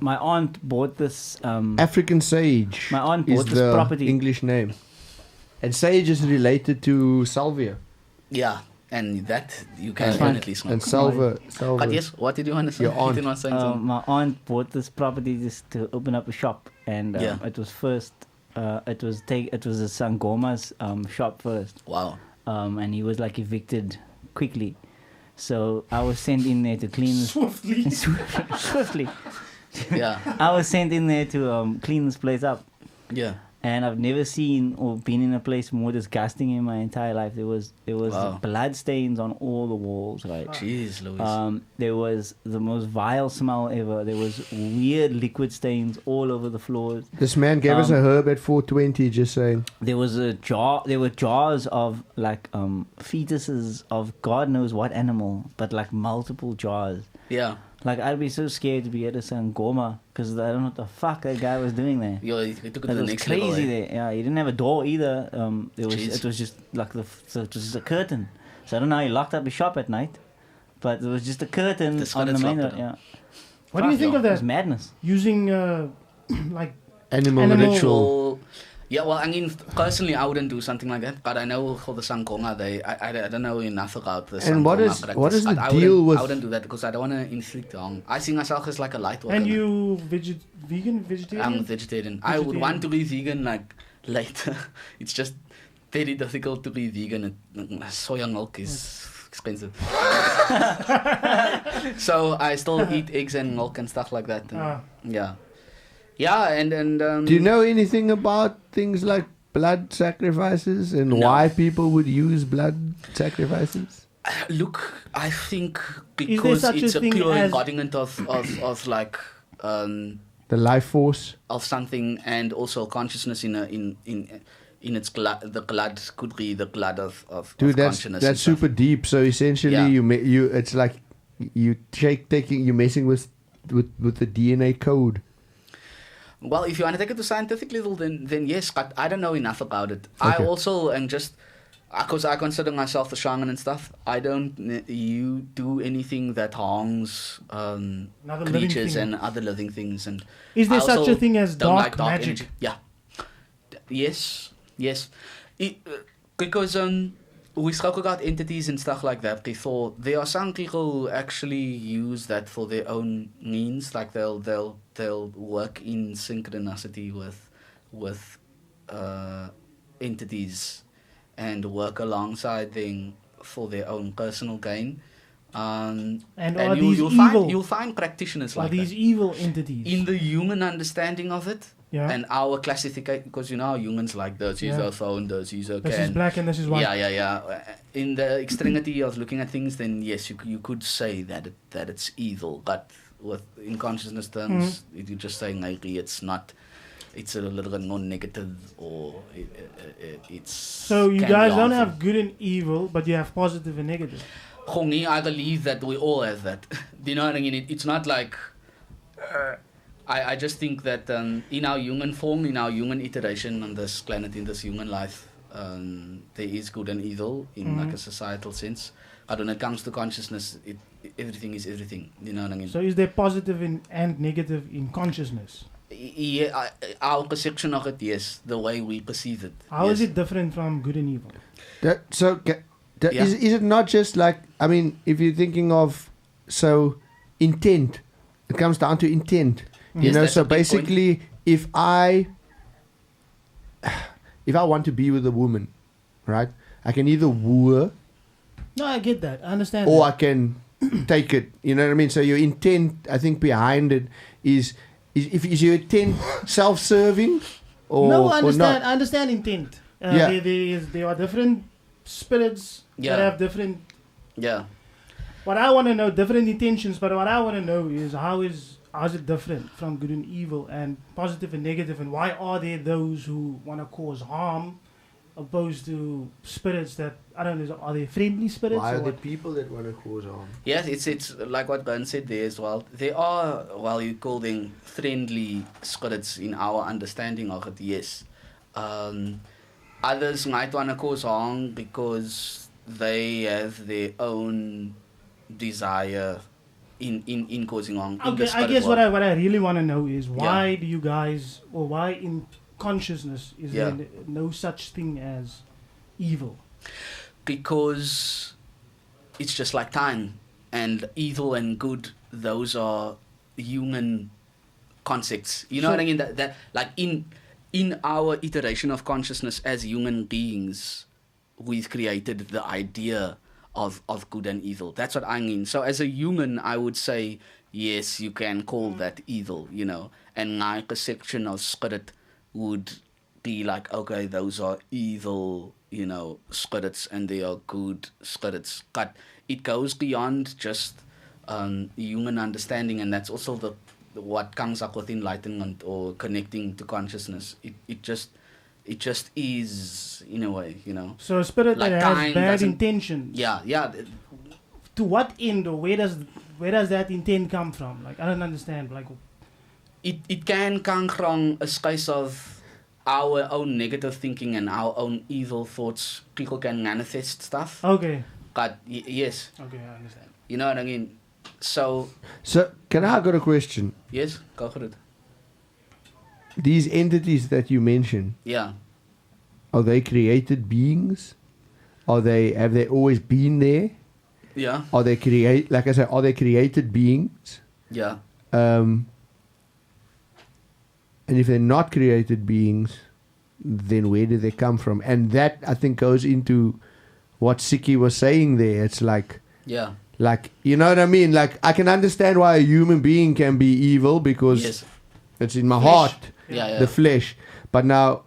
[SPEAKER 3] my aunt bought this.
[SPEAKER 1] African sage.
[SPEAKER 3] My aunt
[SPEAKER 1] is
[SPEAKER 3] bought this
[SPEAKER 1] the
[SPEAKER 3] property.
[SPEAKER 1] English name. And sage is related to salvia.
[SPEAKER 4] Yeah, and that you can definitely smoke.
[SPEAKER 1] And salva.
[SPEAKER 4] But yes, what did you want to say?
[SPEAKER 1] Your aunt.
[SPEAKER 3] My aunt bought this property just to open up a shop, and it was first. It was a Sangoma's shop first.
[SPEAKER 4] Wow.
[SPEAKER 3] And he was like evicted quickly, so I was sent in there to clean swiftly.
[SPEAKER 4] Yeah.
[SPEAKER 3] I was sent in there to clean this place up.
[SPEAKER 4] Yeah.
[SPEAKER 3] And I've never seen or been in a place more disgusting in my entire life. There was blood stains on all the walls, right?
[SPEAKER 4] Jeez, Louis.
[SPEAKER 3] There was the most vile smell ever. There was weird liquid stains all over the floors.
[SPEAKER 1] This man gave us a herb at 420, just saying.
[SPEAKER 3] There was a jar. There were jars of like fetuses of God knows what animal, but like multiple jars.
[SPEAKER 4] Yeah.
[SPEAKER 3] Like, I'd be so scared to be at a Sangoma because I don't know what the fuck that guy was doing there.
[SPEAKER 4] Yo, he took it to the next
[SPEAKER 3] level. It was crazy
[SPEAKER 4] level,
[SPEAKER 3] there. Yeah, he didn't have a door either. It was just like it was just a curtain. So I don't know how he locked up his shop at night, but there was just a curtain on the main road. Yeah.
[SPEAKER 2] What do you think of that?
[SPEAKER 3] It was madness.
[SPEAKER 2] Using like
[SPEAKER 1] animal ritual.
[SPEAKER 4] Yeah, well, I mean, personally, I wouldn't do something like that. But I know for the Sangonga, I don't know enough about the Sangonga.
[SPEAKER 1] And what is the deal with...
[SPEAKER 4] I wouldn't do that because I don't want to inflict harm. I see myself as like a light worker.
[SPEAKER 2] And you vegetarian?
[SPEAKER 4] I'm vegetarian. I would want to be vegan like later. It's just very difficult to be vegan. Soya milk is expensive. So I still eat eggs and milk and stuff like that. And, yeah. Yeah, and
[SPEAKER 1] do you know anything about things like blood sacrifices and why people would use blood sacrifices?
[SPEAKER 4] Look, I think because it's a pure embodiment of like
[SPEAKER 1] the life force
[SPEAKER 4] of something, and also consciousness in its the blood could be the blood of consciousness.
[SPEAKER 1] That's super deep. So essentially, you it's like you're messing with the DNA code.
[SPEAKER 4] Well, if you want to take it to scientific level, then yes, but I don't know enough about it.
[SPEAKER 1] Okay.
[SPEAKER 4] I also am just, because I consider myself a shaman and stuff, I don't do anything that harms creatures and other living things. And
[SPEAKER 2] is there such a thing as dark magic?
[SPEAKER 4] Energy. Yeah. Yes. Because we spoke about entities and stuff like that before. There are some people who actually use that for their own means, like they'll work in synchronicity with entities and work alongside them for their own personal gain. And you'll find practitioners like that.
[SPEAKER 2] Are these evil entities?
[SPEAKER 4] In the human understanding of it,
[SPEAKER 2] yeah.
[SPEAKER 4] And our classification, because humans like this, he's a phone, this is okay.
[SPEAKER 2] This is black and this is white.
[SPEAKER 4] Yeah. In the extremity of looking at things, then yes, you could say that it's evil, but in consciousness terms, you're just saying like it's not. It's a little bit more negative, or it's.
[SPEAKER 2] So you guys don't have good and evil, but you have positive and negative.
[SPEAKER 4] Hongi, I believe that we all have that. Do you know what I mean? It's not like. I just think that in our human form, in our human iteration on this planet, in this human life, there is good and evil in like a societal sense. But when it comes to consciousness, everything is everything. You know what I mean?
[SPEAKER 2] So is there positive and negative in consciousness?
[SPEAKER 4] Yeah, our perception of it, yes, the way we perceive it.
[SPEAKER 2] How is it different from good and evil?
[SPEAKER 1] Is it not just like, I mean, if you're thinking of, intent, it comes down to intent. So basically, if I want to be with a woman, right, I can either woo her.
[SPEAKER 2] No, I get that. I understand.
[SPEAKER 1] Or I can take it. You know what I mean? So your intent, I think, behind it is your intent self-serving or
[SPEAKER 2] no? I understand.
[SPEAKER 1] Or not?
[SPEAKER 2] I understand intent. There are different spirits that have different.
[SPEAKER 4] Yeah.
[SPEAKER 2] What I want to know, different intentions, but what I want to know is how is it different from good and evil and positive and negative, and why are there those who want to cause harm opposed to spirits that, I don't know, are they friendly spirits?
[SPEAKER 1] Why are there people that want to cause harm?
[SPEAKER 4] Yes, it's like what Ben said there as well. There are, you call them friendly spirits in our understanding of it, yes. Others might want to cause harm because they have their own desire in causing harm.
[SPEAKER 2] Okay, I guess what I really want to know is why do you guys, or why in consciousness is there no such thing as evil?
[SPEAKER 4] Because it's just like time, and evil and good, those are human concepts. You know what I mean? That like in our iteration of consciousness as human beings, we've created the idea of good and evil. That's what I mean. So as a human, I would say, yes, you can call that evil, you know. And my perception of spirit would be like, okay, those are evil, you know, spirits, and they are good spirits. But it goes beyond just human understanding, and that's also what comes up with enlightenment or connecting to consciousness. It just is, in a way, you know.
[SPEAKER 2] So a spirit like that has bad intentions.
[SPEAKER 4] Yeah.
[SPEAKER 2] To what end, or where does that intent come from? Like, I don't understand. Like,
[SPEAKER 4] it can come from a space of our own negative thinking and our own evil thoughts. People can manifest stuff.
[SPEAKER 2] Okay.
[SPEAKER 4] But yes.
[SPEAKER 2] Okay, I understand.
[SPEAKER 4] You know what I mean? So
[SPEAKER 1] can I got a question?
[SPEAKER 4] Yes, go for it.
[SPEAKER 1] These entities that you mention, are they created beings? Have they always been there?
[SPEAKER 4] Yeah.
[SPEAKER 1] Are they created beings?
[SPEAKER 4] Yeah.
[SPEAKER 1] And if they're not created beings, then where do they come from? And that, I think, goes into what Siki was saying there. It's like, like, you know what I mean? Like, I can understand why a human being can be evil because it's in my heart, the flesh. But now,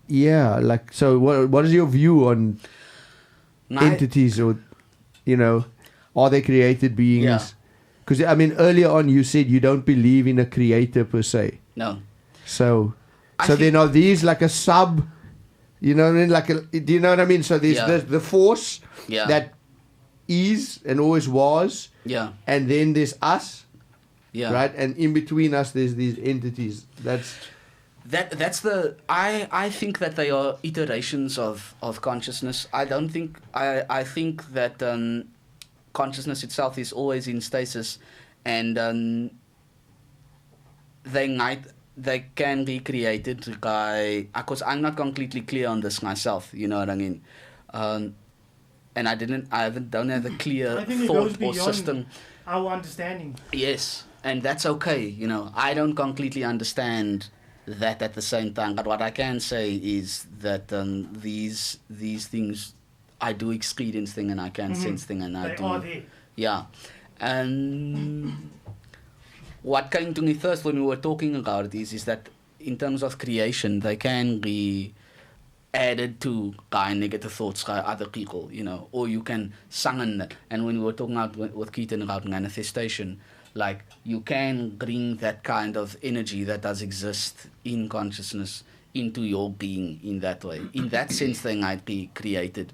[SPEAKER 1] like, so what is your view on entities, or, you know, are they created beings? Because, I mean, earlier on you said you don't believe in a creator per se.
[SPEAKER 4] No.
[SPEAKER 1] So then are these like a sub, you know what I mean? Do you know what I mean? So there's the force that is and always was.
[SPEAKER 4] Yeah.
[SPEAKER 1] And then there's us.
[SPEAKER 4] Yeah.
[SPEAKER 1] Right? And in between us there's these entities. That's
[SPEAKER 4] I think that they are iterations of consciousness. I think that consciousness itself is always in stasis, and they can be created by, because I'm not completely clear on this myself, you know what I mean? And I don't have a clear thought or system.
[SPEAKER 2] Our understanding.
[SPEAKER 4] Yes, and that's okay, you know. I don't completely understand that at the same time, but what I can say is that these things, I do experience things and I can sense things, and
[SPEAKER 2] they are there.
[SPEAKER 4] Yeah. And what came to me first when we were talking about this is that in terms of creation, they can be added to by negative thoughts by other people, you know, or you can summon that. And when we were talking about with Keaton about manifestation, like, you can bring that kind of energy that does exist in consciousness into your being in that way. In that sense, they might be created.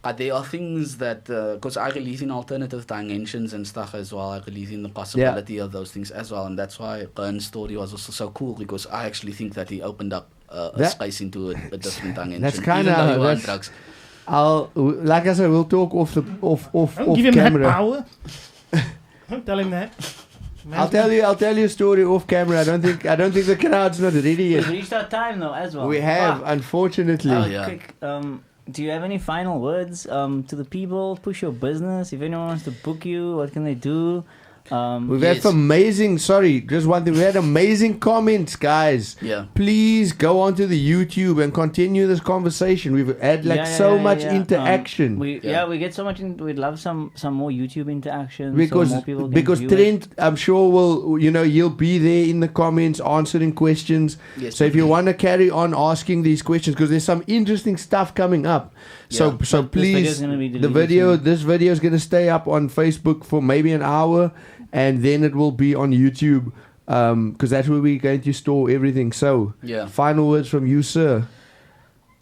[SPEAKER 4] But there are things that, because I believe in alternative dimensions and stuff as well. I believe in the possibility of those things as well. And that's why Bern's story was also so cool, because I actually think that he opened up a space into a different dimension.
[SPEAKER 1] That's kind of drugs. Like I said, we'll talk off
[SPEAKER 2] give him
[SPEAKER 1] camera.
[SPEAKER 2] That power. Don't tell him that.
[SPEAKER 1] I'll tell you a story off camera. I don't think the crowd's not ready yet.
[SPEAKER 3] We've reached our time though as well.
[SPEAKER 1] We have, unfortunately.
[SPEAKER 3] Quick, do you have any final words to the people? Push your business. If anyone wants to book you, what can they do?
[SPEAKER 1] We've had amazing, just one thing, we had amazing comments, guys.
[SPEAKER 4] Yeah.
[SPEAKER 1] Please go onto the YouTube and continue this conversation. We've had so much interaction.
[SPEAKER 3] We get so much, we'd love some more YouTube interaction.
[SPEAKER 1] Because,
[SPEAKER 3] so more people can
[SPEAKER 1] because Trent, I'm sure you'll be there in the comments answering questions.
[SPEAKER 4] Yes,
[SPEAKER 1] so if you want to carry on asking these questions, because there's some interesting stuff coming up. So please, this video is going to stay up on Facebook for maybe an hour, and then it will be on YouTube, because that's where we're going to store everything. So, final words from you, sir.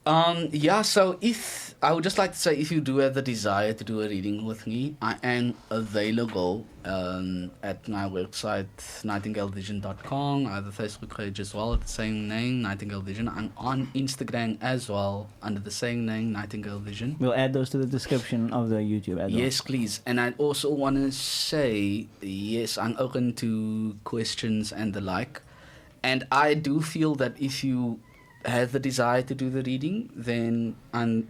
[SPEAKER 4] So if I would just like to say, if you do have the desire to do a reading with me, I am available at my website, nightingalevision.com. I have a Facebook page as well at the same name, Nightingale Vision. I'm on Instagram as well under the same name, Nightingale Vision.
[SPEAKER 3] We'll add those to the description of the YouTube as well.
[SPEAKER 4] Yes, please. And I also want to say, yes, I'm open to questions and the like. And I do feel that if you have the desire to do the reading, then I'm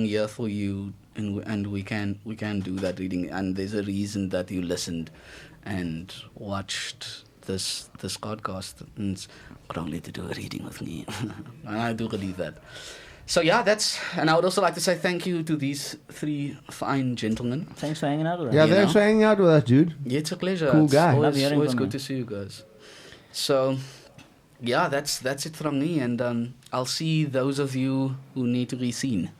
[SPEAKER 4] here for you, and we can do that reading. And there's a reason that you listened and watched this podcast, and it's only to do a reading with me. And I do believe that. So yeah, and I would also like to say thank you to these three fine gentlemen.
[SPEAKER 3] Thanks for hanging out with us.
[SPEAKER 1] Yeah, thanks for hanging out with us, dude.
[SPEAKER 4] Yeah, it's a pleasure.
[SPEAKER 1] Cool
[SPEAKER 4] it's
[SPEAKER 1] guy.
[SPEAKER 4] Always good to see you guys. So yeah, that's it from me, and I'll see those of you who need to be seen.